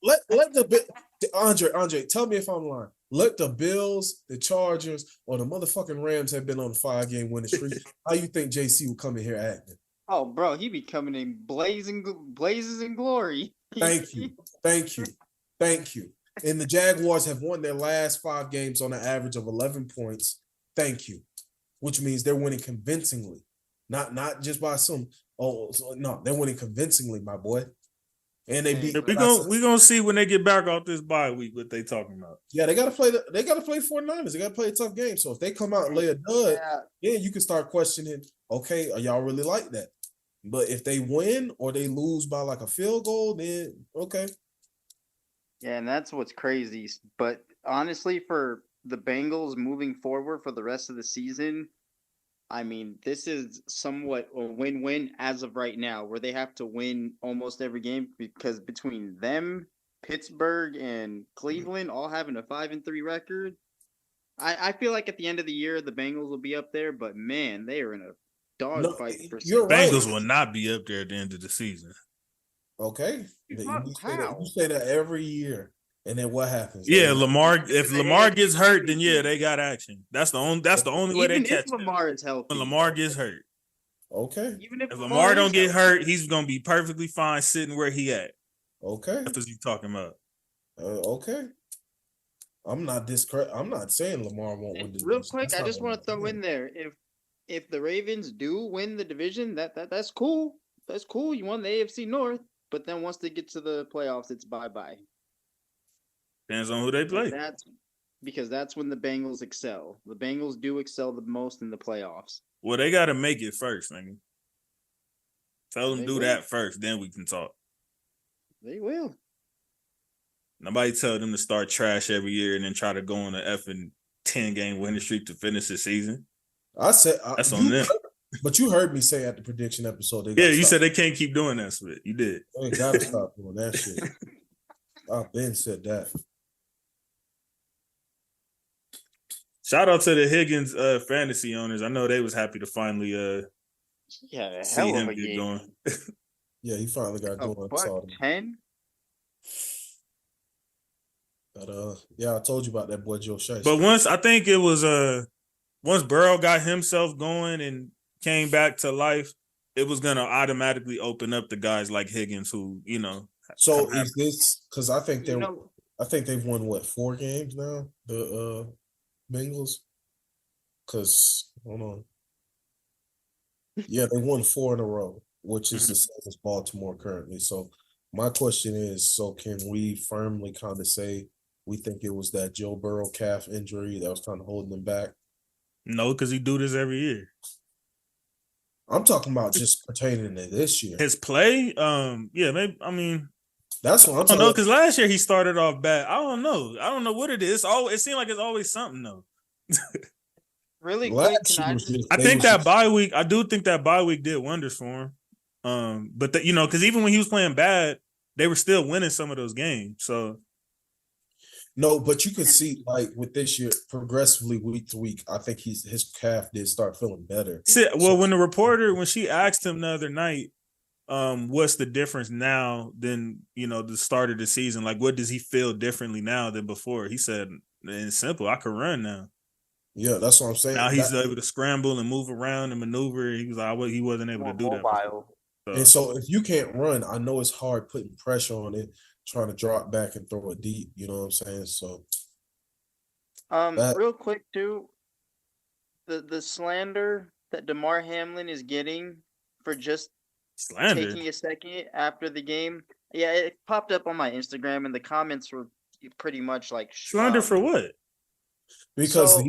Let the Andre, tell me if I'm lying. Let the Bills, the Chargers, or the motherfucking Rams have been on a 5-game winning streak. How you think JC will come in here acting? Oh, bro, he be coming in blazes and glory. Thank you. And the Jaguars have won their last 5 games on an average of 11 points. Thank you. Which means they're winning convincingly. Not just by some. No, they're winning convincingly, my boy. And they beat. We gonna see when they get back off this bye week what they talking about. Yeah, they gotta play 49ers. They gotta play a tough game. So if they come out and lay a dud, then you can start questioning. Okay, are y'all really like that? But if they win or they lose by like a field goal, then okay. Yeah, and that's what's crazy. But honestly, for the Bengals moving forward for the rest of the season, I mean, this is somewhat a win-win as of right now, where they have to win almost every game because between them, Pittsburgh, and Cleveland all having a 5-3 record, I feel like at the end of the year the Bengals will be up there. But man, they are in a dogfight. You're right. Bengals will not be up there at the end of the season. Okay, you say that every year. And then what happens? Yeah, Lamar. If Lamar gets hurt, then yeah, they got action. That's the only way they catch. Even if Lamar is healthy. When Lamar gets hurt. Okay. Even if Lamar don't get hurt, he's gonna be perfectly fine sitting where he at. Okay. That's what you talking about. Okay. I'm not saying Lamar won't win the real quick, I just want to throw in there if the Ravens do win the division, that's cool. That's cool. You won the AFC North, but then once they get to the playoffs, it's bye-bye. Depends on who they play. Because that's when the Bengals excel. The Bengals do excel the most in the playoffs. Well, they got to make it first, nigga. Tell them do that first, then we can talk. They will. Nobody tell them to start trash every year and then try to go on an effing 10-game winning streak to finish the season. I said that's on them. But you heard me say at the prediction episode. You said they can't keep doing that shit. You did. They gotta stop doing that shit. I've been said that. Shout out to the Higgins fantasy owners. I know they was happy to finally see him get going. Yeah, he finally got going. $10? But yeah, I told you about that boy Joe Shiesty. But once Burrow got himself going and came back to life, it was gonna automatically open up to guys like Higgins who, So is this because I think they've won what 4 games now? The Bengals? Because hold on. Yeah, they won 4 in a row, which is the same as Baltimore currently. So my question is, can we firmly kind of say we think it was that Joe Burrow calf injury that was kind of holding them back? No, because he do this every year. I'm talking about just pertaining to this year. His play, maybe. I mean, that's what I'm talking about. Because last year he started off bad. I don't know what it is. It seems like it's always something though. Really quick, Last can year I was just just I they think was that just bye week. I do think that bye week did wonders for him. But because even when he was playing bad, they were still winning some of those games. So no, but you can see like with this year progressively week to week. I think his calf did start feeling better. well, when she asked him the other night, what's the difference now than the start of the season? Like, what does he feel differently now than before? He said, "It's simple. I can run now." Yeah, that's what I'm saying. Now he's able to scramble and move around and maneuver. He was like, he wasn't able to do that before. And so if you can't run, I know it's hard putting pressure on it, trying to drop back and throw it deep. You know what I'm saying? So real quick too, the slander that DeMar Hamlin is getting for just slander taking a second after the game. Yeah, it popped up on my Instagram and the comments were pretty much like slander for what? because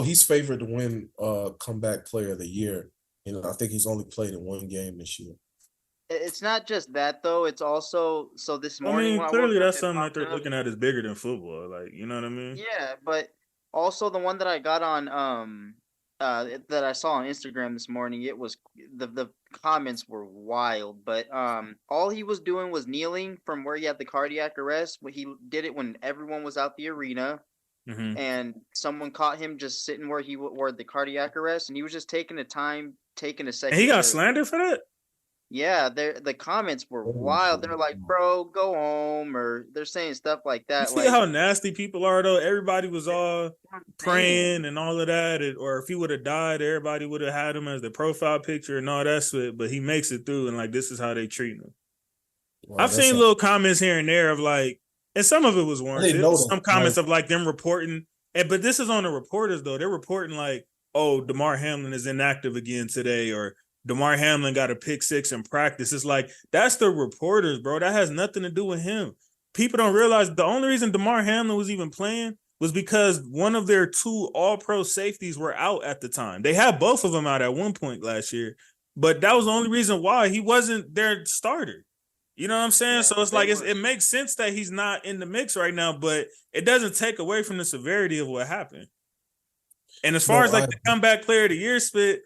he's favored to win comeback player of the year. I think he's only played in one game this year. It's not just that though. It's also this morning. Clearly that's something that they're looking at as bigger than football. Like, you know what I mean? Yeah, but also the one that I got on that I saw on Instagram this morning, it was the comments were wild. But all he was doing was kneeling from where he had the cardiac arrest. He did it when everyone was out the arena. Mm-hmm. And someone caught him just sitting where he wore the cardiac arrest, and he was just taking a second. And he got slandered for that? Yeah, the comments were wild. They're like, "Bro, go home," or they're saying stuff like that. You see how nasty people are, though. Everybody was all praying and all of that, or if he would have died, everybody would have had him as the profile picture and all that shit. But he makes it through, and like this is how they treat him. Wow, I've seen little comments here and there of like, and some of it was warranted. Some comments of like them reporting, but this is on the reporters though. They're reporting like, "Oh, DeMar Hamlin is inactive again today," or DeMar Hamlin got a pick 6 in practice. It's like, that's the reporters, bro. That has nothing to do with him. People don't realize the only reason DeMar Hamlin was even playing was because one of their 2 all-pro safeties were out at the time. They had both of them out at one point last year, but that was the only reason why he wasn't their starter. You know what I'm saying? Yeah, so it's like, it makes sense that he's not in the mix right now, but it doesn't take away from the severity of what happened. And as far as like the comeback player of the year spit,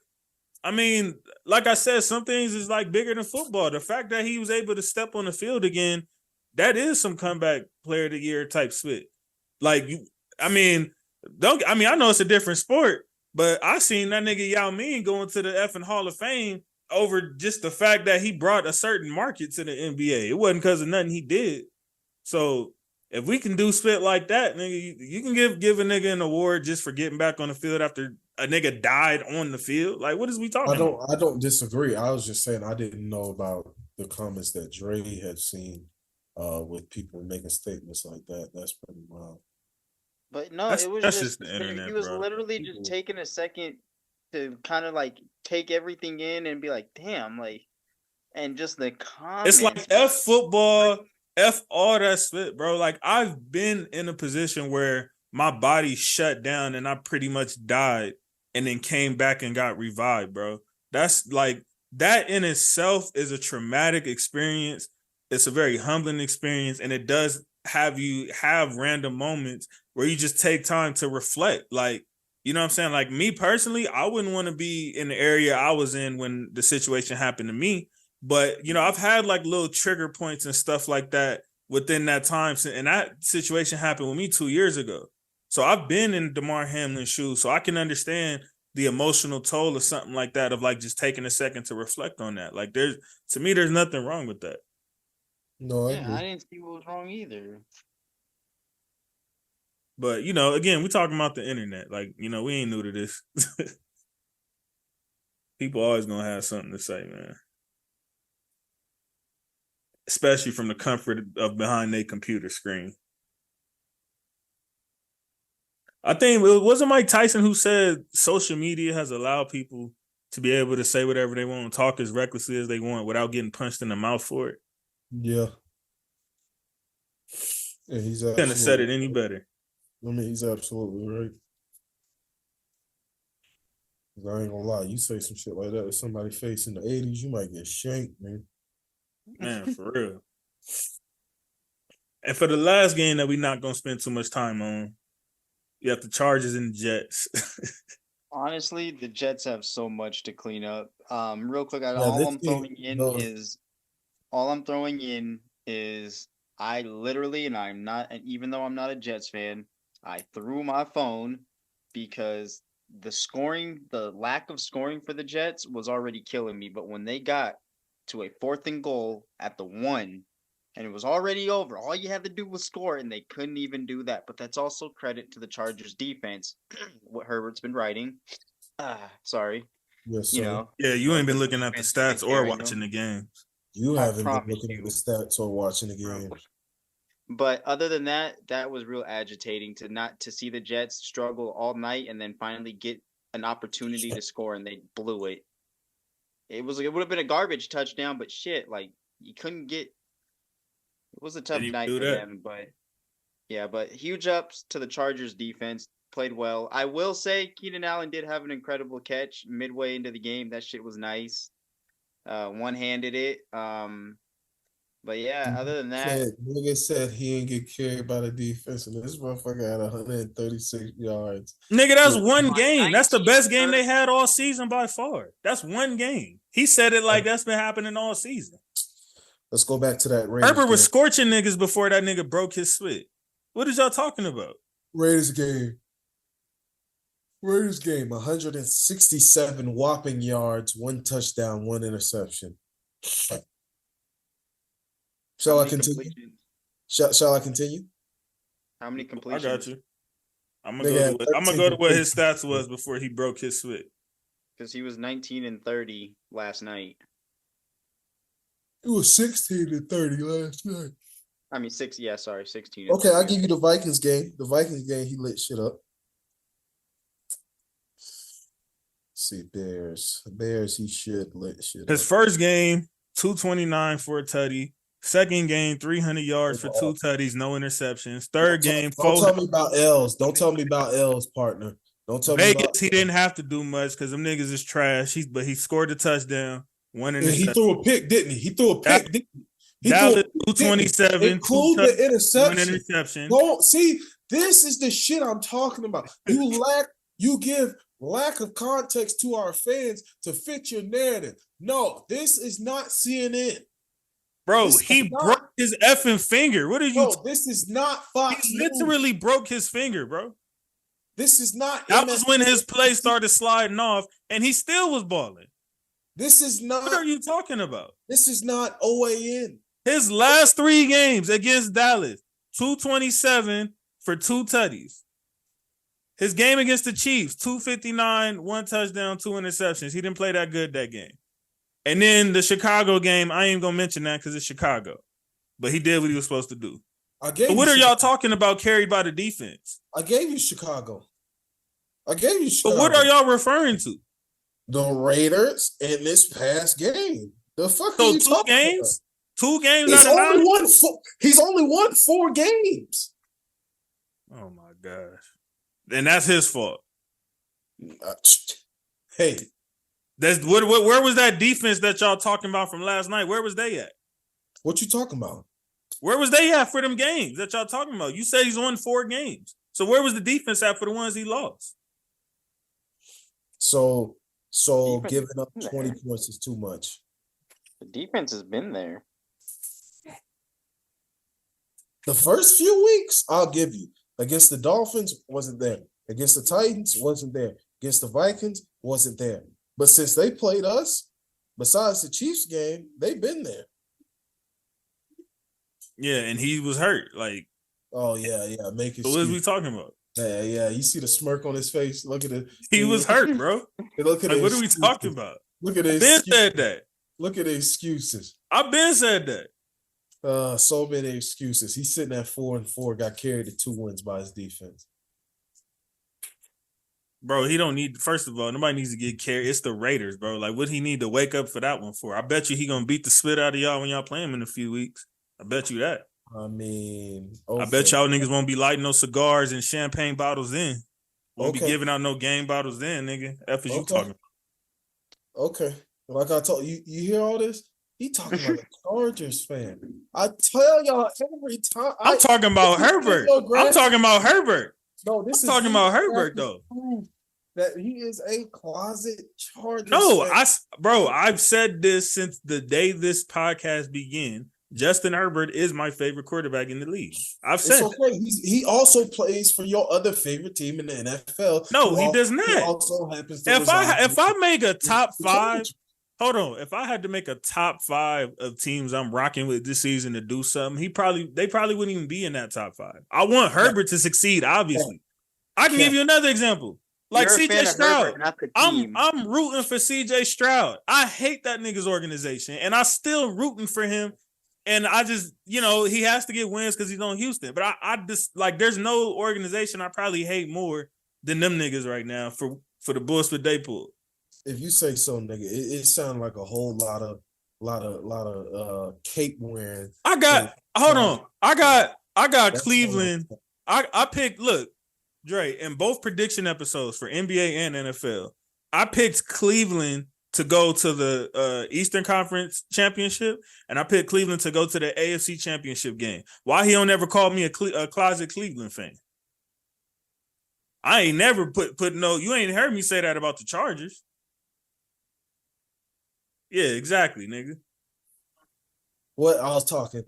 I mean, like I said, some things is like bigger than football. The fact that he was able to step on the field again, that is some comeback player of the year type spit. Like, I know it's a different sport, but I seen that nigga Yao Ming going to the effing Hall of Fame over just the fact that he brought a certain market to the NBA. It wasn't because of nothing he did. So if we can do spit like that, nigga, you can give a nigga an award just for getting back on the field after a nigga died on the field. Like, what is we talking about? I don't disagree. I was just saying I didn't know about the comments that Dre had seen with people making statements like that. That's pretty wild. But no, it was just the internet. He was literally just taking a second to kind of like take everything in and be like, damn, like, and just the comments. It's like F football, F all that spit, bro. Like, I've been in a position where my body shut down and I pretty much died and then came back and got revived, bro. That's like, that in itself is a traumatic experience. It's a very humbling experience, and it does have you have random moments where you just take time to reflect. Like, you know what I'm saying? Like, me personally, I wouldn't want to be in the area I was in when the situation happened to me. But, I've had like little trigger points and stuff like that within that time. And that situation happened with me 2 years ago. So I've been in DeMar Hamlin's shoes, so I can understand the emotional toll of something like that, of like just taking a second to reflect on that. Like, there's nothing wrong with that. No, I didn't see what was wrong either. But, again, we're talking about the internet. Like, we ain't new to this. People always gonna have something to say, man. Especially from the comfort of behind their computer screen. I think it wasn't Mike Tyson who said social media has allowed people to be able to say whatever they want and talk as recklessly as they want without getting punched in the mouth for it. Yeah. Yeah, he's couldn't have said it any better. I mean, he's absolutely right. I ain't gonna lie, you say some shit like that to somebody face in the 80s, you might get shanked, man. Man, for real. And for the last game that we're not gonna spend too much time on, you have the Chargers and the Jets. Honestly, the Jets have so much to clean up. Real quick, Yeah, all this I'm team, throwing in no, is all I'm throwing in is I literally, and I'm not, and even though I'm not a Jets fan, I threw my phone because the lack of scoring for the Jets was already killing me. But when they got to a 4th and goal at the 1, and it was already over, all you had to do was score, and they couldn't even do that. But that's also credit to the Chargers defense, what Herbert's been writing. Sorry, yes, you sir. know. Yeah, you ain't but been the looking at the defense has been stats or carrying them. watching the game. You I haven't been promise looking at the you. stats or watching the game. But other than that, that was real agitating to see the Jets struggle all night and then finally get an opportunity to score and they blew it. It would have been a garbage touchdown, but shit, like you couldn't get. It was a tough Didn't even night do for that. them, but yeah, but huge ups to the Chargers defense. Played well. I will say Keenan Allen did have an incredible catch midway into the game. That shit was nice. One-handed it. But yeah, other than that, Nigga said he ain't get carried by the defense, and this motherfucker had 136 yards. Nigga, that's Yeah. one On game. That's the 19 best game they first. had all season by far. That's one game. He said it like that's been happening all season. Let's go back to that Raiders Herbert was game. scorching niggas before that nigga broke his split. What is y'all talking about? Raiders game. 167 whopping yards, 1 touchdown, 1 interception. Shall I continue? Shall I continue? How many I completions? got you. I'm They gonna got go to what 13 his stats was before he broke his split. Because he was 19 and 30 last night. It was 16 to 30 last night. I mean, 16. and Okay, I'll 30. give you the Vikings game. The Vikings game, he lit shit up. Let's see, Bears, he should lit shit His up. first game, 229 for a tutty. Second game, 300 yards for 2 tutties, no interceptions. Third game, Don't tell me about L's. Don't tell me about L's, partner. Don't tell me about Vegas, he didn't have to do much because them niggas is trash. But he scored a touchdown, 1 And he interception. threw a pick, didn't he? He threw a pick, didn't he? He Dallas, threw a pick, 227, include the 1 interception. interception. Don't see. This is the shit I'm talking about. You give lack of context to our fans to fit your narrative. No, this is not CNN. Bro, This he is not- broke his effing finger. What are you? No, this is not Fox He News. literally broke his finger, bro. This is not. That was when his play started sliding off, and he still was balling. This is not. What are you talking about? This is not OAN. His last 3 games against Dallas, 227 for 2 tutties. His game against the Chiefs, 259, 1 touchdown, 2 interceptions. He didn't play that good that game. And then the Chicago game, I ain't gonna mention that because it's Chicago. But he did what he was supposed to do. So what are y'all talking about carried by the defense? I gave you Chicago. But what are y'all referring to? The Raiders in this past game. The fuck So are you 2 talking games? 2 games about? out of 9? He's only won 4 games. Oh my gosh. And that's his fault. Hey. That's where was that defense that y'all talking about from last night? Where was they at? What you talking about? Where was they at for them games that y'all talking about? You said he's won 4 games. So where was the defense at for the ones he lost? So Defense giving up is 20 there. points is too much. The defense has been there. The first few weeks, I'll give you. Against the Dolphins, wasn't there. Against the Titans, wasn't there. Against the Vikings, wasn't there. But since they played us, besides the Chiefs game, they've been there. Yeah, and he was hurt. Like, Oh, yeah. Make it. so what is we talking about? Yeah. You see the smirk on his face? Look at it. He was hurt, bro. Look at Like, it. what are we talking about? Look at I it. been said that. Look at the excuses. I been said that. So many excuses. He's sitting at 4-4, got carried to 2 wins by his defense. Bro, he don't need, first of all, nobody needs to get carried. It's the Raiders, bro. Like, what he need to wake up for that one for? I bet you he gonna beat the spit out of y'all when y'all play him in a few weeks. I bet you that. I mean, I bet y'all niggas won't be lighting no cigars and champagne bottles in. Won't be giving out no game bottles then, nigga. F is you talking about? Okay. Like I told you, you hear all this? He talking about a Chargers fan. I tell y'all every time. I'm talking about Herbert. I'm talking about Herbert. No, this I'm talking about Herbert, though. that he is a closet Chargers No, fan. I've said this since the day this podcast began. Justin Herbert is my favorite quarterback in the league. I've said it's okay. He also plays for your other favorite team in the NFL. No, he does not. He also happens to if I make a top 5, hold on. If I had to make a top 5 of teams I'm rocking with this season to do something, they probably wouldn't even be in that top 5. I want Herbert to succeed, obviously. I can give you another example. Like CJ Stroud. I'm rooting for CJ Stroud. I hate that nigga's organization, and I still rooting for him. And I just, he has to get wins because he's on Houston. But I just there's no organization I probably hate more than them niggas right now for the bullshit they pull. If you say so, nigga, it sounds like a whole lot of cape wearing. I got Cleveland. I picked, look, Dre, in both prediction episodes for NBA and NFL, I picked Cleveland to go to the Eastern Conference Championship, and I picked Cleveland to go to the AFC Championship game. Why he don't ever call me a closet Cleveland fan? I ain't never put no. You ain't heard me say that about the Chargers. Yeah, exactly, nigga. What I was talking.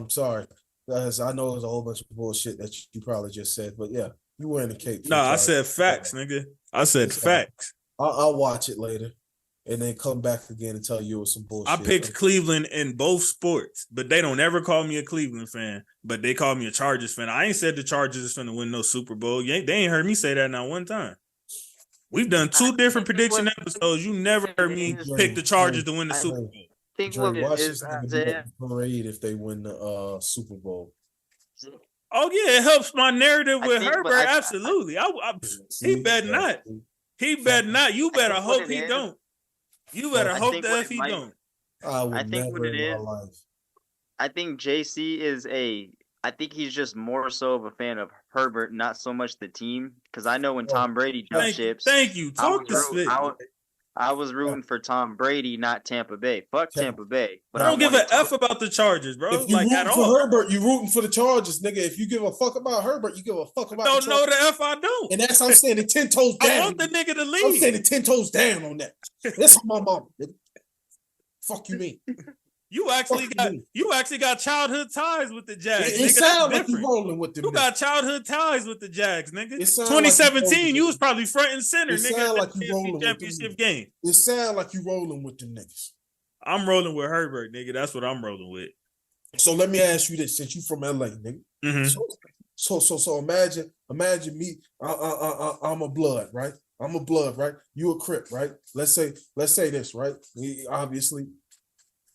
Sorry, guys. I know there's a whole bunch of bullshit that you probably just said, but yeah, you wearing the cape. No, I said facts, nigga. I said facts. I'll watch it later. And then come back again and tell you it was some bullshit. I picked Cleveland in both sports, but they don't ever call me a Cleveland fan, but they call me a Chargers fan. I ain't said the Chargers is going to win no Super Bowl. They ain't heard me say that not one time. We've done 2 different prediction episodes. You never heard me pick the Chargers to win the Super Bowl. Think what it is, parade if they win the Super Bowl. Oh, yeah, it helps my narrative with Herbert. Absolutely. He better not. He better not. You better hope he don't. You better hope that if he don't. I think what it is. I think JC I think he's just more so of a fan of Herbert, not so much the team. Because I know when Tom Brady jumped ships. Thank you. I was rooting for Tom Brady, not Tampa Bay. Fuck Tampa Bay. But I don't give a F about the Chargers, bro. If you rooting for Herbert, you rooting for the Chargers, nigga. If you give a fuck about Herbert, you give a fuck about the Chargers. No, the F I don't. And that's I'm saying it 10 toes down. I want the nigga to leave. I'm saying it 10 toes down on that. That's my mama, nigga. Fuck you mean. You actually got childhood ties with the Jags. It sounds like you rolling with them. You got childhood ties with the Jags, nigga. 2017, you was probably front and center, nigga. It sound like you rolling championship game. It sound like you rolling with them niggas. I'm rolling with Herbert, nigga. That's what I'm rolling with. So let me ask you this: since you from LA, nigga. Mm-hmm. So imagine me. I'm a blood, right? I'm a blood, right? You a Crip, right? Let's say this, right? We obviously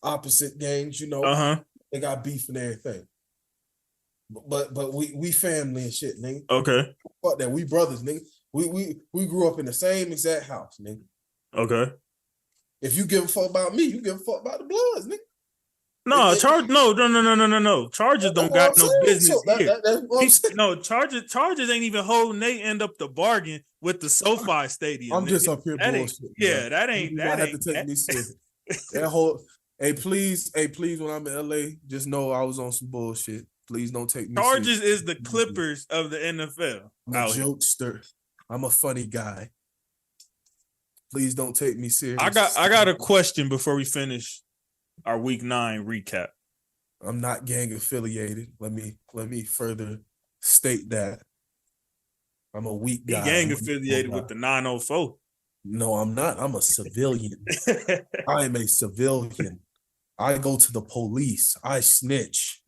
opposite gangs, they got beef and everything. But we family and shit, nigga. Okay. Fuck that. We brothers, nigga. We grew up in the same exact house, nigga. Okay. If you give a fuck about me, you give a fuck about the Bloods, nigga. No, no. Chargers don't got no business here. Chargers ain't even holding they end up the bargain with the SoFi Stadium. I'm just up here bullshit. Yeah, that ain't. That have to take me serious. That whole. Hey, please, when I'm in LA, just know I was on some bullshit. Please don't take me Chargers serious. is the Clippers of the NFL. I'm a jokester. I'm a funny guy. Please don't take me serious. I got a question before we finish our Week 9 recap. I'm not gang affiliated. Let me further state that. I'm a weak guy. Gang affiliated with the 904. No, I'm not. I'm a civilian. I am a civilian. I go to the police. I snitch.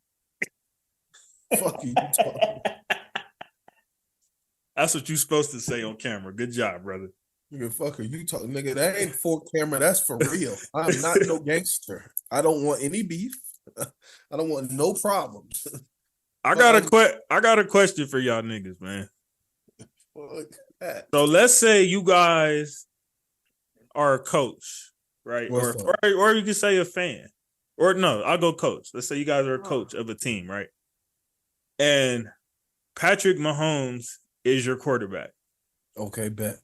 Fuck you talking. That's what you're supposed to say on camera. Good job, brother. Nigga, fuck you talking, nigga. That ain't for camera. That's for real. I'm not no gangster. I don't want any beef. I don't want no problems. I got a question for y'all niggas, man. So let's say you guys are a coach, right? Or you can say a fan. Or no, I'll go coach. Let's say you guys are a coach of a team, right? And Patrick Mahomes is your quarterback. Okay, bet.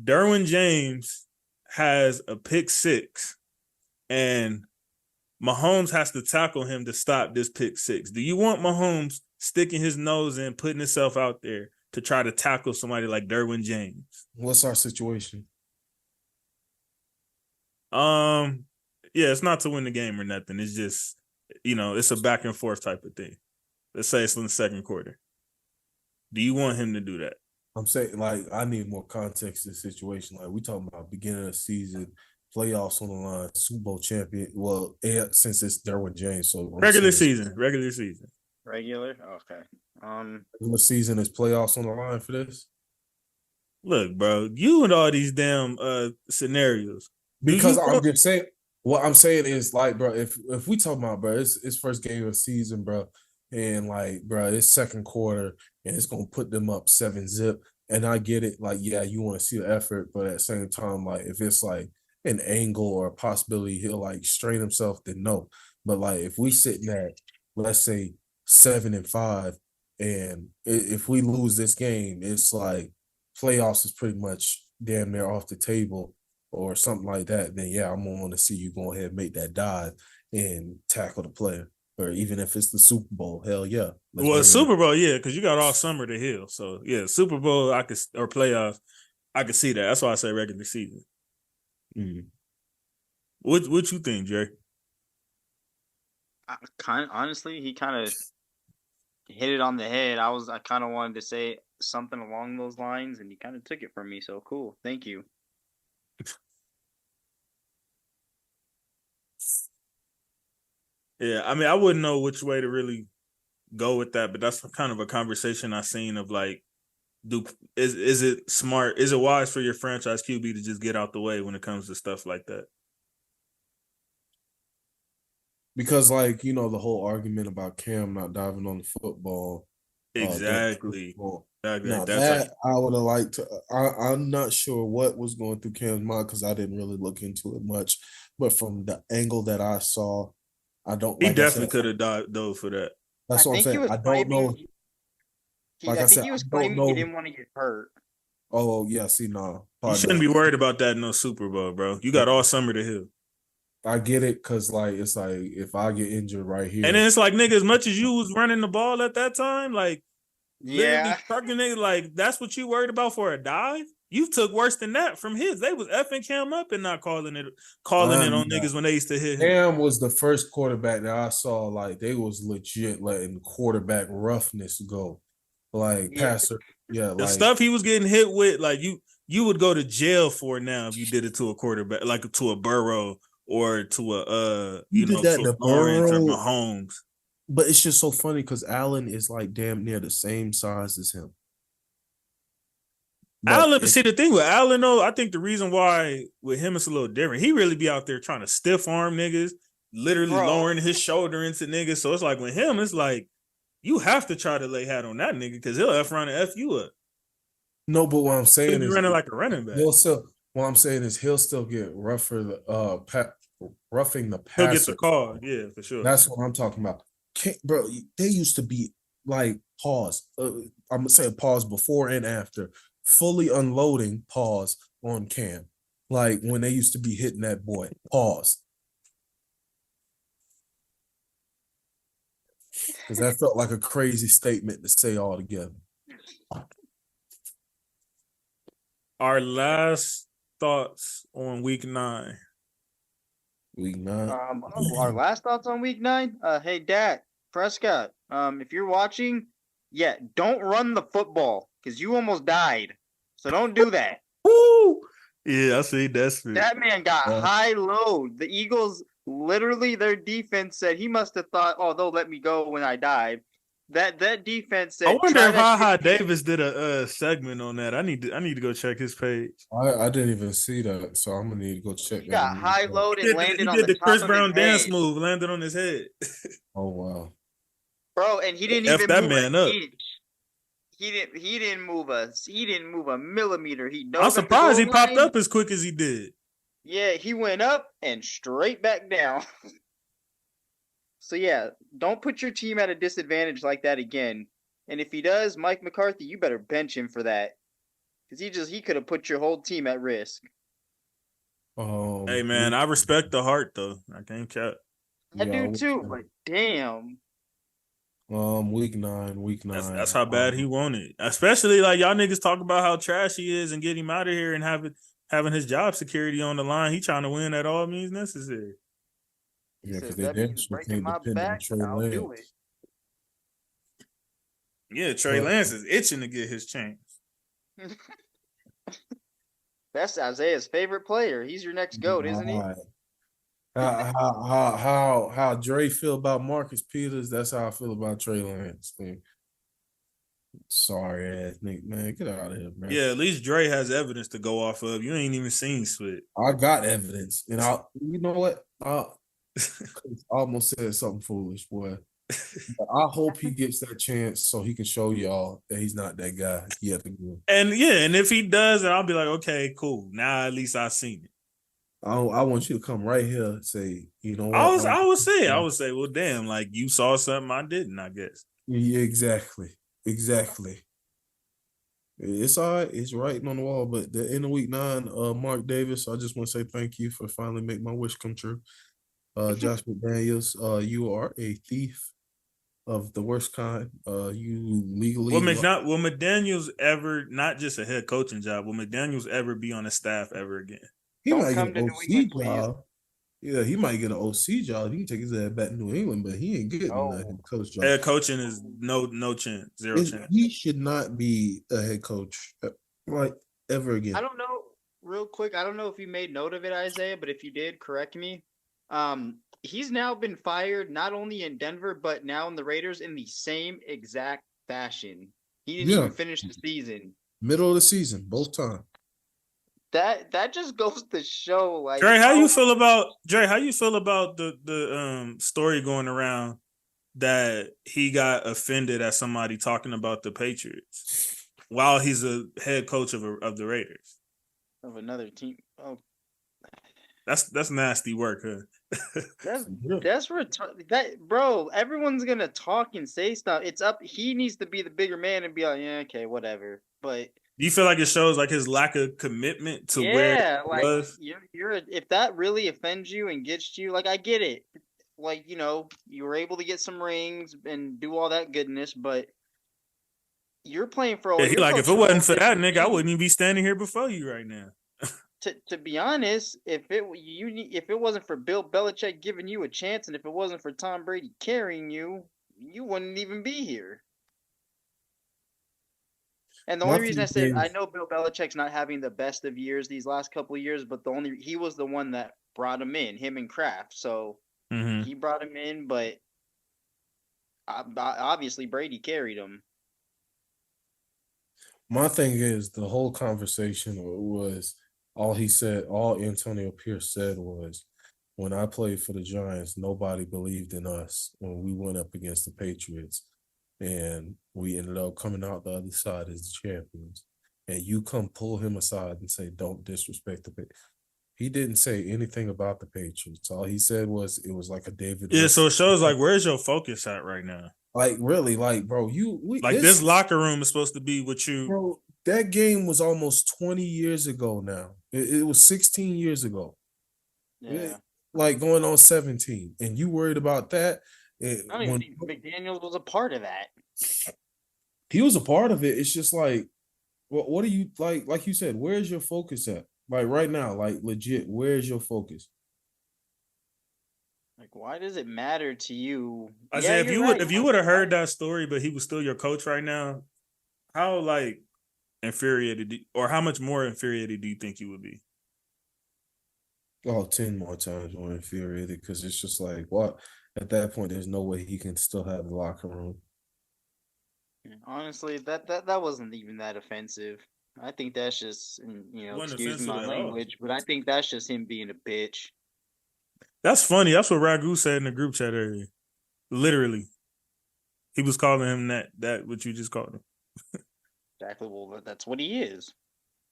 Derwin James has a pick 6 and Mahomes has to tackle him to stop this pick 6. Do you want Mahomes sticking his nose in, putting himself out there to try to tackle somebody like Derwin James. What's our situation? Yeah, it's not to win the game or nothing. It's just, it's a back and forth type of thing. Let's say it's in the second quarter. Do you want him to do that? I'm saying, like, I need more context to the situation. Like, we talking about beginning of the season, playoffs on the line, Super Bowl champion. Well, since it's Derwin James, so regular season. Regular? Okay. Regular season is playoffs on the line for this. Look, bro, you and all these damn scenarios. Because I'm just saying, what I'm saying is, like, bro, if we talk about, bro, it's first game of the season, bro, and like, bro, it's second quarter, and it's gonna put them up 7-0. And I get it, like, yeah, you want to see the effort, but at the same time, like, if it's like an angle or a possibility he'll like strain himself, then no. But like, if we sitting at, let's say, 7-5, and if we lose this game, it's like playoffs is pretty much damn near off the table or something like that, then yeah, I'm gonna want to see you go ahead and make that dive and tackle the player. Or even if it's the Super Bowl, hell yeah. Well, Super Bowl, yeah, because you got all summer to heal. So yeah, Super Bowl, or playoffs, I could see that. That's why I say regular season. Mm-hmm. What you think, Jay? Honestly, he kind of hit it on the head. I kind of wanted to say something along those lines, and he kind of took it from me. So cool, thank you. Yeah, I mean, I wouldn't know which way to really go with that, but that's kind of a conversation I've seen of like, is it smart? Is it wise for your franchise QB to just get out the way when it comes to stuff like that? Because, like, the whole argument about Cam not diving on the football. Exactly. Now that I would have liked to. I'm not sure what was going through Cam's mind because I didn't really look into it much. But from the angle that I saw, I don't. He definitely could have dove for that. That's what I'm saying. I don't know. Like I think he was claiming he didn't want to get hurt. Oh yeah, see, no. You shouldn't be worried about that in no Super Bowl, bro. You got all summer to heal. I get it, cause like it's like if I get injured right here, and then it's like, nigga, as much as you was running the ball at that time, like, yeah, trucking niggas, like that's what you worried about for a dive. You took worse than that from his. They was effing Cam up and not calling it on niggas when they used to hit him. Cam was the first quarterback that I saw, like, they was legit letting quarterback roughness go. Like, passer. Yeah. The stuff he was getting hit with, like, you would go to jail for now if you did it to a quarterback, like to a Burrow or to a to Lawrence or Mahomes. But it's just so funny because Allen is like damn near the same size as him. See, the thing with Allen, though, I think the reason why with him it's a little different. He really be out there trying to stiff arm niggas, literally lowering his shoulder into niggas. So it's like with him, it's like you have to try to lay hat on that nigga because he'll F around and F you up. No, but what I'm saying is running like a running back. What I'm saying is he'll still get roughing the passer. He'll get the call, yeah, for sure. That's what I'm talking about. Bro, they used to be like pause. I'm gonna say pause before and after. Fully unloading, pause on Cam. Like when they used to be hitting that boy, pause. Because that felt like a crazy statement to say all together. Our last thoughts on week 9. Week 9. Our last thoughts on week 9. Hey, Dak Prescott, if you're watching, don't run the football because you almost died. So don't do that. Woo! Yeah, I see that. That man got high load. The Eagles, literally, their defense said he must have thought, "Oh, they'll let me go when I dive." That defense said. I wonder if HaHa Davis did a segment on that. I need to go check his page. I didn't even see that, so I'm gonna need to go check. He got high load and landed on the top Chris Brown dance move, landed on his head. Oh wow, bro! And he didn't even that move man an up. inch. He didn't move a millimeter. I'm surprised he popped up as quick as he did. Yeah, he went up and straight back down. So yeah, don't put your team at a disadvantage like that again. And if he does, Mike McCarthy, you better bench him for that. Because he could have put your whole team at risk. Hey man, I respect the heart though. I can't cap. I do too, but damn. Week 9. That's how bad he wanted. Especially like y'all niggas talk about how trash he is and get him out of here and having his job security on the line. He trying to win at all means necessary. Yeah, because Says they that means definitely breaking can't my depend on back. Trey I'll Lance. do it. Yeah, Trey Lance is itching to get his chance. That's Isaiah's favorite player. He's your next GOAT, isn't he? How Dre feel about Marcus Peters, that's how I feel about Trey Lance. Man. Sorry ass Nick, man. Get out of here, man. Yeah, at least Dre has evidence to go off of. You ain't even seen Sweat. I got evidence. And you know what? I almost said something foolish, boy. But I hope he gets that chance so he can show y'all that he's not that guy yet again. And yeah, and if he does, then I'll be like, okay, cool. Now at least I've seen it. I want you to come right here and say, you know what? I would say, well, damn, like you saw something I didn't, I guess. Yeah, exactly. It's all right. It's writing on the wall. But the end of week 9, Mark Davis, I just want to say thank you for finally making my wish come true. Josh McDaniels, you are a thief of the worst kind. You legally. Will McDaniels ever, not just a head coaching job, will McDaniels ever be on a staff ever again? He might get an OC job. Yeah, he might get an OC job. He can take his ass back to New England, but he ain't getting a head coach job. Head coaching is no chance, zero chance. He should not be a head coach like ever again. I don't know. Real quick, I don't know if you made note of it, Isaiah, but if you did, correct me. He's now been fired not only in Denver but now in the Raiders in the same exact fashion. He didn't even finish the season. Middle of the season, both times. That just goes to show, like, Dre, how you feel about the story going around that he got offended at somebody talking about the Patriots while he's a head coach of the Raiders of another team? Oh, that's nasty work, huh? that's that, bro. Everyone's gonna talk and say stuff. It's up. He needs to be the bigger man and be like, yeah, okay, whatever. But do you feel like it shows like his lack of commitment to where it was? You're if that really offends you and gets you, like, I get it. Like, you were able to get some rings and do all that goodness, but you're playing for. Yeah, he like, if it wasn't for that nigga, I wouldn't even be standing here before you right now. To be honest, if it wasn't for Bill Belichick giving you a chance, and if it wasn't for Tom Brady carrying you, you wouldn't even be here. And the only reason I said, I know Bill Belichick's not having the best of years these last couple of years, but he was the one that brought him in, him and Kraft. So he brought him in, but obviously Brady carried him. My thing is, the whole conversation was all Antonio Pierce said was, when I played for the Giants, nobody believed in us when we went up against the Patriots. And we ended up coming out the other side as the champions. And you come pull him aside and say, don't disrespect the Patriots. He didn't say anything about the Patriots. All he said was it was like a David. Yeah, so it shows like, where's your focus at right now? Like, really, like, bro, this locker room is supposed to be what you. Bro, that game was almost 20 years ago now. It was 16 years ago. Yeah. Like going on 17. And you worried about that? I don't even think McDaniels was a part of that. He was a part of it. It's just like, what are you like you said, where's your focus at? Like right now, like legit, where's your focus? Like, why does it matter to you? Isaiah, if you would have heard that story, but he was still your coach right now, how like infuriated or how much more infuriated do you think you would be? Oh, 10 more times more infuriated, because it's just like, what? At that point, there's no way he can still have the locker room. Honestly, that wasn't even that offensive. I think that's just, excuse my language, but I think that's just him being a bitch. That's funny. That's what Ragu said in the group chat earlier. Literally, he was calling him that what you just called him. Exactly. Well, that's what he is.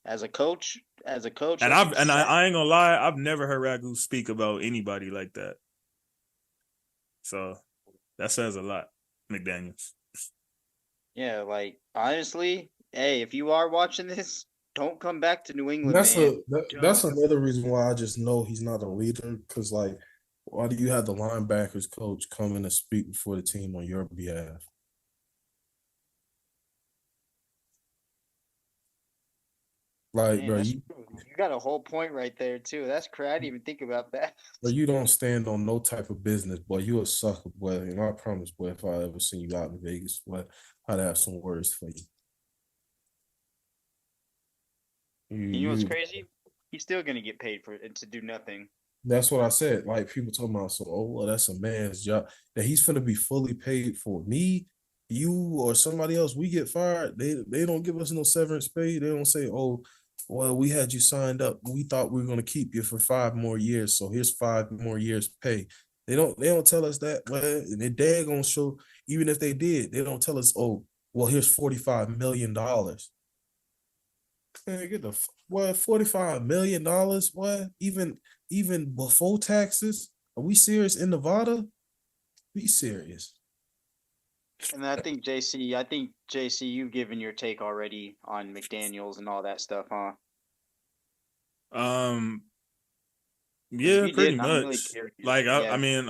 As a coach. And I ain't gonna lie, I've never heard Ragu speak about anybody like that. So that says a lot, McDaniels. Yeah, like, honestly, hey, if you are watching this, don't come back to New England. That's another reason why I just know he's not a leader, because like Why do you have the linebackers coach come in to speak before the team on your behalf? Like, Man, bro, you got a whole point right there too. That's crazy. I didn't even think about that. But you don't stand on no type of business, boy. You a sucker, boy. And I promise, boy, if I ever see you out in Vegas, boy, I'd have some words for you. You know what's crazy? He's still gonna get paid for it to do nothing. That's what I said. Like people talking about, so well, that's a man's job. That he's gonna be fully paid for. Me, you, or somebody else, we get fired. They don't give us no severance pay. They don't say, oh, well, we had you signed up. We thought we were gonna keep you for 5 more years. So here's 5 more years pay. They don't tell us that. Well, and their dad gonna show, even if they did, they don't tell us, oh, well, here's $45 million. Man, get the what, $45 million? What? Even before taxes? Are we serious in Nevada? Be serious. And I think JC, you've given your take already on McDaniels and all that stuff, huh? Yeah, pretty much. Really like I mean,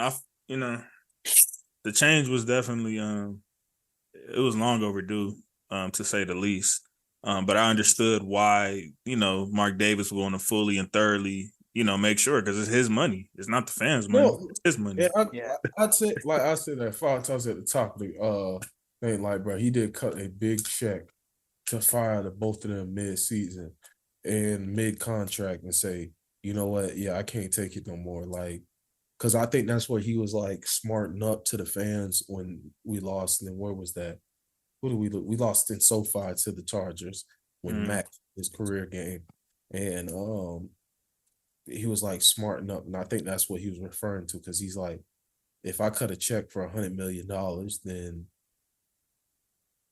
the change was definitely it was long overdue, to say the least. But I understood why, Mark Davis was going to fully and thoroughly, make sure, because it's his money. It's not the fans' money. It's his money. I'd say, like I said that 5 times at the top of the thing, like, bro, he did cut a big check to fire the both of them mid-season and mid-contract and say, you know what, yeah, I can't take it no more. Like, because I think that's where he was like smarting up to the fans when we lost. And then where was that? Who did we lost in SoFi to the Chargers when Mac his career game, and he was like smarting up, and I think that's what he was referring to, because he's like, if I cut a check for $100 million, then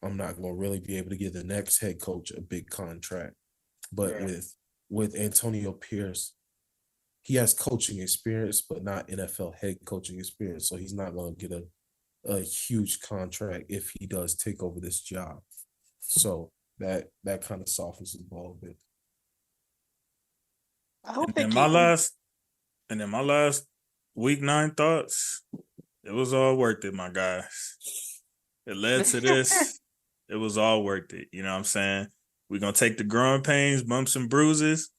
I'm not going to really be able to give the next head coach a big contract. But with Antonio Pierce, he has coaching experience, but not NFL head coaching experience, so he's not going to get a huge contract if he does take over this job. So that kind of softens the ball a bit. And then my last week 9 thoughts, it was all worth it, my guys. It led to this. It was all worth it. You know what I'm saying? We're gonna take the growing pains, bumps and bruises.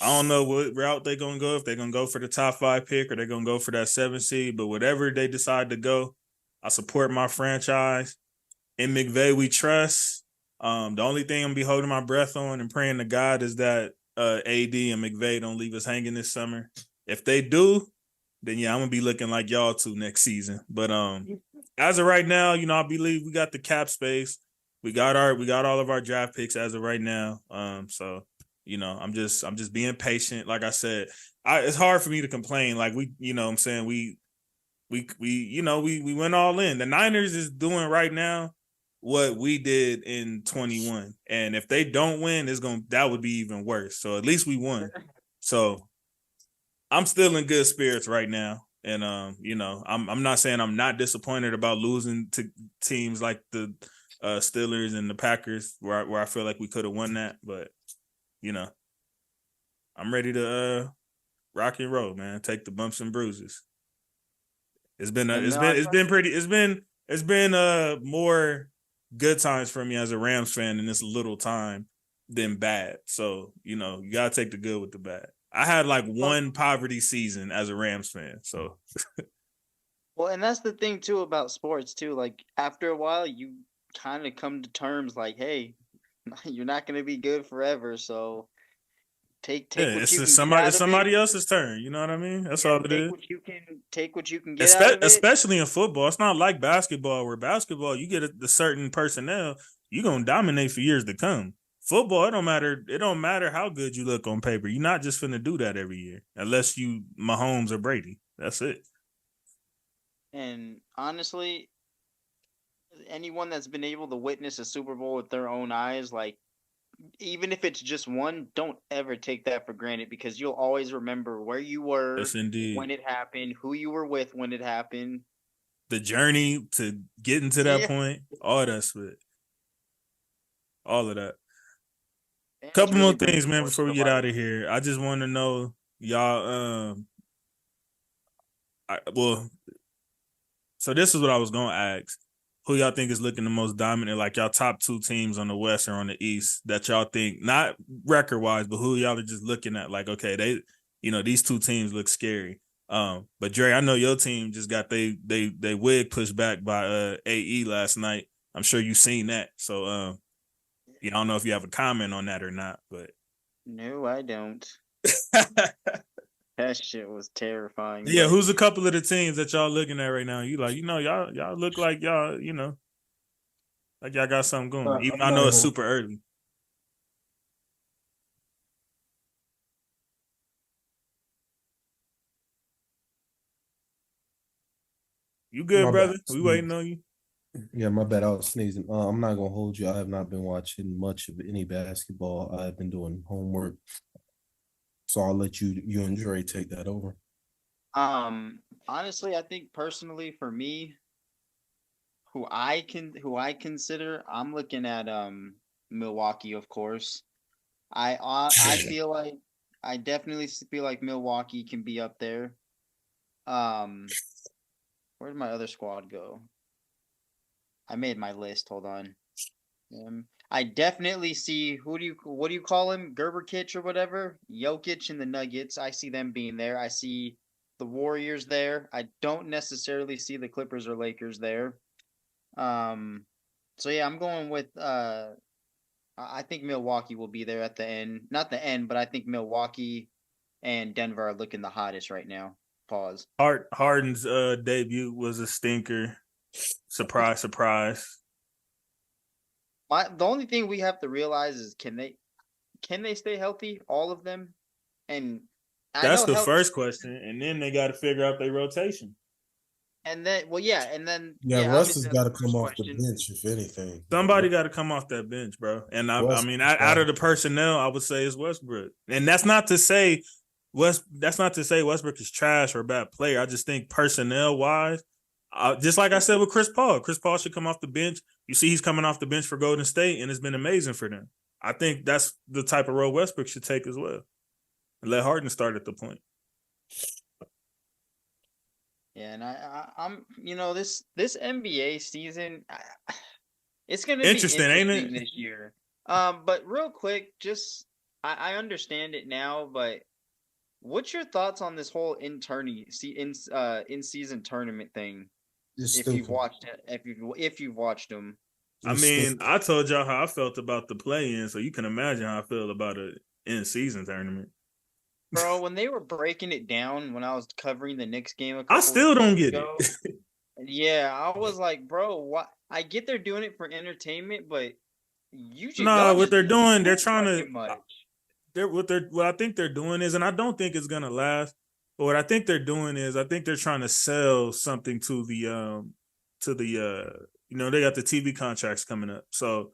I don't know what route they're gonna go, if they're gonna go for the top 5 pick or they're gonna go for that 7 seed, but whatever they decide to go, I support my franchise. In McVay, we trust. The only thing I'm gonna be holding my breath on and praying to God is that AD and McVay don't leave us hanging this summer. If they do, then yeah, I'm gonna be looking like y'all two next season. But as of right now, I believe we got the cap space. We got all of our draft picks as of right now. So I'm just being patient. Like I said, it's hard for me to complain. Like we went all in. The Niners is doing right now what we did in 21. And if they don't win, that would be even worse. So at least we won. So I'm still in good spirits right now. And I'm not saying I'm not disappointed about losing to teams like the Steelers and the Packers, where I feel like we could have won that, but I'm ready to rock and roll, man. Take the bumps and bruises. It's been more good times for me as a Rams fan in this little time than bad. So, you gotta take the good with the bad. I had like one poverty season as a Rams fan. So well, and that's the thing too about sports too. Like after a while you kind of come to terms like, hey, you're not gonna be good forever. So take what you can it's somebody else's turn. You know what I mean? That's all it is. Take what you can get out of it. Especially in football. It's not like basketball, where basketball you get the certain personnel, you're gonna dominate for years to come. Football, it don't matter how good you look on paper. You're not just finna do that every year, unless you Mahomes or Brady. That's it. And honestly, anyone that's been able to witness a Super Bowl with their own eyes, like even if it's just one, don't ever take that for granted, because you'll always remember where you were, yes, indeed, when it happened, who you were with when it happened, the journey to getting to that point, all that shit, all of that. Couple more things, man, before we get out of here. I just want to know, y'all, So this is what I was gonna ask. Who y'all think is looking the most dominant? Like y'all top 2 teams on the West or on the East that y'all think, not record wise, but who y'all are just looking at? Like, okay, these 2 teams look scary. But Dre, I know your team just got they wig pushed back by AE last night. I'm sure you've seen that. So I don't know if you have a comment on that or not, but no, I don't. That shit was terrifying. Yeah, who's a couple of the teams that y'all looking at right now? You like, y'all look like y'all, like y'all got something going. Even I know it's super early. You good, My brother? bad. We waiting on you. Yeah, my bad. I was sneezing. I'm not gonna hold you. I have not been watching much of any basketball. I've been doing homework, so I'll let you and Dre take that over. Honestly, I think personally for me, who I consider, I'm looking at Milwaukee, of course. I feel like I definitely feel like Milwaukee can be up there. Where did my other squad go? I made my list. Hold on. I definitely see what do you call him? Gerberkich or whatever? Jokic and the Nuggets. I see them being there. I see the Warriors there. I don't necessarily see the Clippers or Lakers there. So yeah, I'm going with I think Milwaukee will be there at the end. Not the end, but I think Milwaukee and Denver are looking the hottest right now. Pause. Harden's debut was a stinker. Surprise, surprise. The only thing we have to realize is can they stay healthy, all of them? And that's the first question, and then they got to figure out their rotation. And then, Russ has got to come off the bench if anything. Somebody got to come off that bench, bro. And I mean, out of the personnel, I would say it's Westbrook, and that's not to say Westbrook is trash or a bad player. I just think personnel wise, just like I said with Chris Paul should come off the bench. You see, he's coming off the bench for Golden State, and it's been amazing for them. I think that's the type of role Westbrook should take as well. And let Harden start at the point. Yeah, and I'm this NBA season, it's gonna be interesting, ain't it? This year. But real quick, just I understand it now, but what's your thoughts on this whole in season tournament thing? If you've watched it, if you've watched them. I mean, I told y'all how I felt about the play-in, so you can imagine how I feel about an in-season tournament. Bro, when they were breaking it down, when I was covering the Knicks game, I still don't get it. Yeah, I was like, bro, what? I get they're doing it for entertainment, but what they're doing, they're trying to. What I think they're doing is, and I don't think it's gonna last. But what I think they're doing is, I think they're trying to sell something to the they got the TV contracts coming up, so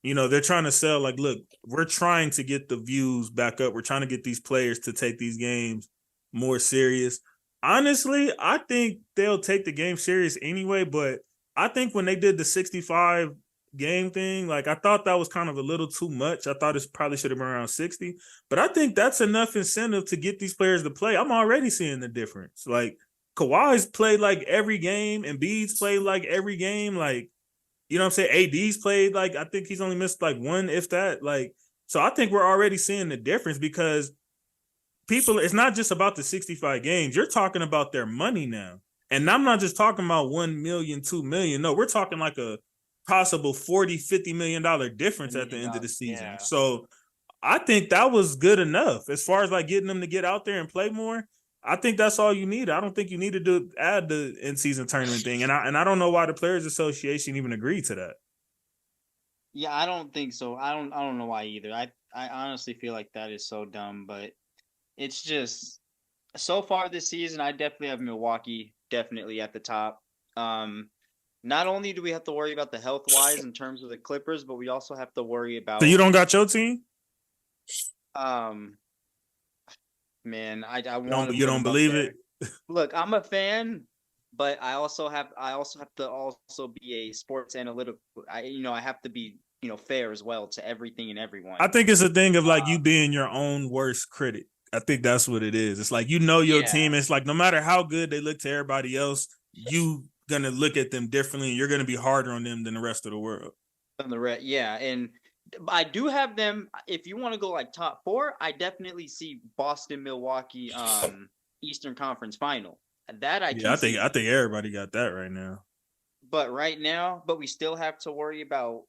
they're trying to sell like, look, we're trying to get the views back up. We're trying to get these players to take these games more serious. Honestly, I think they'll take the game serious anyway, but I think when they did the 65 game thing, like I thought that was kind of a little too much. I thought it probably should have been around 60, but I think that's enough incentive to get these players to play. I'm already seeing the difference. Like Kawhi's played like every game, and Embiid's played like every game. Like, you know what I'm saying? AD's played like, I think he's only missed like one, if that. Like, so I think we're already seeing the difference because it's not just about the 65 games. You're talking about their money now. And I'm not just talking about 1 million, 2 million. No, we're talking like a possible $40-50 million difference at the end of the season. Yeah. So I think that was good enough as far as like getting them to get out there and play more. I think that's all you need. I don't think you need to add the in-season tournament thing, and I don't know why the Players Association even agreed to that. Yeah, I don't think so. I don't know why either. I honestly feel like that is so dumb, but it's just so far this season, I definitely have Milwaukee definitely at the top. Not only do we have to worry about the health wise in terms of the Clippers, but we also have to worry about. So you don't got your team? Man, I want. You don't believe it? Look, I'm a fan, but I also have to be a sports analytical. I have to be fair as well to everything and everyone. I think it's a thing of like you being your own worst critic, I think that's what it is. It's like, your team. It's like no matter how good they look to everybody else, you gonna look at them differently, and you're gonna be harder on them than the rest of the world. On the red, yeah, and I do have them. If you want to go like top 4, I definitely see Boston, Milwaukee, Eastern Conference Final. That I think everybody got that right now. But we still have to worry about,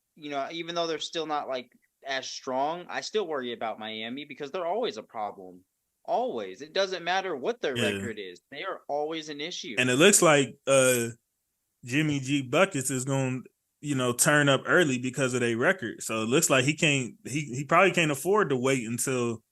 even though they're still not like as strong, I still worry about Miami because they're always a problem. Always. It doesn't matter what their record is. They are always an issue. And it looks like Jimmy G Buckets is going to turn up early because of their record. So it looks like he probably can't afford to wait until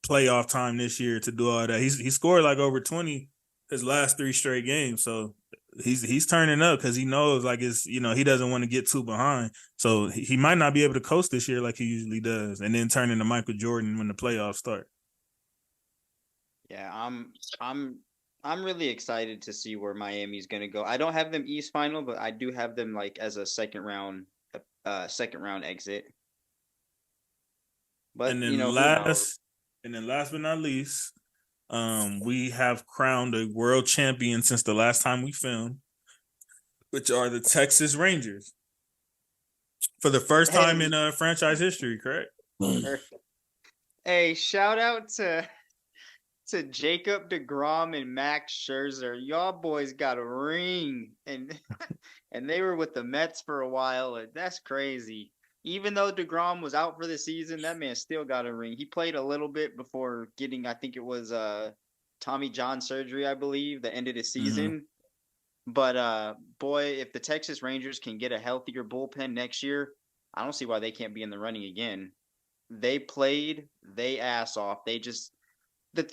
playoff time this year to do all that. He scored like over 20 his last 3 straight games. So he's turning up because he knows like he doesn't want to get too behind. So he might not be able to coast this year like he usually does, and then turn into Michael Jordan when the playoffs start. Yeah, I'm really excited to see where Miami's going to go. I don't have them East Final, but I do have them like as a second round exit. But and then last but not least, we have crowned a world champion since the last time we filmed, which are the Texas Rangers. For the first time in franchise history, correct? Hey, shout out to Jacob deGrom and Max Scherzer. Y'all boys got a ring, and they were with the Mets for a while. That's crazy. Even though deGrom was out for the season, that man still got a ring. He played a little bit before getting, I think it was Tommy John surgery, I believe, the end of the season. Mm-hmm. But boy, if the Texas Rangers can get a healthier bullpen next year, I don't see why they can't be in the running again. They played they ass off.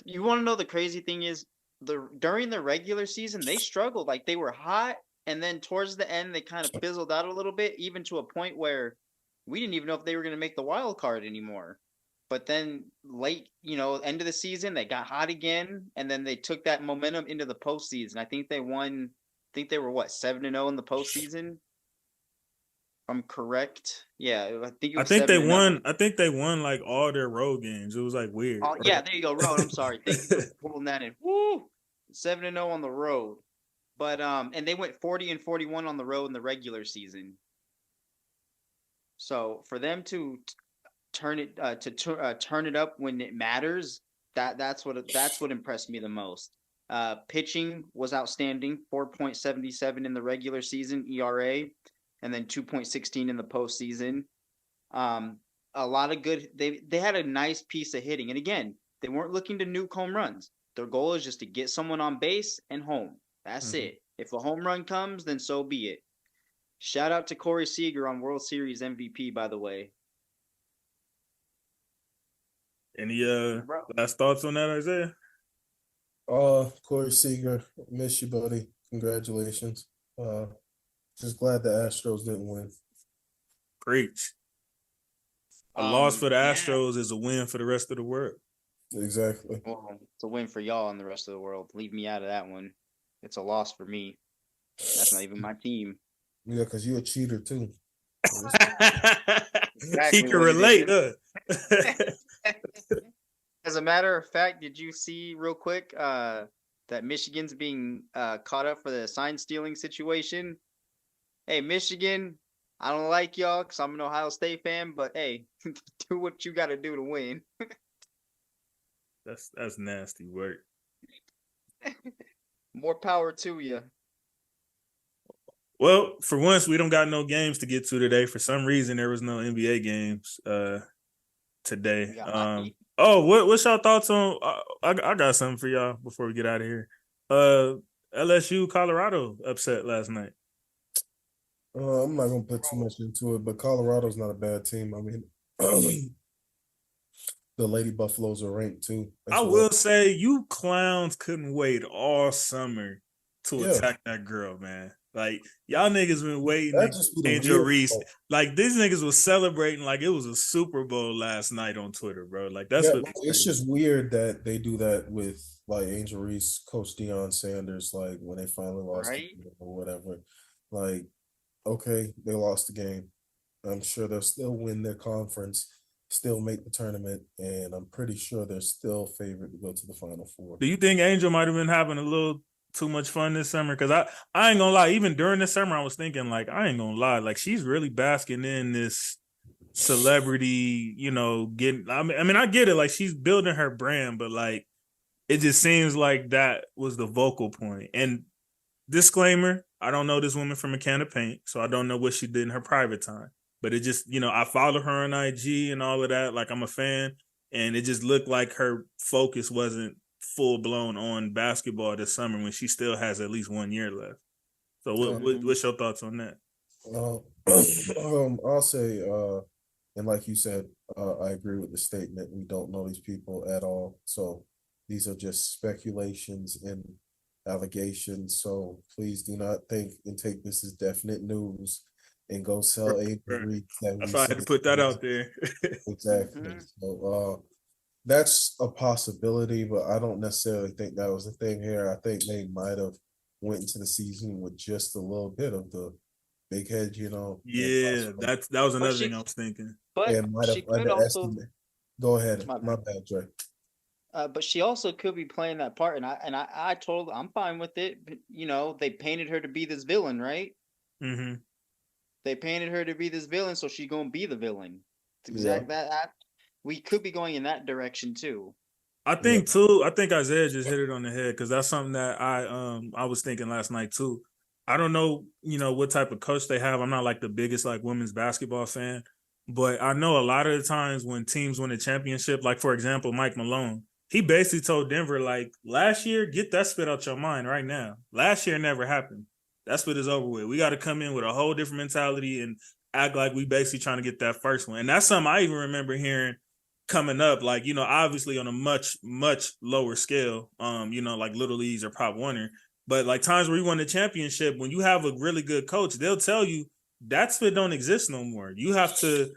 You want to know the crazy thing is, during the regular season, they struggled. Like, they were hot, and then towards the end, they kind of fizzled out a little bit, even to a point where we didn't even know if they were going to make the wild card anymore. But then late, end of the season, they got hot again, and then they took that momentum into the postseason. I think they won. I think they were 7-0 in the postseason. If I'm correct. Yeah, I think they won. I think they won like all their road games. It was like weird. Oh, right? Yeah, there you go. Road. I'm sorry. Thank you for pulling that in. Woo! 7-0 on the road. But and they went 40-41 on the road in the regular season. So for them to turn it up when it matters, that's what impressed me the most. Pitching was outstanding, 4.77 in the regular season ERA, and then 2.16 in the postseason. A lot of good. They had a nice piece of hitting, and again, they weren't looking to nuke home runs. Their goal is just to get someone on base and home. That's it. If a home run comes, then so be it. Shout out to Corey Seager on World Series MVP, by the way. Any last thoughts on that, Isaiah? Corey Seager, miss you, buddy. Congratulations. Just glad the Astros didn't win. Preach. A loss for the Astros is a win for the rest of the world. Exactly. Well, it's a win for y'all and the rest of the world. Leave me out of that one. It's a loss for me. That's not even my team. Yeah, because you're a cheater too. He can relate. As a matter of fact, did you see real quick that Michigan's being caught up for the sign stealing situation? Hey, Michigan, I don't like y'all because I'm an Ohio State fan, but hey, do what you got to do to win. That's nasty work. More power to you. Well, for once, we don't got no games to get to today. For some reason, there was no NBA games today. What's y'all thoughts on? I got something for y'all before we get out of here. LSU Colorado upset last night. I'm not gonna put too much into it, but Colorado's not a bad team. I mean, the Lady Buffaloes are ranked too. I will say, you clowns couldn't wait all summer to attack that girl, man. Like, y'all niggas been waiting to Angel Reese. Like, these niggas was celebrating like it was a Super Bowl last night on Twitter, bro. Like, it's just weird that they do that with like Angel Reese, Coach Deion Sanders, like when they finally lost the game or whatever. Like, okay, they lost the game. I'm sure they'll still win their conference. still make the tournament, and I'm pretty sure they're still favored to go to the Final Four. Do you think Angel might have been having a little too much fun this summer? Because I ain't gonna lie, even during the summer, I was thinking, like, I ain't gonna lie, like, she's really basking in this celebrity, getting. I mean, I get it, like, she's building her brand, but like, it just seems like that was the vocal point. And disclaimer, I don't know this woman from a can of paint, so I don't know what she did in her private time. But it just, I follow her on IG and all of that. Like, I'm a fan. And it just looked like her focus wasn't full blown on basketball this summer when she still has at least 1 year left. So what's your thoughts on that? I'll say, and like you said, I agree with the statement. We don't know these people at all. So these are just speculations and allegations. So please do not think and take this as definite news and go sell a degree. That's why I had to put that out there. Exactly. So that's a possibility, but I don't necessarily think that was the thing here. I think they might have went into the season with just a little bit of the big head, Yeah, that was another thing I was thinking. But she could also go ahead. My bad, Dre. But she also could be playing that part, and I told her I'm fine with it. But, they painted her to be this villain, right? Mm-hmm. They painted her to be this villain, so she's gonna be the villain. It's exact that we could be going in that direction too. I think too. I think Isaiah just hit it on the head because that's something that I was thinking last night too. I don't know, what type of coach they have. I'm not like the biggest like women's basketball fan, but I know a lot of the times when teams win a championship, like for example, Mike Malone, he basically told Denver like last year, get that spit out your mind right now. Last year never happened. That spit is over with. We got to come in with a whole different mentality and act like we basically trying to get that first one. And that's something I even remember hearing coming up, like, obviously on a much, much lower scale, like Little Leagues or Pop Warner. But like times where you won the championship, when you have a really good coach, they'll tell you that spit don't exist no more. You have to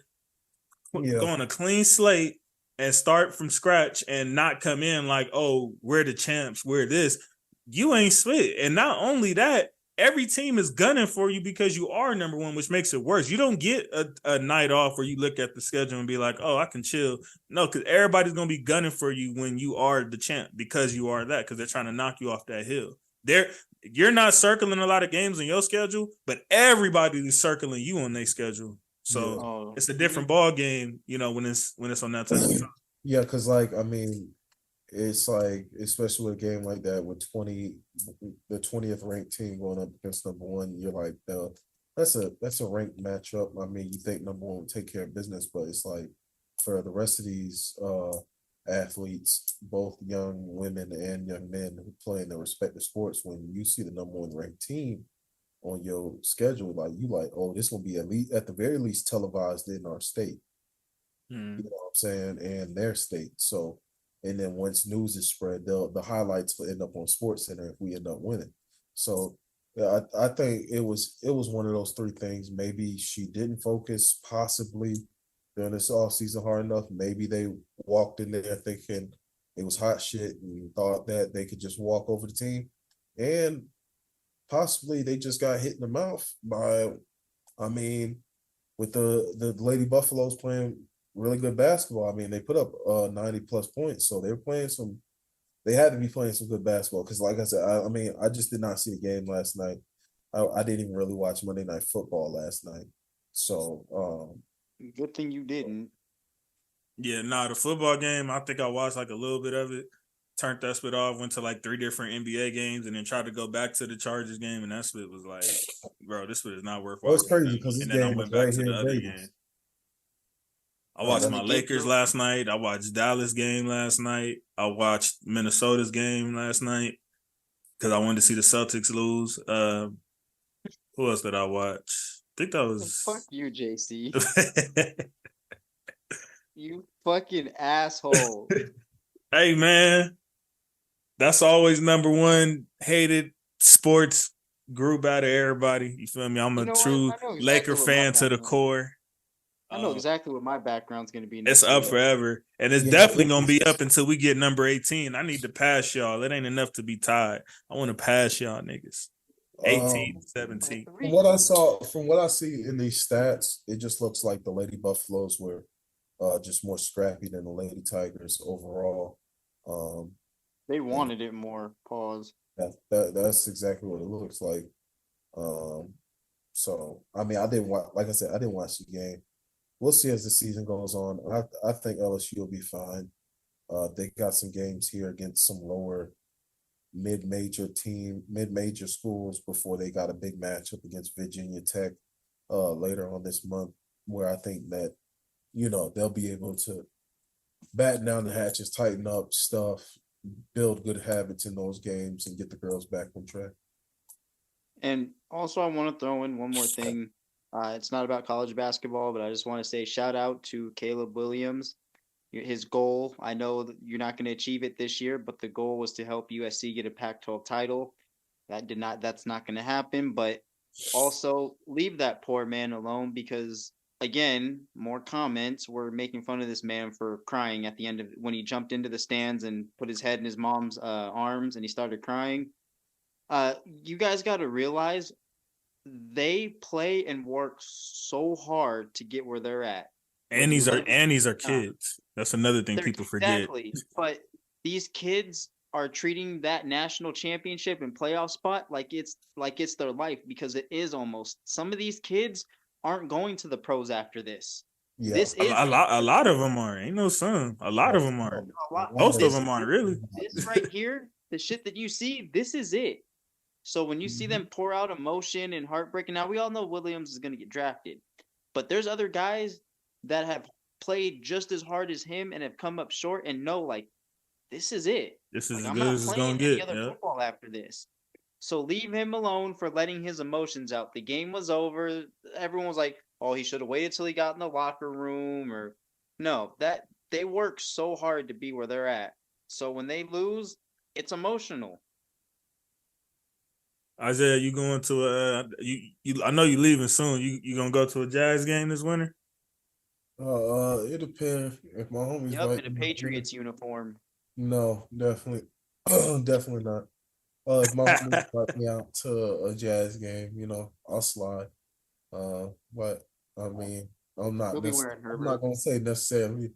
go on a clean slate and start from scratch and not come in like, oh, we're the champs, we're this. You ain't spit. And not only that, every team is gunning for you because you are number one, which makes it worse. You don't get a night off where you look at the schedule and be like, oh, I can chill. No, because everybody's going to be gunning for you when you are the champ because you are that, because they're trying to knock you off that hill. You're not circling a lot of games on your schedule, but everybody is circling you on their schedule. So it's a different ball game, when it's on that type of time. Yeah, because it's like, especially with a game like that with the 20th ranked team going up against number one, you're like, that's a ranked matchup. You think number one will take care of business, but it's like for the rest of these athletes, both young women and young men who play in their respective sports, when you see the number one ranked team on your schedule, oh, this will be at the very least televised in our state. You know what I'm saying? And their state. So, and then once news is spread, the highlights will end up on SportsCenter if we end up winning. So I think it was one of those three things. Maybe she didn't focus possibly during this offseason hard enough. Maybe they walked in there thinking it was hot shit and thought that they could just walk over the team. And possibly they just got hit in the mouth by, with the Lady Buffaloes playing really good basketball. They put up 90 plus points, so they had to be playing some good basketball. Because like I said, I just did not see the game last night. I didn't even really watch Monday Night Football last night. So good thing you didn't. Yeah, the football game, I think I watched like a little bit of it, turned that spit off, went to like 3 different NBA games, and then tried to go back to the Chargers game, and that spit was like, bro, this spit is not worth watching. It's crazy because this game was right here in Vegas. I watched my Lakers last night. I watched Dallas game last night. I watched Minnesota's game last night because I wanted to see the Celtics lose. Who else did I watch? I think that was... Fuck you, JC. You fucking asshole. Hey, man. That's always number one hated sports group out of everybody. You feel me? I'm a true Laker fan to the core. I know exactly what my background's going to be. It's up forever. And it's definitely going to be up until we get number 18. I need to pass y'all. It ain't enough to be tied. I want to pass y'all niggas. 18, 17. From what I see in these stats, it just looks like the Lady Buffaloes were just more scrappy than the Lady Tigers overall. They wanted it more. Pause. That's exactly what it looks like. So I mean, I didn't watch. Like I said, I didn't watch the game. We'll see as the season goes on. I think LSU will be fine. They got some games here against some lower mid-major schools before they got a big matchup against Virginia Tech later on this month, where I think that, you know, they'll be able to batten down the hatches, tighten up stuff, build good habits in those games, and get the girls back on track. And also, I want to throw in one more thing. It's not about college basketball, but I just want to say shout out to Caleb Williams. His goal, I know that you're not going to achieve it this year, but the goal was to help USC get a Pac-12 title. That's not going to happen, but also leave that poor man alone because, again, more comments were making fun of this man for crying at the end of when he jumped into the stands and put his head in his mom's arms and he started crying. You guys got to realize they play and work so hard to get where they're at. And these are kids. That's another thing people forget. Exactly. But these kids are treating that national championship and playoff spot like it's their life, because it is almost. Some of these kids aren't going to the pros after this. Yeah. This is a lot of them are. Ain't no some. A lot of them are. Most of them aren't really. This right here, the shit that you see, this is it. So when you see them pour out emotion and heartbreak, now we all know Williams is going to get drafted, but there's other guys that have played just as hard as him and have come up short and know, like, this is it. This is like, as good as it's going to get. Yeah. Football after this. So leave him alone for letting his emotions out. The game was over. Everyone was like, oh, he should have waited till he got in the locker room. Or no, that they work so hard to be where they're at. So when they lose, it's emotional. Isaiah, you going to I know you leaving soon. You gonna go to a Jazz game this winter? It depends if my homies. Yep, in a Patriots uniform. No, definitely, definitely not. If my homies invite me out to a Jazz game, you know, I'll slide. But I mean, I'm not gonna say necessarily.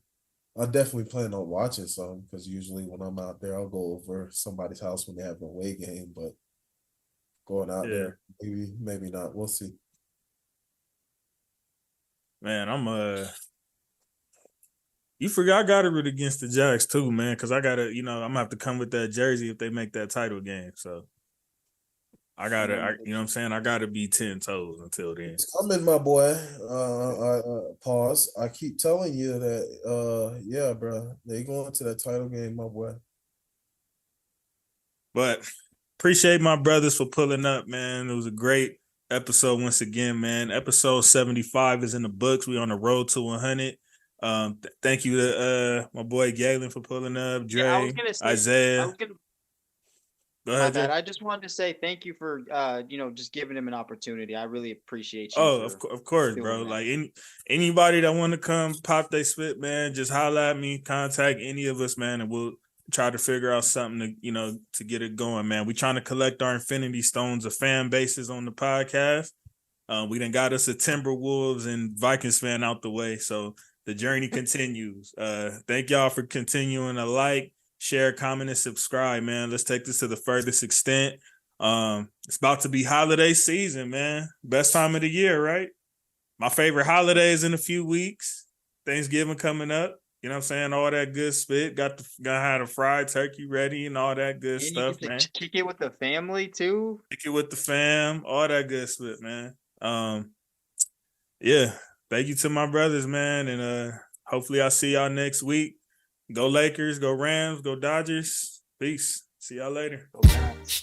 I definitely plan on watching some, because usually when I'm out there, I'll go over somebody's house when they have an away game. But going out there, maybe not. We'll see. Man, you forgot I got to root against the Jags too, man, because I gotta, I'm gonna have to come with that jersey if they make that title game. So I gotta, you know what I'm saying? I gotta be 10 toes until then. It's coming, my boy. Pause. I keep telling you that, yeah, bro, they going to that title game, my boy. But appreciate my brothers for pulling up, man. It was a great episode once again, man. Episode 75 is in the books. We on the road to 100. Thank you to my boy Galen for pulling up. Dre, Isaiah. Go ahead, I just wanted to say thank you for just giving him an opportunity. I really appreciate you. Oh, of course, bro. That. Like anybody that want to come pop they spit, man, just holla at me, contact any of us, man, and we'll try to figure out something to to get it going, man. We trying to collect our infinity stones of fan bases on the podcast. We done got us a Timberwolves and Vikings fan out the way, so the journey continues. Thank y'all for continuing to like, share, comment, and subscribe, man. Let's take this to the furthest extent. It's about to be holiday season, man. Best time of the year, right? My favorite holiday is in a few weeks. Thanksgiving coming up. You know what I'm saying? All that good spit. Got have the fried turkey ready and all that good stuff, man. Kick it with the family too. Kick it with the fam. All that good spit, man. Yeah. Thank you to my brothers, man. And hopefully I'll see y'all next week. Go Lakers, go Rams, go Dodgers. Peace. See y'all later. Go Rams.